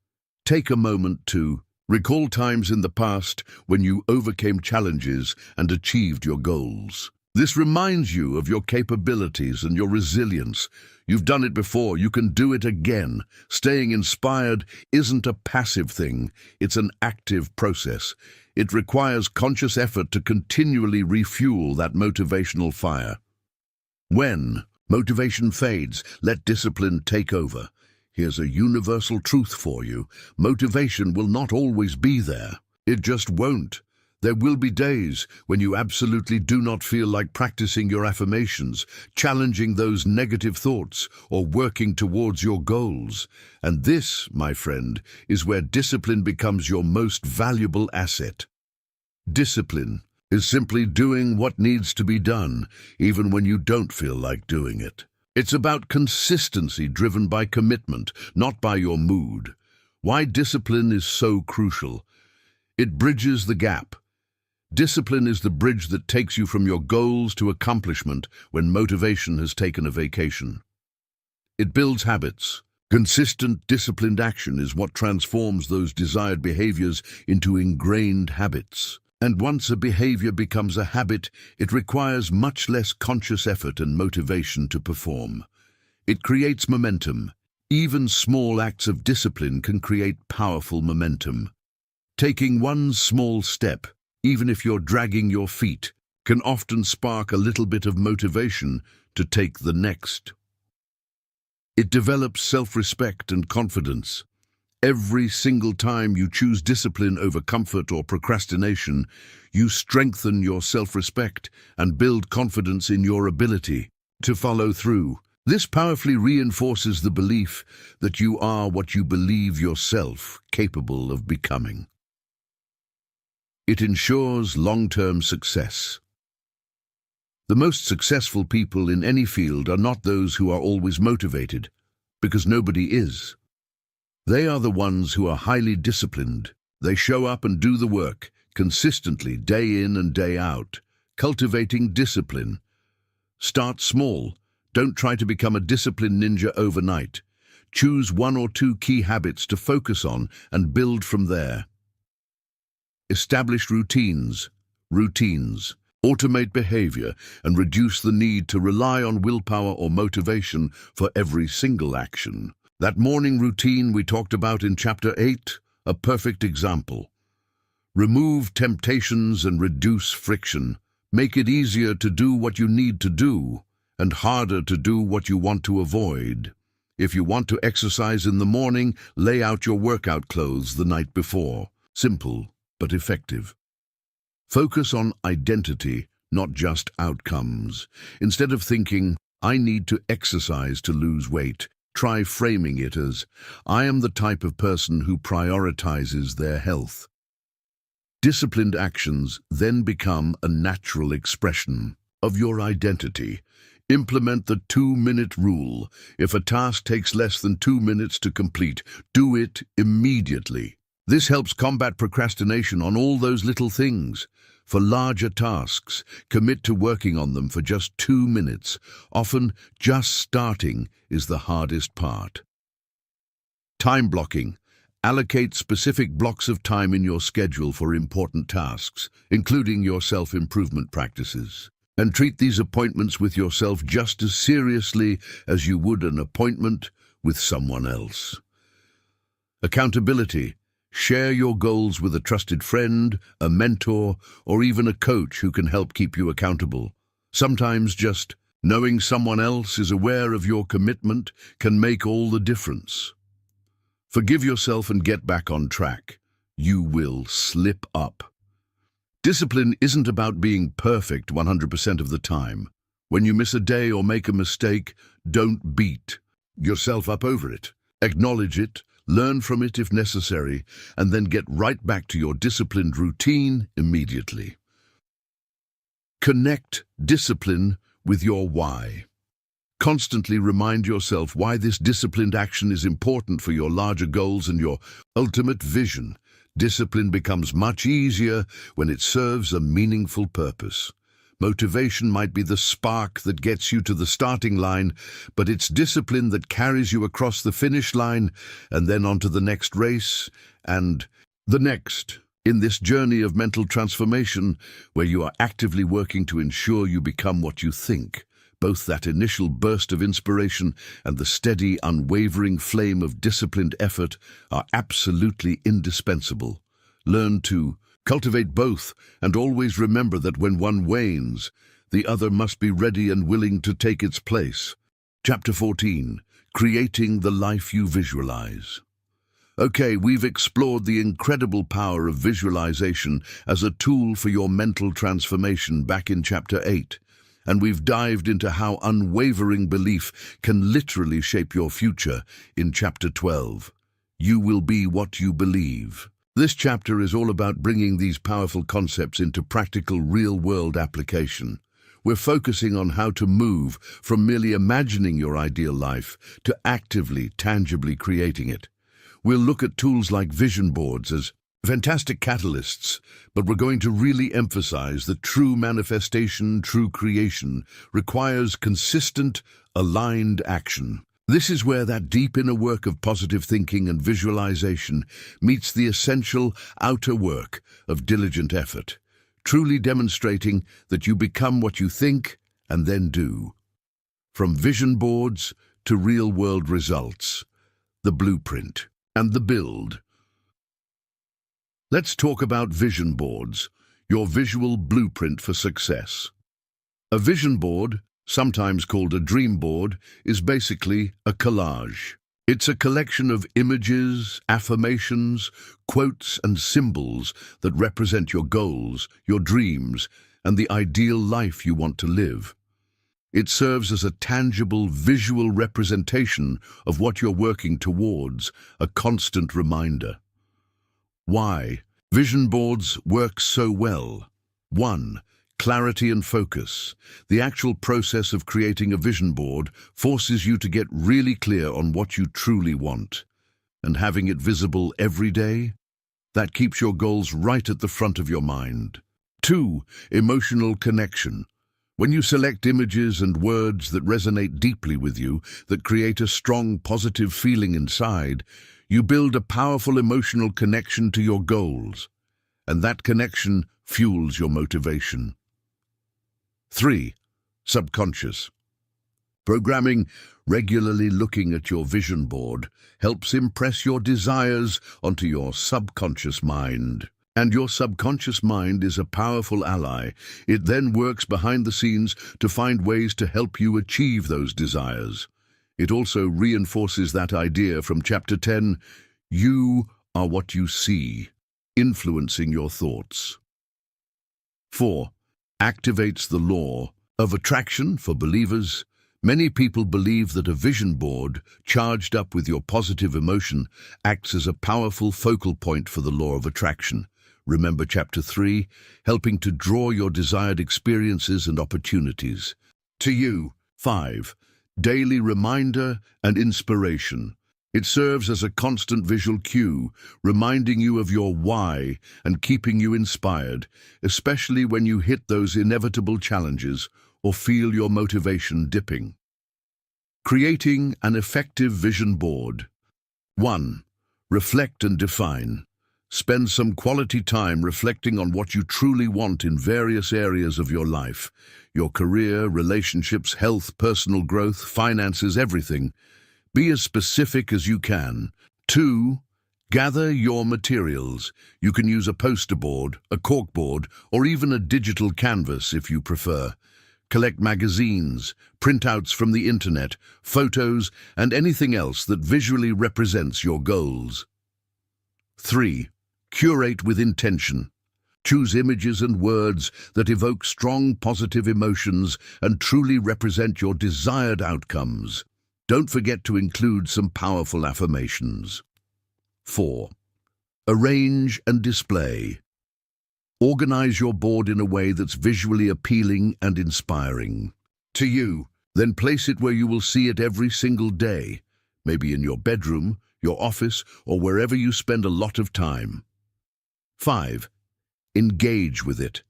take a moment to recall times in the past when you overcame challenges and achieved your goals. This reminds you of your capabilities and your resilience. You've done it before, you can do it again. Staying inspired isn't a passive thing, it's an active process. It requires conscious effort to continually refuel that motivational fire. When motivation fades, let discipline take over. Here's a universal truth for you. Motivation will not always be there. It just won't. There will be days when you absolutely do not feel like practicing your affirmations, challenging those negative thoughts, or working towards your goals. And this, my friend, is where discipline becomes your most valuable asset. Discipline is simply doing what needs to be done, even when you don't feel like doing it. It's about consistency driven by commitment, not by your mood. Why discipline is so crucial? It bridges the gap. Discipline is the bridge that takes you from your goals to accomplishment when motivation has taken a vacation. It builds habits. Consistent, disciplined action is what transforms those desired behaviors into ingrained habits. And once a behavior becomes a habit, it requires much less conscious effort and motivation to perform. It creates momentum. Even small acts of discipline can create powerful momentum. Taking one small step, even if you're dragging your feet, can often spark a little bit of motivation to take the next. It develops self-respect and confidence. Every single time you choose discipline over comfort or procrastination, you strengthen your self-respect and build confidence in your ability to follow through. This powerfully reinforces the belief that you are what you believe yourself capable of becoming. It ensures long-term success. The most successful people in any field are not those who are always motivated, because nobody is. They are the ones who are highly disciplined. They show up and do the work, consistently, day in and day out, cultivating discipline. Start small. Don't try to become a discipline ninja overnight. Choose one or two key habits to focus on and build from there. Establish routines. Automate behavior and reduce the need to rely on willpower or motivation for every single action. That morning routine we talked about in Chapter 8, a perfect example. Remove temptations and reduce friction. Make it easier to do what you need to do and harder to do what you want to avoid. If you want to exercise in the morning, lay out your workout clothes the night before. Simple, but effective. Focus on identity, not just outcomes. Instead of thinking, I need to exercise to lose weight, try framing it as, I am the type of person who prioritizes their health. Disciplined actions then become a natural expression of your identity. Implement the 2-minute rule. If a task takes less than 2 minutes to complete, do it immediately. This helps combat procrastination on all those little things. For larger tasks, commit to working on them for just 2 minutes. Often, just starting is the hardest part. Time blocking. Allocate specific blocks of time in your schedule for important tasks, including your self-improvement practices. And treat these appointments with yourself just as seriously as you would an appointment with someone else. Accountability. Share your goals with a trusted friend, a mentor, or even a coach who can help keep you accountable. Sometimes just knowing someone else is aware of your commitment can make all the difference. Forgive yourself and get back on track. You will slip up. Discipline isn't about being perfect 100% of the time. When you miss a day or make a mistake, don't beat yourself up over it. Acknowledge it, learn from it if necessary, and then get right back to your disciplined routine immediately. Connect discipline with your why. Constantly remind yourself why this disciplined action is important for your larger goals and your ultimate vision. Discipline becomes much easier when it serves a meaningful purpose. Motivation might be the spark that gets you to the starting line, but it's discipline that carries you across the finish line and then onto the next race and the next. In this journey of mental transformation, where you are actively working to ensure you become what you think, both that initial burst of inspiration and the steady, unwavering flame of disciplined effort are absolutely indispensable. Learn to cultivate both, and always remember that when one wanes, the other must be ready and willing to take its place. Chapter 14. Creating the life you visualize. Okay, we've explored the incredible power of visualization as a tool for your mental transformation back in Chapter 8. And we've dived into how unwavering belief can literally shape your future in Chapter 12. You will be what you believe. This chapter is all about bringing these powerful concepts into practical, real-world application. We're focusing on how to move from merely imagining your ideal life to actively, tangibly creating it. We'll look at tools like vision boards as fantastic catalysts, but we're going to really emphasize that true manifestation, true creation, requires consistent, aligned action. This is where that deep inner work of positive thinking and visualization meets the essential outer work of diligent effort, truly demonstrating that you become what you think and then do. From vision boards to real-world results, the blueprint and the build. Let's talk about vision boards, your visual blueprint for success. A vision board, sometimes called a dream board, is basically a collage. It's a collection of images, affirmations, quotes, and symbols that represent your goals, your dreams, and the ideal life you want to live. It serves as a tangible visual representation of what you're working towards, a constant reminder. Why vision boards work so well? 1. Clarity and focus. The actual process of creating a vision board forces you to get really clear on what you truly want. And having it visible every day, that keeps your goals right at the front of your mind. 2. Emotional connection. When you select images and words that resonate deeply with you, that create a strong, positive feeling inside, you build a powerful emotional connection to your goals, and that connection fuels your motivation. 3. Subconscious. Programming, regularly looking at your vision board, helps impress your desires onto your subconscious mind. And your subconscious mind is a powerful ally. It then works behind the scenes to find ways to help you achieve those desires. It also reinforces that idea from Chapter 10, you are what you see, influencing your thoughts. 4. Activates the law of attraction for believers. Many people believe that a vision board, charged up with your positive emotion, acts as a powerful focal point for the law of attraction. Remember Chapter 3, helping to draw your desired experiences and opportunities to you. 5. Daily reminder and inspiration. It serves as a constant visual cue, reminding you of your why and keeping you inspired, especially when you hit those inevitable challenges or feel your motivation dipping. Creating an effective vision board. 1. Reflect and define. Spend some quality time reflecting on what you truly want in various areas of your life. Your career, relationships, health, personal growth, finances, everything. Be as specific as you can. 2. Gather your materials. You can use a poster board, a corkboard, or even a digital canvas if you prefer. Collect magazines, printouts from the internet, photos, and anything else that visually represents your goals. 3. Curate with intention. Choose images and words that evoke strong positive emotions and truly represent your desired outcomes. Don't forget to include some powerful affirmations. 4. Arrange and display. Organize your board in a way that's visually appealing and inspiring to you. Then place it where you will see it every single day, maybe in your bedroom, your office, or wherever you spend a lot of time. 5. Engage with it.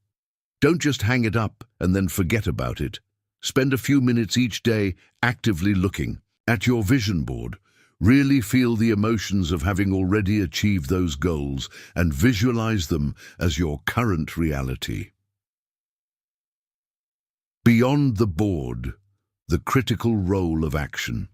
Don't just hang it up and then forget about it. Spend a few minutes each day actively looking at your vision board. Really feel the emotions of having already achieved those goals and visualize them as your current reality. Beyond the board, the critical role of action.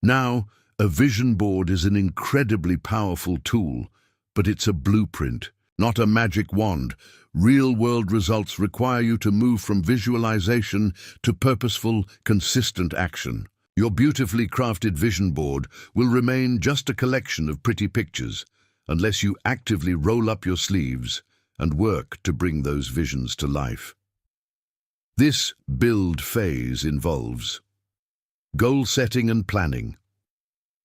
Now, a vision board is an incredibly powerful tool, but it's a blueprint, not a magic wand. Real-world results require you to move from visualization to purposeful, consistent action. Your beautifully crafted vision board will remain just a collection of pretty pictures unless you actively roll up your sleeves and work to bring those visions to life. This build phase involves goal setting and planning.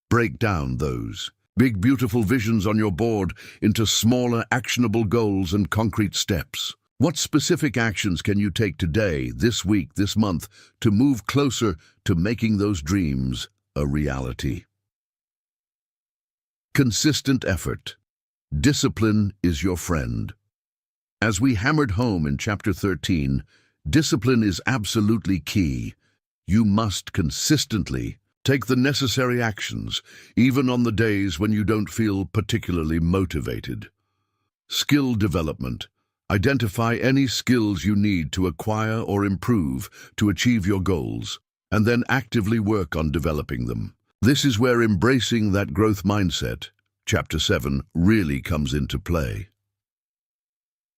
Break down those big, beautiful visions on your board into smaller, actionable goals and concrete steps. What specific actions can you take today, this week, this month, to move closer to making those dreams a reality? Consistent effort. Discipline is your friend. As we hammered home in Chapter 13, discipline is absolutely key. You must consistently take the necessary actions, even on the days when you don't feel particularly motivated. Skill development. Identify any skills you need to acquire or improve to achieve your goals, and then actively work on developing them. This is where embracing that growth mindset, Chapter 7, really comes into play.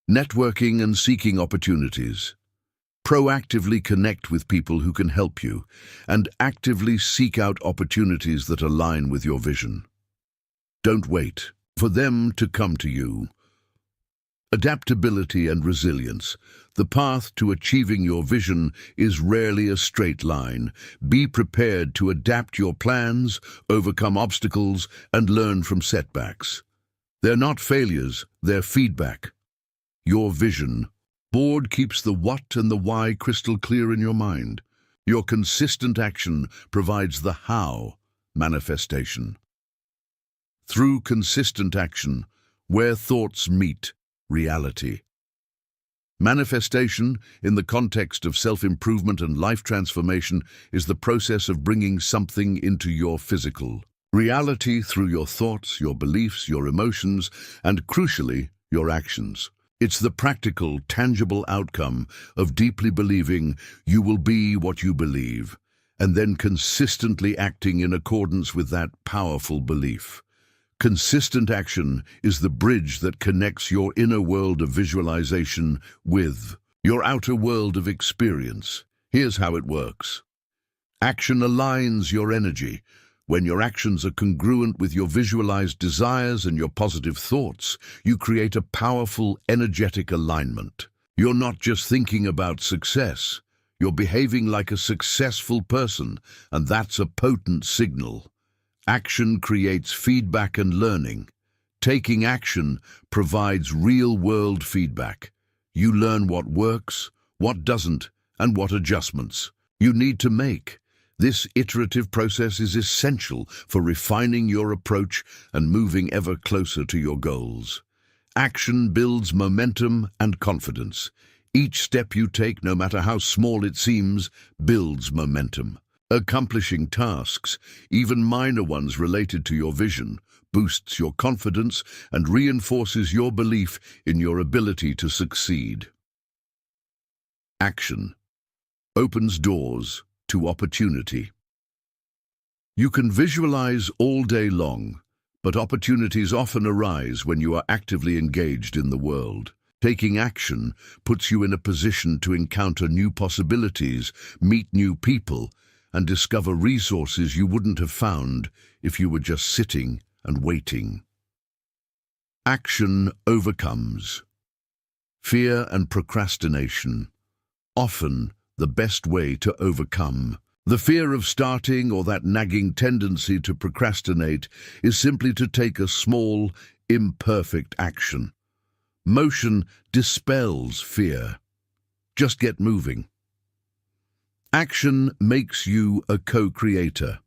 Networking and seeking opportunities. Proactively connect with people who can help you, and actively seek out opportunities that align with your vision. Don't wait for them to come to you. Adaptability and resilience. The path to achieving your vision is rarely a straight line. Be prepared to adapt your plans, overcome obstacles, and learn from setbacks. They're not failures, they're feedback. Your vision board keeps the what and the why crystal clear in your mind. Your consistent action provides the how manifestation. Through consistent action, where thoughts meet reality. Manifestation, in the context of self-improvement and life transformation, is the process of bringing something into your physical reality through your thoughts, your beliefs, your emotions, and crucially, your actions. It's the practical, tangible outcome of deeply believing you will be what you believe, and then consistently acting in accordance with that powerful belief. Consistent action is the bridge that connects your inner world of visualization with your outer world of experience. Here's how it works. Action aligns your energy. When your actions are congruent with your visualized desires and your positive thoughts, you create a powerful, energetic alignment. You're not just thinking about success, you're behaving like a successful person, and that's a potent signal. Action creates feedback and learning. Taking action provides real-world feedback. You learn what works, what doesn't, and what adjustments you need to make. This iterative process is essential for refining your approach and moving ever closer to your goals. Action builds momentum and confidence. Each step you take, no matter how small it seems, builds momentum. Accomplishing tasks, even minor ones related to your vision, boosts your confidence and reinforces your belief in your ability to succeed. Action opens doors to opportunity. You can visualize all day long, but opportunities often arise when you are actively engaged in the world. Taking action puts you in a position to encounter new possibilities, meet new people, and discover resources you wouldn't have found if you were just sitting and waiting. Action overcomes fear and procrastination. Often the best way to overcome the fear of starting or that nagging tendency to procrastinate is simply to take a small, imperfect action. Motion dispels fear. Just get moving. Action makes you a co-creator.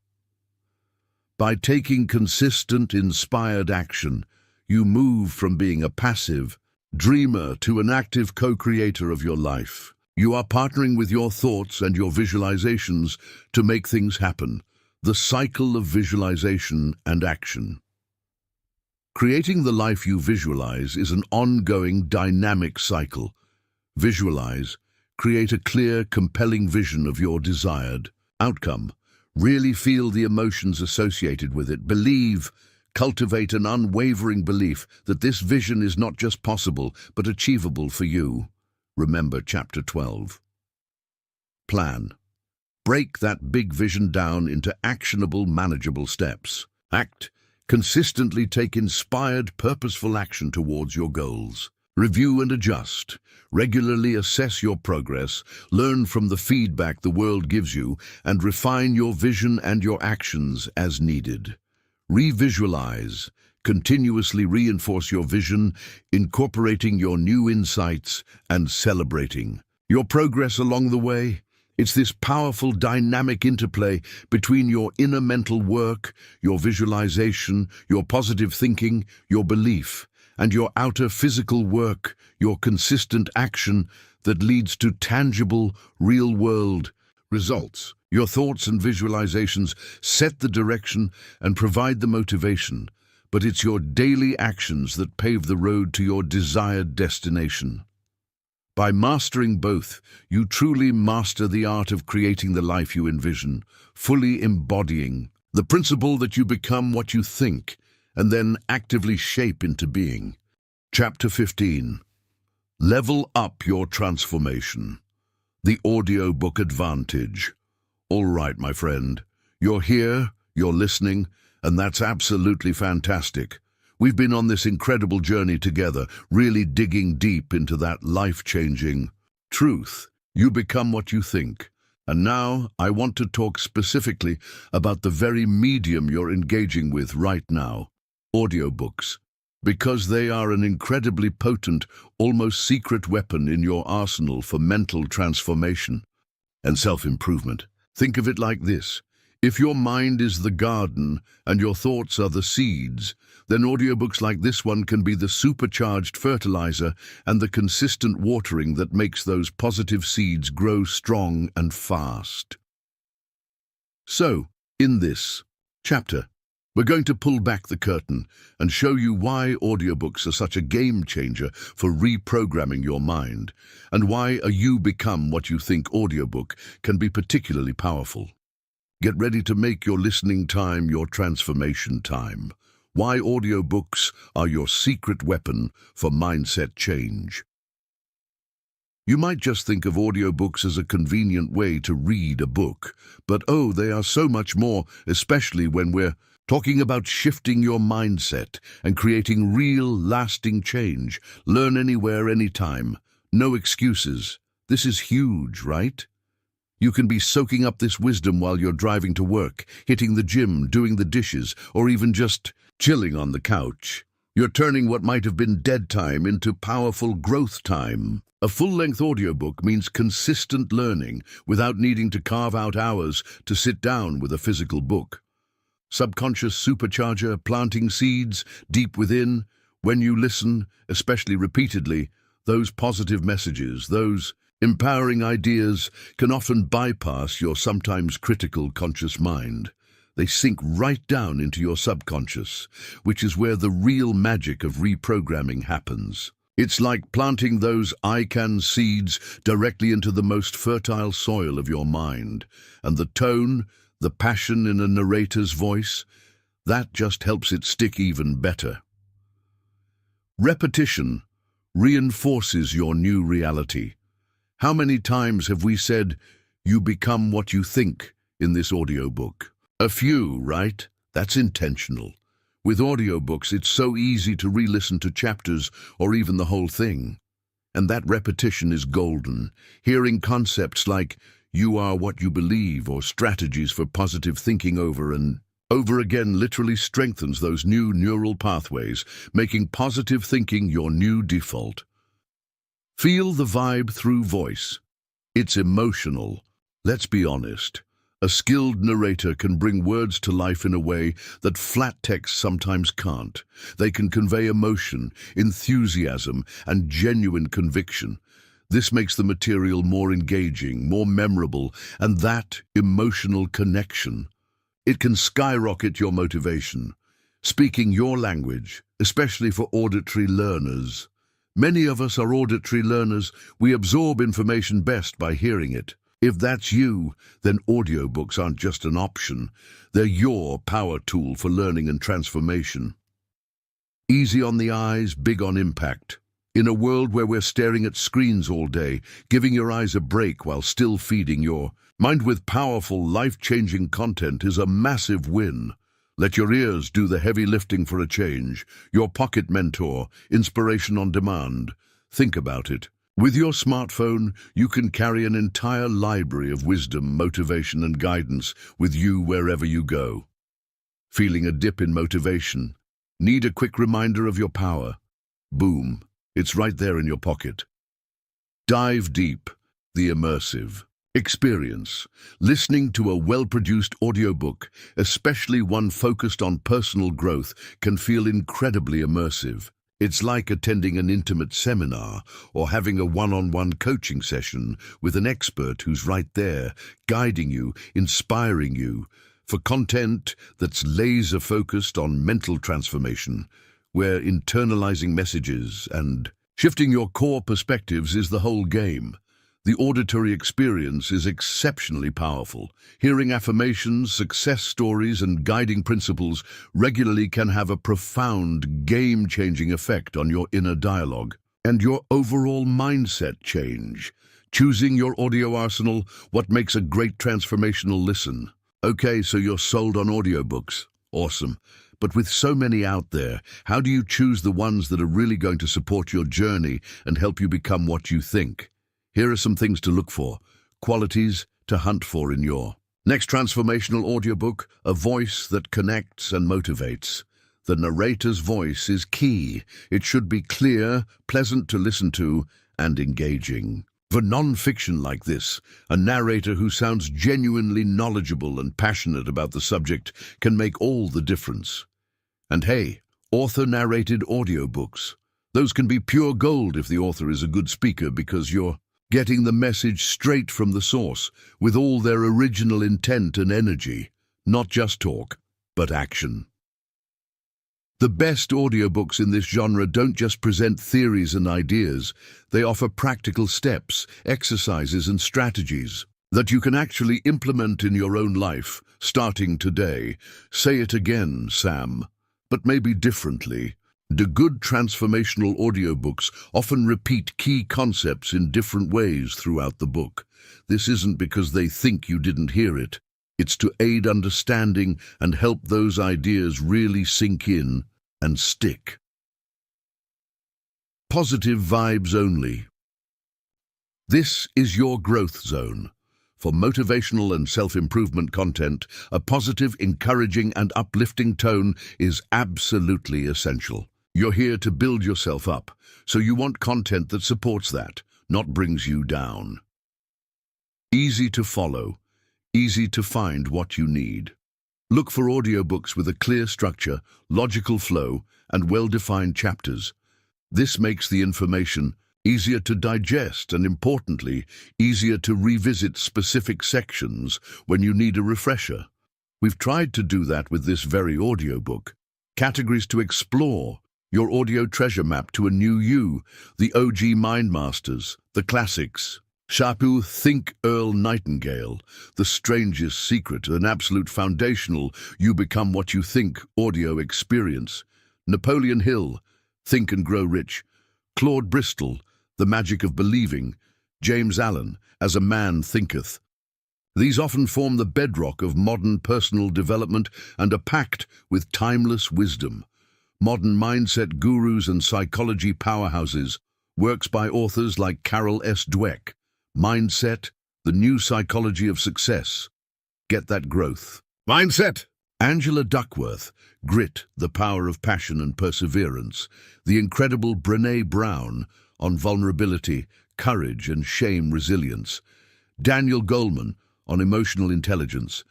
By taking consistent, inspired action, you move from being a passive dreamer to an active co-creator of your life. You are partnering with your thoughts and your visualizations to make things happen. The cycle of visualization and action. Creating the life you visualize is an ongoing, dynamic cycle. Visualize. Create a clear, compelling vision of your desired outcome. Really feel the emotions associated with it. Believe. Cultivate an unwavering belief that this vision is not just possible, but achievable for you. Remember Chapter 12. Plan. Break that big vision down into actionable, manageable steps. Act. Consistently take inspired, purposeful action towards your goals. Review and adjust. Regularly assess your progress, learn from the feedback the world gives you, and refine your vision and your actions as needed. Revisualize. Continuously reinforce your vision, incorporating your new insights and celebrating your progress along the way. It's this powerful, dynamic interplay between your inner mental work, your visualization, your positive thinking, your belief, and your outer physical work, your consistent action that leads to tangible, real-world results. Your thoughts and visualizations set the direction and provide the motivation, but it's your daily actions that pave the road to your desired destination. By mastering both, you truly master the art of creating the life you envision, fully embodying the principle that you become what you think and then actively shape into being. Chapter 15. Level up your transformation. The audiobook advantage. All right, my friend, you're here, you're listening, and that's absolutely fantastic. We've been on this incredible journey together, really digging deep into that life-changing truth. You become what you think. And now I want to talk specifically about the very medium you're engaging with right now, audiobooks, because they are an incredibly potent, almost secret weapon in your arsenal for mental transformation and self-improvement. Think of it like this. If your mind is the garden and your thoughts are the seeds, then audiobooks like this one can be the supercharged fertilizer and the consistent watering that makes those positive seeds grow strong and fast. So, in this chapter, we're going to pull back the curtain and show you why audiobooks are such a game changer for reprogramming your mind, and why a You Become What You Think audiobook can be particularly powerful. Get ready to make your listening time your transformation time. Why audiobooks are your secret weapon for mindset change. You might just think of audiobooks as a convenient way to read a book, but oh, they are so much more, especially when we're talking about shifting your mindset and creating real, lasting change. Learn anywhere, anytime. No excuses. This is huge, right? You can be soaking up this wisdom while you're driving to work, hitting the gym, doing the dishes, or even just chilling on the couch. You're turning what might have been dead time into powerful growth time. A full-length audiobook means consistent learning without needing to carve out hours to sit down with a physical book. Subconscious supercharger, planting seeds deep within. When you listen, especially repeatedly, those positive messages, those empowering ideas can often bypass your sometimes critical conscious mind. They sink right down into your subconscious, which is where the real magic of reprogramming happens. It's like planting those I-can seeds directly into the most fertile soil of your mind. And the tone, the passion in a narrator's voice, that just helps it stick even better. Repetition reinforces your new reality. How many times have we said, "You become what you think," in this audiobook? A few, right? That's intentional. With audiobooks, it's so easy to re-listen to chapters or even the whole thing. And that repetition is golden. Hearing concepts like "you are what you believe" or strategies for positive thinking over and over again literally strengthens those new neural pathways, making positive thinking your new default. Feel the vibe through voice. It's emotional. Let's be honest. A skilled narrator can bring words to life in a way that flat text sometimes can't. They can convey emotion, enthusiasm, and genuine conviction. This makes the material more engaging, more memorable, and that emotional connection. It can skyrocket your motivation. Speaking your language, especially for auditory learners. Many of us are auditory learners. We absorb information best by hearing it. If that's you, then audiobooks aren't just an option. They're your power tool for learning and transformation. Easy on the eyes, big on impact. In a world where we're staring at screens all day, giving your eyes a break while still feeding your mind with powerful, life-changing content is a massive win. Let your ears do the heavy lifting for a change. Your pocket mentor, inspiration on demand. Think about it. With your smartphone, you can carry an entire library of wisdom, motivation, and guidance with you wherever you go. Feeling a dip in motivation? Need a quick reminder of your power? Boom, it's right there in your pocket. Dive deep, the immersive experience. Listening to a well-produced audiobook, especially one focused on personal growth, can feel incredibly immersive. It's like attending an intimate seminar or having a one-on-one coaching session with an expert who's right there, guiding you, inspiring you. For content that's laser-focused on mental transformation, where internalizing messages and shifting your core perspectives is the whole game. The auditory experience is exceptionally powerful. Hearing affirmations, success stories, and guiding principles regularly can have a profound, game-changing effect on your inner dialogue and your overall mindset change. Choosing your audio arsenal, what makes a great transformational listen. Okay, so you're sold on audiobooks. Awesome. But with so many out there, how do you choose the ones that are really going to support your journey and help you become what you think? Here are some things to look for, qualities to hunt for in your next transformational audiobook: a voice that connects and motivates. The narrator's voice is key. It should be clear, pleasant to listen to, and engaging. For non-fiction like this, a narrator who sounds genuinely knowledgeable and passionate about the subject can make all the difference. And hey, author-narrated audiobooks. Those can be pure gold if the author is a good speaker, because you're getting the message straight from the source with all their original intent and energy. Not just talk, but action. The best audiobooks in this genre don't just present theories and ideas. They offer practical steps, exercises, and strategies that you can actually implement in your own life, starting today. Say it again, Sam, but maybe differently. The good transformational audiobooks often repeat key concepts in different ways throughout the book. This isn't because they think you didn't hear it. It's to aid understanding and help those ideas really sink in and stick. Positive vibes only. This is your growth zone. For motivational and self-improvement content, a positive, encouraging, and uplifting tone is absolutely essential. You're here to build yourself up, so you want content that supports that, not brings you down. Easy to follow, easy to find what you need. Look for audiobooks with a clear structure, logical flow, and well-defined chapters. This makes the information easier to digest and, importantly, easier to revisit specific sections when you need a refresher. We've tried to do that with this very audiobook. Categories to explore, your audio treasure map to a new you, the OG Mind Masters, the classics. Shapu, Think, Earl, Nightingale, The Strangest Secret, an absolute foundational You Become What You Think audio experience. Napoleon Hill, Think and Grow Rich. Claude Bristol, The Magic of Believing. James Allen, As a Man Thinketh. These often form the bedrock of modern personal development and are packed with timeless wisdom. Modern mindset gurus and psychology powerhouses, works by authors like Carol S. Dweck. Mindset, The New Psychology of Success. Get that growth. Mindset! Angela Duckworth, Grit, The Power of Passion and Perseverance. The incredible Brené Brown, on vulnerability, courage and shame resilience. Daniel Goleman, on emotional intelligence,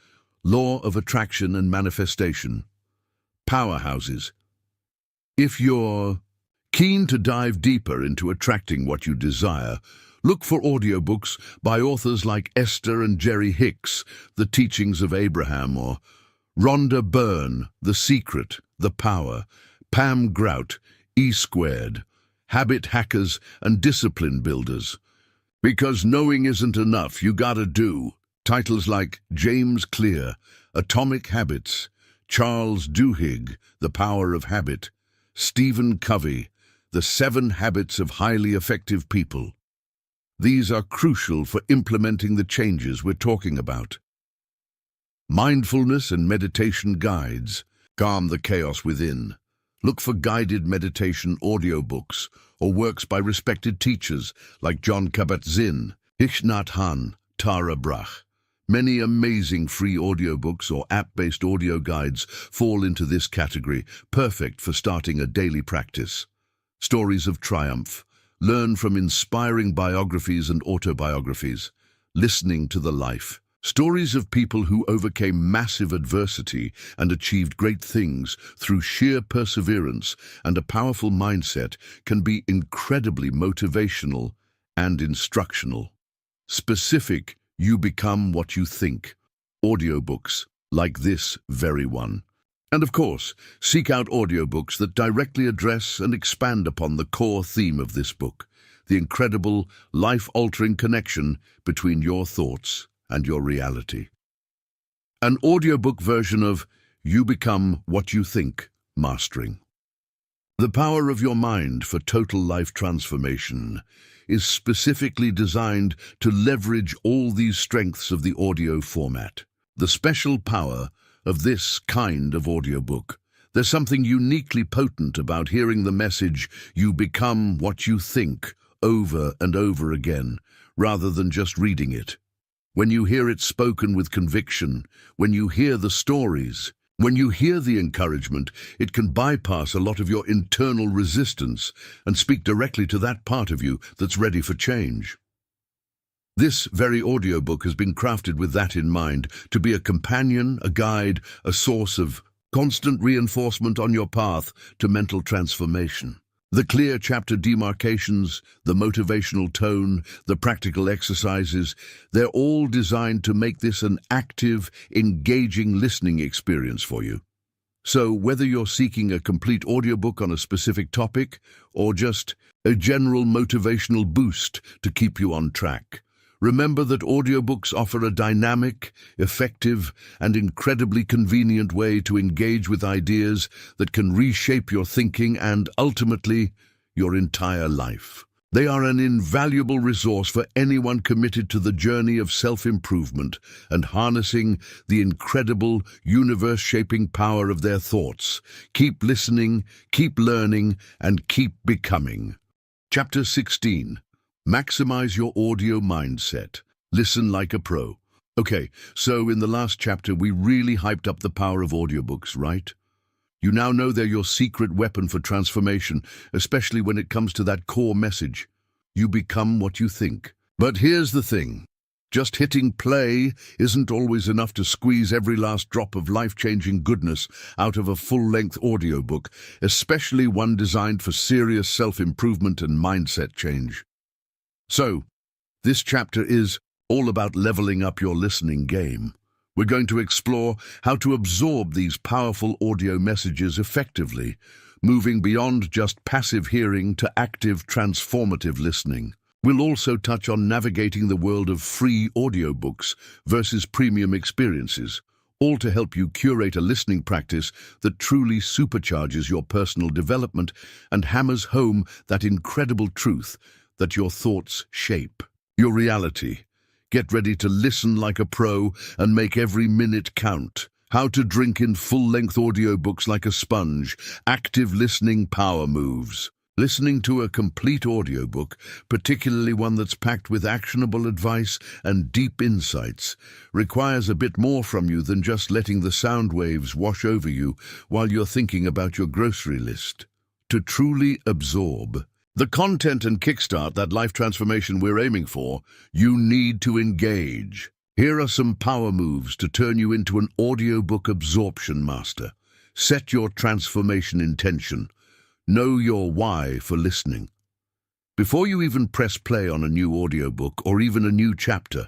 law of attraction and manifestation. Powerhouses. If you're keen to dive deeper into attracting what you desire, look for audiobooks by authors like Esther and Jerry Hicks, The Teachings of Abraham, or Rhonda Byrne, The Secret, The Power, Pam Grout, E-Squared, Habit Hackers and Discipline Builders. Because knowing isn't enough, you gotta do. Titles like James Clear, Atomic Habits, Charles Duhigg, The Power of Habit, Stephen Covey, The 7 Habits of Highly Effective People. These are crucial for implementing the changes we're talking about. Mindfulness and meditation guides, calm the chaos within. Look for guided meditation audiobooks or works by respected teachers like Jon Kabat-Zinn, Thich Nhat Hanh, Tara Brach. Many amazing free audiobooks or app-based audio guides fall into this category, perfect for starting a daily practice. Stories of triumph. Learn from inspiring biographies and autobiographies. Listening to the life. Stories of people who overcame massive adversity and achieved great things through sheer perseverance and a powerful mindset can be incredibly motivational and instructional. Specific, You Become What You Think. Audiobooks like this very one. And of course, seek out audiobooks that directly address and expand upon the core theme of this book, the incredible, life-altering connection between your thoughts and your reality. An audiobook version of You Become What You Think, Mastering. The Power of Your Mind for Total Life Transformation is specifically designed to leverage all these strengths of the audio format. The special power of this kind of audiobook. There's something uniquely potent about hearing the message, You Become What You Think, over and over again, rather than just reading it. When you hear it spoken with conviction, when you hear the stories, when you hear the encouragement, it can bypass a lot of your internal resistance and speak directly to that part of you that's ready for change. This very audiobook has been crafted with that in mind, to be a companion, a guide, a source of constant reinforcement on your path to mental transformation. The clear chapter demarcations, the motivational tone, the practical exercises, they're all designed to make this an active, engaging listening experience for you. So whether you're seeking a complete audiobook on a specific topic or just a general motivational boost to keep you on track, Remember that audiobooks offer a dynamic, effective, and incredibly convenient way to engage with ideas that can reshape your thinking and, ultimately, your entire life. They are an invaluable resource for anyone committed to the journey of self-improvement and harnessing the incredible, universe-shaping power of their thoughts. Keep listening, keep learning, and keep becoming. Chapter 16. Maximize your audio mindset. Listen like a pro. Okay, so in the last chapter, we really hyped up the power of audiobooks, right? You now know they're your secret weapon for transformation, especially when it comes to that core message. You become what you think. But here's the thing. Just hitting play isn't always enough to squeeze every last drop of life-changing goodness out of a full-length audiobook, especially one designed for serious self-improvement and mindset change. So, this chapter is all about leveling up your listening game. We're going to explore how to absorb these powerful audio messages effectively, moving beyond just passive hearing to active, transformative listening. We'll also touch on navigating the world of free audiobooks versus premium experiences, all to help you curate a listening practice that truly supercharges your personal development and hammers home that incredible truth that your thoughts shape your reality. Get ready to listen like a pro and make every minute count. How to drink in full-length audiobooks like a sponge. Active listening power moves. Listening to a complete audiobook, particularly one that's packed with actionable advice and deep insights, requires a bit more from you than just letting the sound waves wash over you while you're thinking about your grocery list. To truly absorb the content and kickstart that life transformation we're aiming for, you need to engage. Here are some power moves to turn you into an audiobook absorption master. Set your transformation intention. Know your why for listening. Before you even press play on a new audiobook or even a new chapter,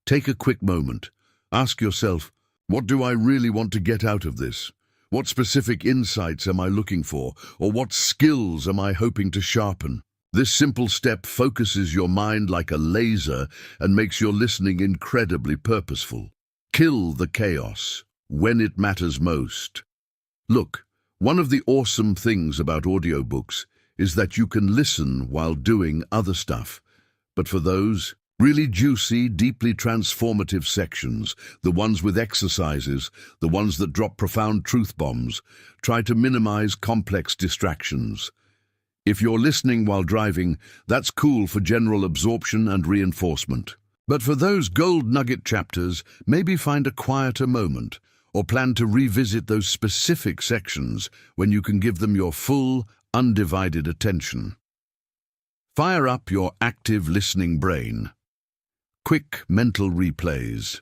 take a quick moment. Ask yourself, what do I really want to get out of this? What specific insights am I looking for, or what skills am I hoping to sharpen? This simple step focuses your mind like a laser and makes your listening incredibly purposeful. Kill the chaos when it matters most. Look, one of the awesome things about audiobooks is that you can listen while doing other stuff. But for those really juicy, deeply transformative sections, the ones with exercises, the ones that drop profound truth bombs, try to minimize complex distractions. If you're listening while driving, that's cool for general absorption and reinforcement. But for those gold nugget chapters, maybe find a quieter moment, or plan to revisit those specific sections when you can give them your full, undivided attention. Fire up your active listening brain. Quick mental replays.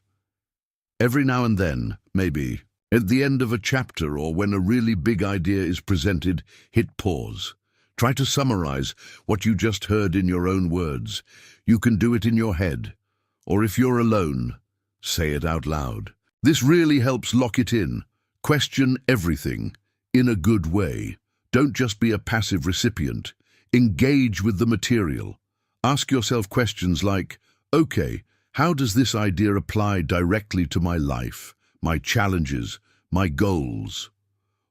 Every now and then, maybe, at the end of a chapter or when a really big idea is presented, hit pause. Try to summarize what you just heard in your own words. You can do it in your head, or if you're alone, say it out loud. This really helps lock it in. Question everything in a good way. Don't just be a passive recipient. Engage with the material. Ask yourself questions like, okay, how does this idea apply directly to my life, my challenges, my goals?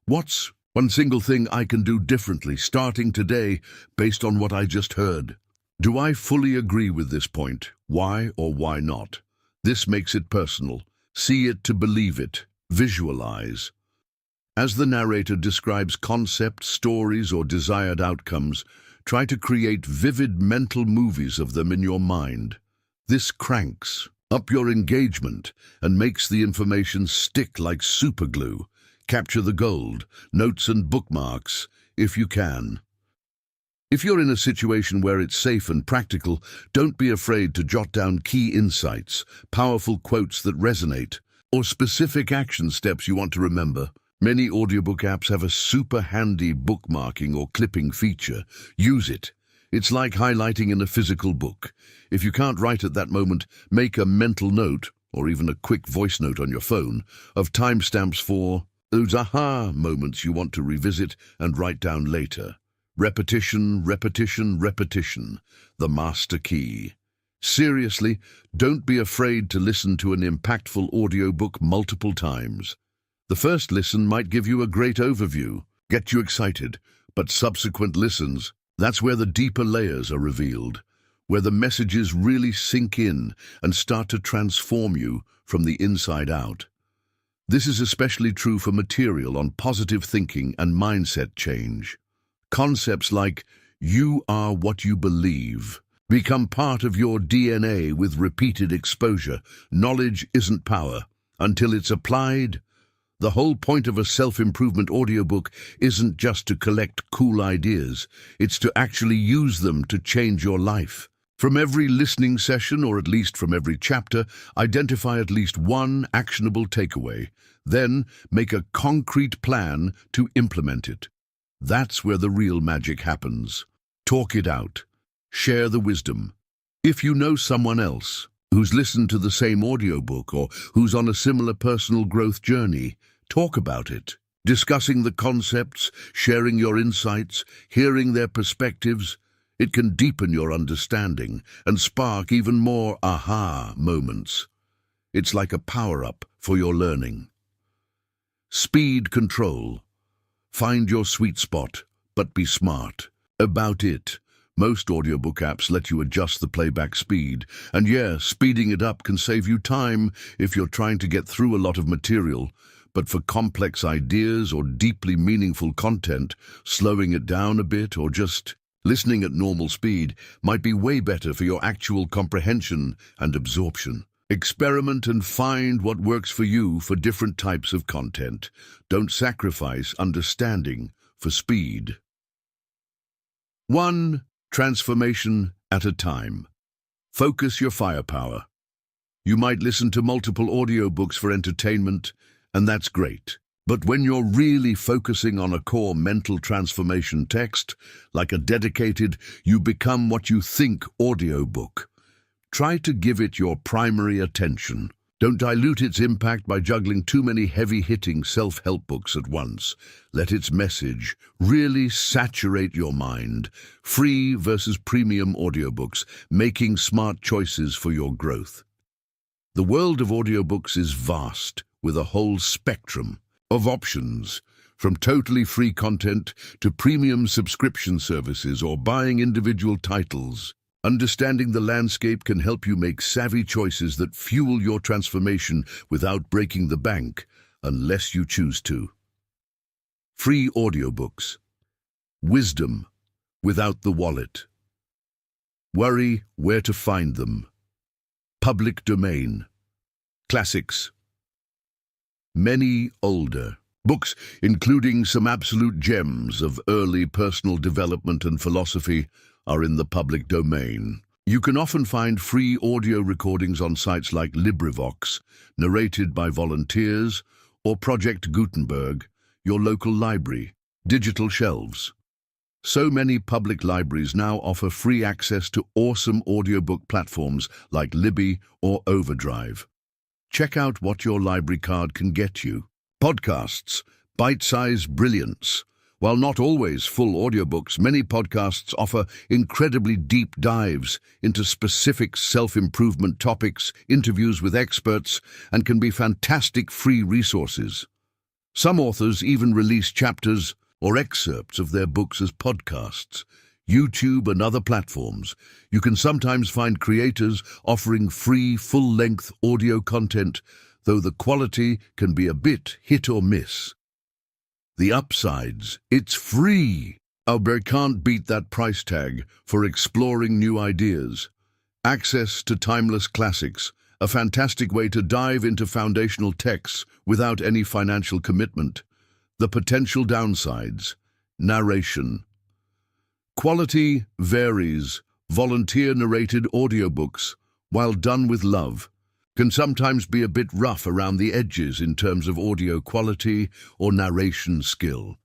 What's one single thing I can do differently starting today based on what I just heard? Do I fully agree with this point? Why or why not? This makes it personal. See it to believe it. Visualize. As the narrator describes concepts, stories, or desired outcomes, try to create vivid mental movies of them in your mind. This cranks up your engagement and makes the information stick like superglue. Capture the gold, notes and bookmarks, if you can. If you're in a situation where it's safe and practical, don't be afraid to jot down key insights, powerful quotes that resonate, or specific action steps you want to remember. Many audiobook apps have a super handy bookmarking or clipping feature. Use it. It's like highlighting in a physical book. If you can't write at that moment, make a mental note, or even a quick voice note on your phone, of timestamps for those aha moments you want to revisit and write down later. Repetition, repetition, repetition. The master key. Seriously, don't be afraid to listen to an impactful audiobook multiple times. The first listen might give you a great overview, get you excited, but subsequent listens, that's where the deeper layers are revealed, where the messages really sink in and start to transform you from the inside out. This is especially true for material on positive thinking and mindset change. Concepts like "you are what you believe" become part of your DNA with repeated exposure. Knowledge isn't power until it's applied. The whole point of a self-improvement audiobook isn't just to collect cool ideas, it's to actually use them to change your life. From every listening session, or at least from every chapter, identify at least one actionable takeaway. Then make a concrete plan to implement it. That's where the real magic happens. Talk it out. Share the wisdom. If you know someone else who's listened to the same audiobook or who's on a similar personal growth journey, talk about it. Discussing the concepts, sharing your insights, hearing their perspectives, it can deepen your understanding and spark even more aha moments. It's like a power-up for your learning. Speed control. Find your sweet spot, but be smart about it. Most audiobook apps let you adjust the playback speed, and yeah, speeding it up can save you time if you're trying to get through a lot of material, but for complex ideas or deeply meaningful content, slowing it down a bit or just listening at normal speed might be way better for your actual comprehension and absorption. Experiment and find what works for you for different types of content. Don't sacrifice understanding for speed. 1 transformation at a time. Focus your firepower. You might listen to multiple audiobooks for entertainment, and that's great. But when you're really focusing on a core mental transformation text, like a dedicated "you become what you think" audiobook, try to give it your primary attention. Don't dilute its impact by juggling too many heavy-hitting self-help books at once. Let its message really saturate your mind. Free versus premium audiobooks, making smart choices for your growth. The world of audiobooks is vast, with a whole spectrum of options, from totally free content to premium subscription services or buying individual titles. Understanding the landscape can help you make savvy choices that fuel your transformation without breaking the bank, unless you choose to. Free audiobooks. Wisdom without the wallet. Worry where to find them. Public domain. Classics. Many older books, including some absolute gems of early personal development and philosophy, are in the public domain. You can often find free audio recordings on sites like LibriVox, narrated by volunteers, or Project Gutenberg, your local library, digital shelves. So many public libraries now offer free access to awesome audiobook platforms like Libby or Overdrive. Check out what your library card can get you. Podcasts, bite-sized brilliance. While not always full audiobooks, many podcasts offer incredibly deep dives into specific self-improvement topics, interviews with experts, and can be fantastic free resources. Some authors even release chapters or excerpts of their books as podcasts. YouTube and other platforms, you can sometimes find creators offering free, full-length audio content, though the quality can be a bit hit or miss. The upsides: it's free. Albert can't beat that price tag for exploring new ideas. Access to timeless classics, a fantastic way to dive into foundational texts without any financial commitment. The potential downsides: narration. Quality varies. Volunteer-narrated audiobooks, while done with love, can sometimes be a bit rough around the edges in terms of audio quality or narration skill.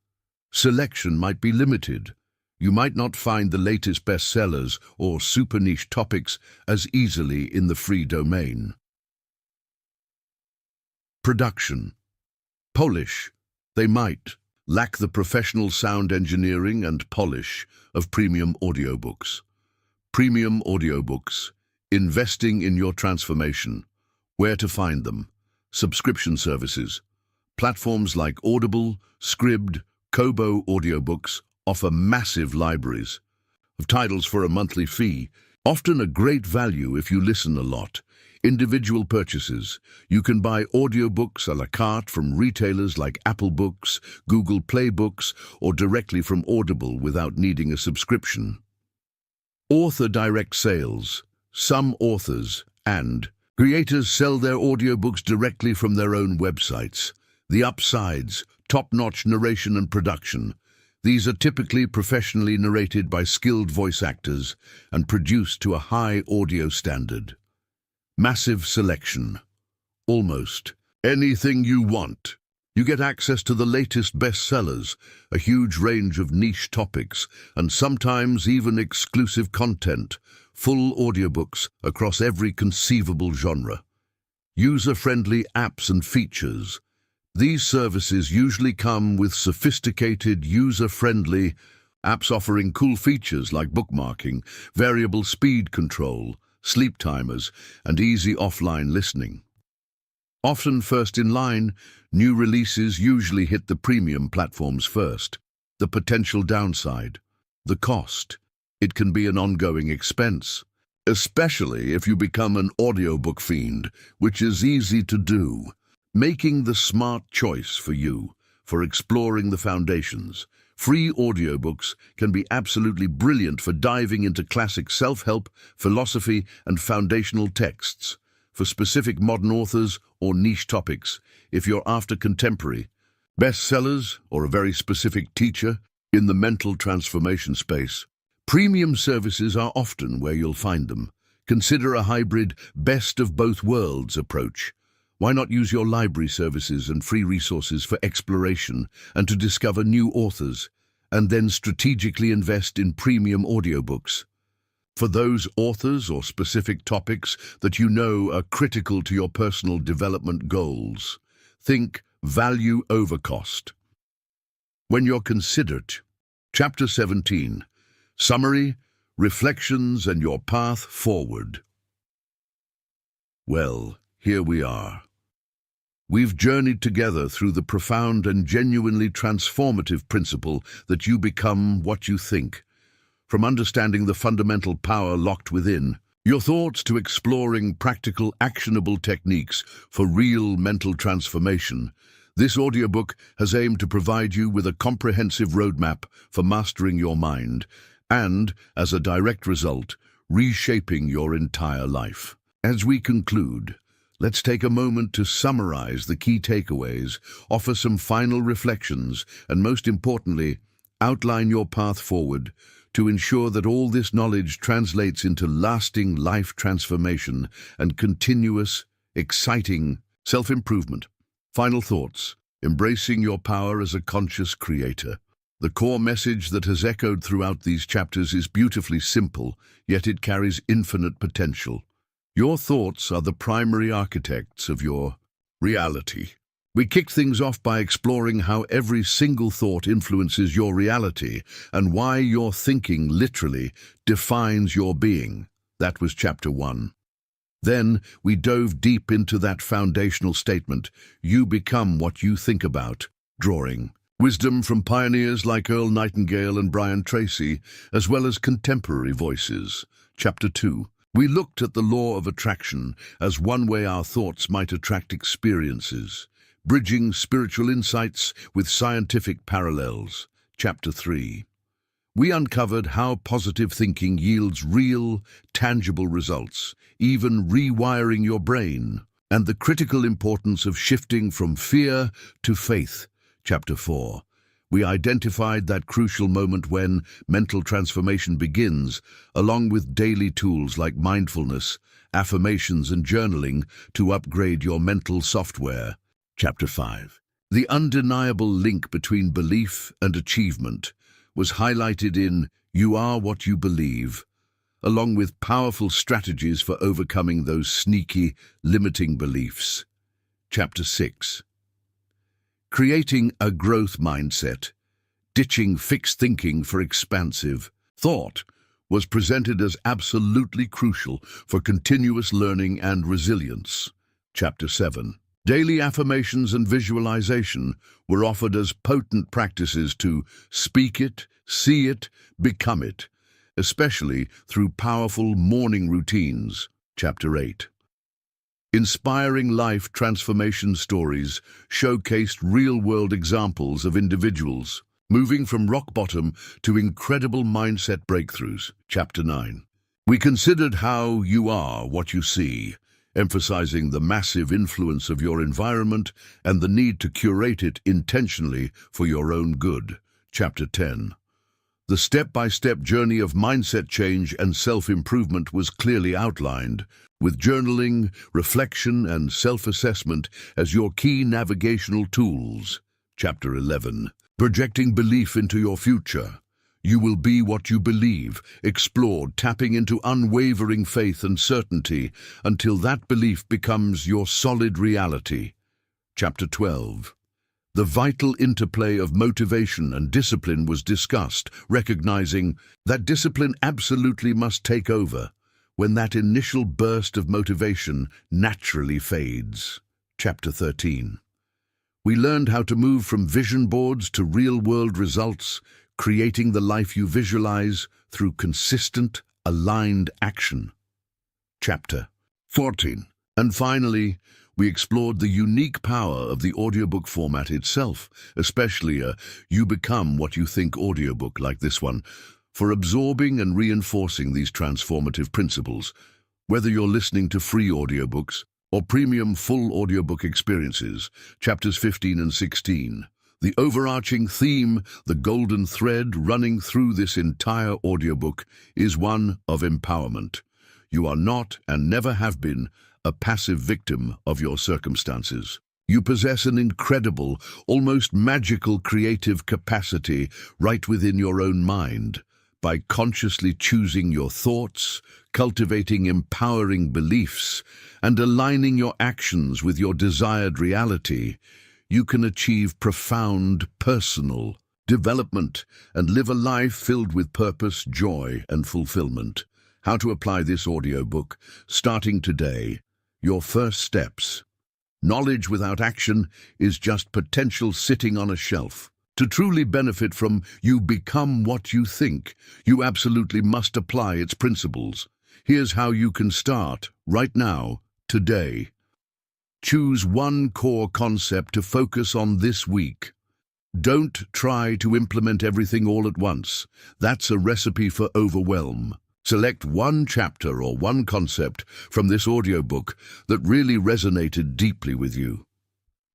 Selection might be limited. You might not find the latest bestsellers or super niche topics as easily in the free domain. Production. Polish. They might lack the professional sound engineering and polish of premium audiobooks. Premium audiobooks, Investing in your transformation. Where to find them? Subscription services. Platforms like Audible, Scribd, Kobo audiobooks offer massive libraries of titles for a monthly fee, often a great value if you listen a lot. Individual purchases. You can buy audiobooks à la carte from retailers like Apple Books, Google Play Books, or directly from Audible without needing a subscription. Author direct sales. Some authors and creators sell their audiobooks directly from their own websites. The upsides: top-notch narration and production. These are typically professionally narrated by skilled voice actors and produced to a high audio standard. Massive selection. Almost anything you want. You get access to the latest bestsellers, a huge range of niche topics, and sometimes even exclusive content, full audiobooks across every conceivable genre. User-friendly apps and features. These services usually come with sophisticated, user-friendly apps offering cool features like bookmarking, variable speed control, sleep timers, and easy offline listening. Often first in line, new releases usually hit the premium platforms first. The potential downside: the cost. It can be an ongoing expense, especially if you become an audiobook fiend, which is easy to do. Making the smart choice for you, for exploring the foundations. Free audiobooks can be absolutely brilliant for diving into classic self-help, philosophy, and foundational texts. For specific modern authors or niche topics, if you're after contemporary bestsellers or a very specific teacher in the mental transformation space, premium services are often where you'll find them. Consider a hybrid best of both worlds approach. Why not use your library services and free resources for exploration and to discover new authors, and then strategically invest in premium audiobooks? For those authors or specific topics that you know are critical to your personal development goals, think value over cost. When you're considered. Chapter 17. Summary, Reflections, and Your Path Forward. Well, here we are. We've journeyed together through the profound and genuinely transformative principle that you become what you think. From understanding the fundamental power locked within your thoughts to exploring practical, actionable techniques for real mental transformation, this audiobook has aimed to provide you with a comprehensive roadmap for mastering your mind and, as a direct result, reshaping your entire life. As we conclude, let's take a moment to summarize the key takeaways, offer some final reflections, and most importantly, outline your path forward to ensure that all this knowledge translates into lasting life transformation and continuous, exciting self-improvement. Final thoughts. Embracing your power as a conscious creator. The core message that has echoed throughout these chapters is beautifully simple, yet it carries infinite potential. Your thoughts are the primary architects of your reality. We kicked things off by exploring how every single thought influences your reality and why your thinking literally defines your being. That was chapter 1. Then we dove deep into that foundational statement: you become what you think about, drawing wisdom from pioneers like Earl, Nightingale, and Tracy, as well as contemporary voices. Chapter 2. We looked at the law of attraction as one way our thoughts might attract experiences, bridging spiritual insights with scientific parallels. Chapter 3. We uncovered how positive thinking yields real, tangible results, even rewiring your brain, and the critical importance of shifting from fear to faith. Chapter 4. We identified that crucial moment when mental transformation begins, along with daily tools like mindfulness, affirmations, and journaling to upgrade your mental software. Chapter 5. The undeniable link between belief and achievement was highlighted in You Are What You Believe, along with powerful strategies for overcoming those sneaky, limiting beliefs. Chapter 6. Creating a growth mindset, ditching fixed thinking for expansive thought. was presented as absolutely crucial for continuous learning and resilience. Chapter 7. Daily affirmations and visualization were offered as potent practices to speak it, see it, become it, especially through powerful morning routines. Chapter 8. Inspiring life transformation stories showcased real-world examples of individuals moving from rock bottom to incredible mindset breakthroughs. Chapter 9. We considered how you are what you see, emphasizing the massive influence of your environment and the need to curate it intentionally for your own good. Chapter 10. The step-by-step journey of mindset change and self-improvement was clearly outlined, with journaling, reflection, and self-assessment as your key navigational tools. Chapter 11. Projecting belief into your future. You will be what you believe, explored, tapping into unwavering faith and certainty until that belief becomes your solid reality. Chapter 12. The vital interplay of motivation and discipline was discussed, recognizing that discipline absolutely must take over when that initial burst of motivation naturally fades. Chapter 13. We learned how to move from vision boards to real-world results, creating the life you visualize through consistent, aligned action. Chapter 14. And finally, we explored the unique power of the audiobook format itself, especially a You Become What You Think audiobook like this one, for absorbing and reinforcing these transformative principles. Whether you're listening to free audiobooks or premium full audiobook experiences, chapters 15 and 16, the overarching theme, the golden thread running through this entire audiobook, is one of empowerment. You are not, and never have been, a passive victim of your circumstances. You possess an incredible, almost magical creative capacity right within your own mind. By consciously choosing your thoughts, cultivating empowering beliefs, and aligning your actions with your desired reality, you can achieve profound personal development and live a life filled with purpose, joy, and fulfillment. How to apply this audiobook, starting today. Your first steps. Knowledge without action is just potential sitting on a shelf. To truly benefit from You Become What You Think, you absolutely must apply its principles. Here's how you can start, right now, today. Choose one core concept to focus on this week. Don't try to implement everything all at once. That's a recipe for overwhelm. Select one chapter or one concept from this audiobook that really resonated deeply with you.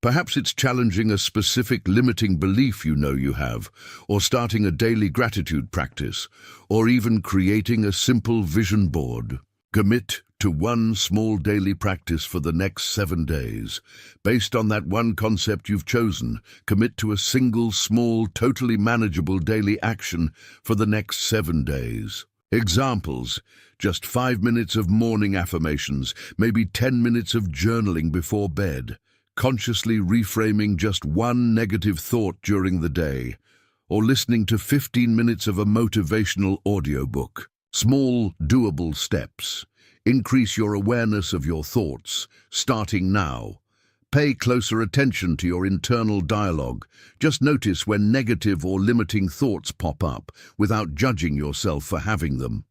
Perhaps it's challenging a specific limiting belief you know you have, or starting a daily gratitude practice, or even creating a simple vision board. Commit to one small daily practice for the next 7 days. Based on that one concept you've chosen, commit to a single, small, totally manageable daily action for the next 7 days. Examples: just 5 minutes of morning affirmations, maybe 10 minutes of journaling before bed, consciously reframing just one negative thought during the day, or listening to 15 minutes of a motivational audiobook. Small, doable steps. Increase your awareness of your thoughts, starting now. Pay closer attention to your internal dialogue. Just notice when negative or limiting thoughts pop up without judging yourself for having them.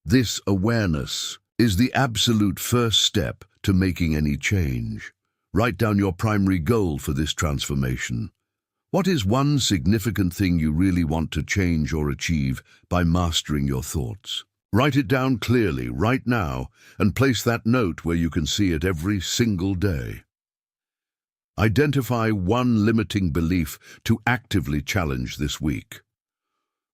This awareness is the absolute first step to making any change. Write down your primary goal for this transformation. What is one significant thing you really want to change or achieve by mastering your thoughts? Write it down clearly right now and place that note where you can see it every single day. Identify one limiting belief to actively challenge this week.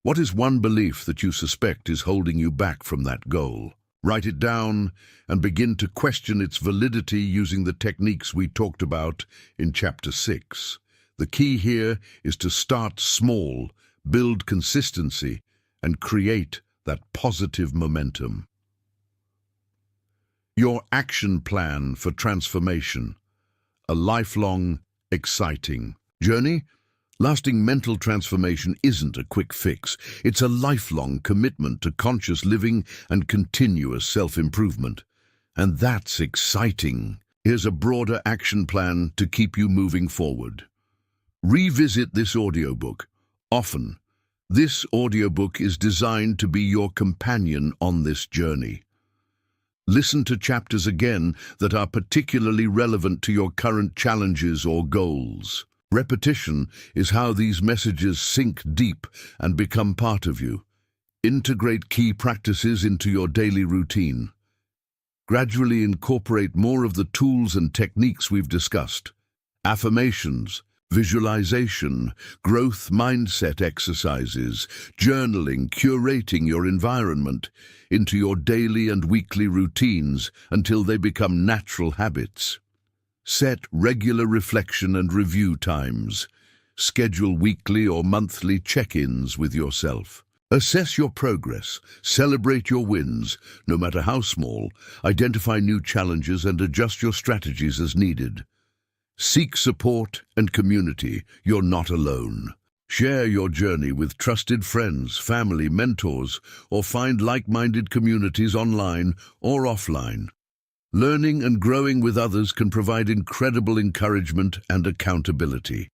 What is one belief that you suspect is holding you back from that goal? Write it down and begin to question its validity using the techniques we talked about in Chapter 6. The key here is to start small, build consistency, and create that positive momentum. Your action plan for transformation. A lifelong, exciting journey? Lasting mental transformation isn't a quick fix. It's a lifelong commitment to conscious living and continuous self-improvement. And that's exciting. Here's a broader action plan to keep you moving forward. Revisit this audiobook often. This audiobook is designed to be your companion on this journey. Listen to chapters again that are particularly relevant to your current challenges or goals. Repetition is how these messages sink deep and become part of you. Integrate key practices into your daily routine. Gradually incorporate more of the tools and techniques we've discussed. Affirmations, visualization, growth mindset exercises, journaling, curating your environment into your daily and weekly routines until they become natural habits. Set regular reflection and review times. Schedule weekly or monthly check-ins with yourself. Assess your progress, celebrate your wins, no matter how small, identify new challenges and adjust your strategies as needed. Seek support and community. You're not alone. Share your journey with trusted friends, family, mentors, or find like-minded communities online or offline. Learning and growing with others can provide incredible encouragement and accountability.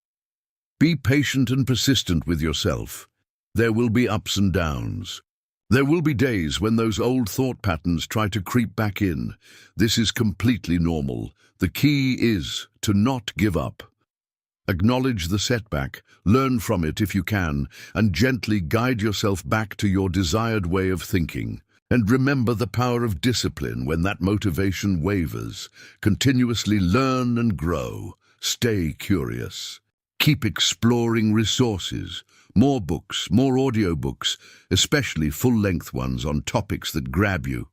Be patient and persistent with yourself. There will be ups and downs. There will be days when those old thought patterns try to creep back in. This is completely normal. The key is to not give up. Acknowledge the setback, learn from it if you can, and gently guide yourself back to your desired way of thinking. And remember the power of discipline when that motivation wavers. Continuously learn and grow. Stay curious. Keep exploring resources. More books, more audiobooks, especially full-length ones on topics that grab you.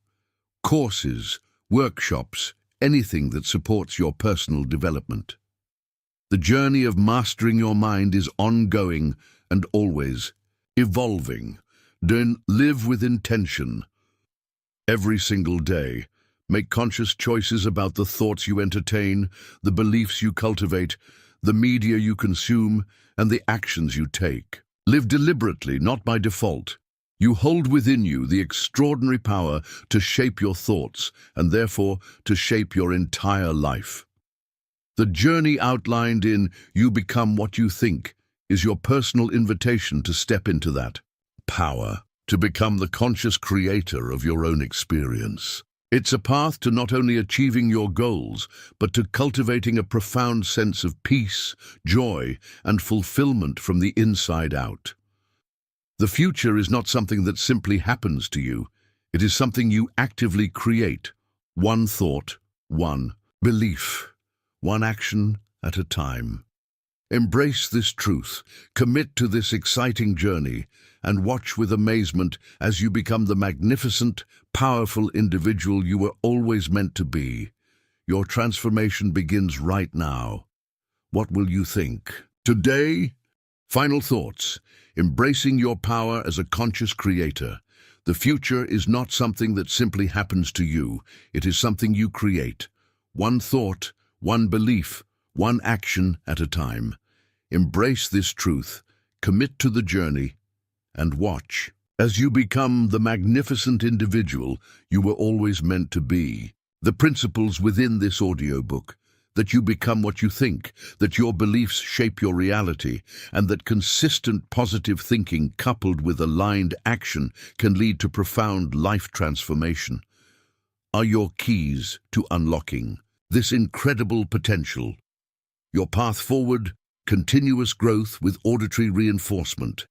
Courses, workshops, anything that supports your personal development. The journey of mastering your mind is ongoing and always evolving. Then live with intention. Every single day, make conscious choices about the thoughts you entertain, the beliefs you cultivate, the media you consume, and the actions you take. Live deliberately, not by default. You hold within you the extraordinary power to shape your thoughts and therefore to shape your entire life. The journey outlined in You Become What You Think is your personal invitation to step into that power, to become the conscious creator of your own experience. It's a path to not only achieving your goals, but to cultivating a profound sense of peace, joy, and fulfillment from the inside out. The future is not something that simply happens to you. It is something you actively create. One thought, one belief, one action at a time. Embrace this truth, commit to this exciting journey, and watch with amazement as you become the magnificent, powerful individual you were always meant to be. Your transformation begins right now. What will you think? Today, final thoughts. Embracing your power as a conscious creator. The future is not something that simply happens to you. It is something you create. One thought, one belief, one action at a time. Embrace this truth, commit to the journey, and watch as you become the magnificent individual you were always meant to be. The principles within this audiobook, that you become what you think, that your beliefs shape your reality, and that consistent positive thinking coupled with aligned action can lead to profound life transformation, are your keys to unlocking this incredible potential. Your path forward, continuous growth with auditory reinforcement.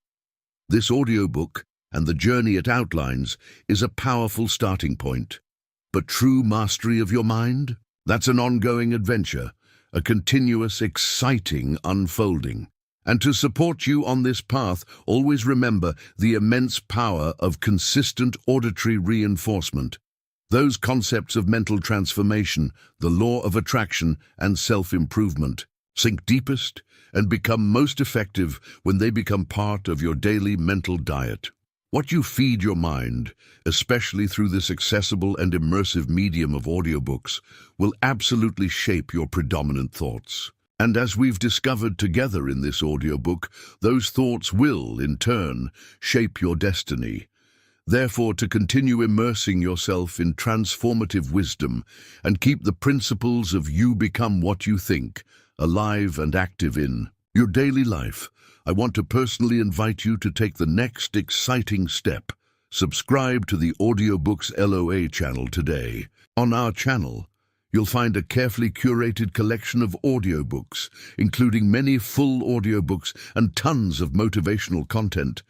This audiobook and the journey it outlines is a powerful starting point. But true mastery of your mind? That's an ongoing adventure, a continuous, exciting unfolding. And to support you on this path, always remember the immense power of consistent auditory reinforcement. Those concepts of mental transformation, the law of attraction, and self-improvement sink deepest and become most effective when they become part of your daily mental diet. What you feed your mind, especially through this accessible and immersive medium of audiobooks, will absolutely shape your predominant thoughts. And as we've discovered together in this audiobook, those thoughts will, in turn, shape your destiny. Therefore, to continue immersing yourself in transformative wisdom and keep the principles of you become what you think alive and active in your daily life, I want to personally invite you to take the next exciting step. Subscribe to the Audiobooks LOA channel today. On our channel, you'll find a carefully curated collection of audiobooks, including many full audiobooks and tons of motivational content,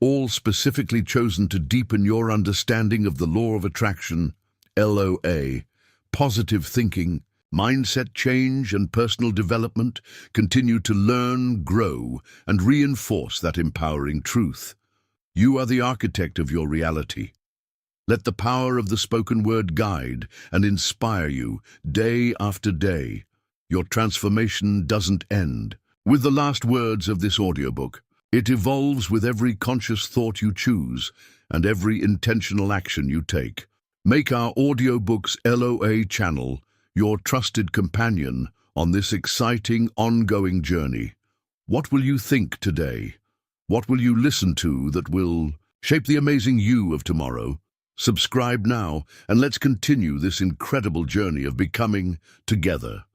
all specifically chosen to deepen your understanding of the law of attraction, LOA, positive thinking, mindset change, and personal development. Continue to learn, grow, and reinforce that empowering truth. You are the architect of your reality. Let the power of the spoken word guide and inspire you day after day. Your transformation doesn't end with the last words of this audiobook. It evolves with every conscious thought you choose and every intentional action you take. Make our Audiobooks LOA channel your trusted companion on this exciting, ongoing journey. What will you think today? What will you listen to that will shape the amazing you of tomorrow? Subscribe now, and let's continue this incredible journey of becoming together.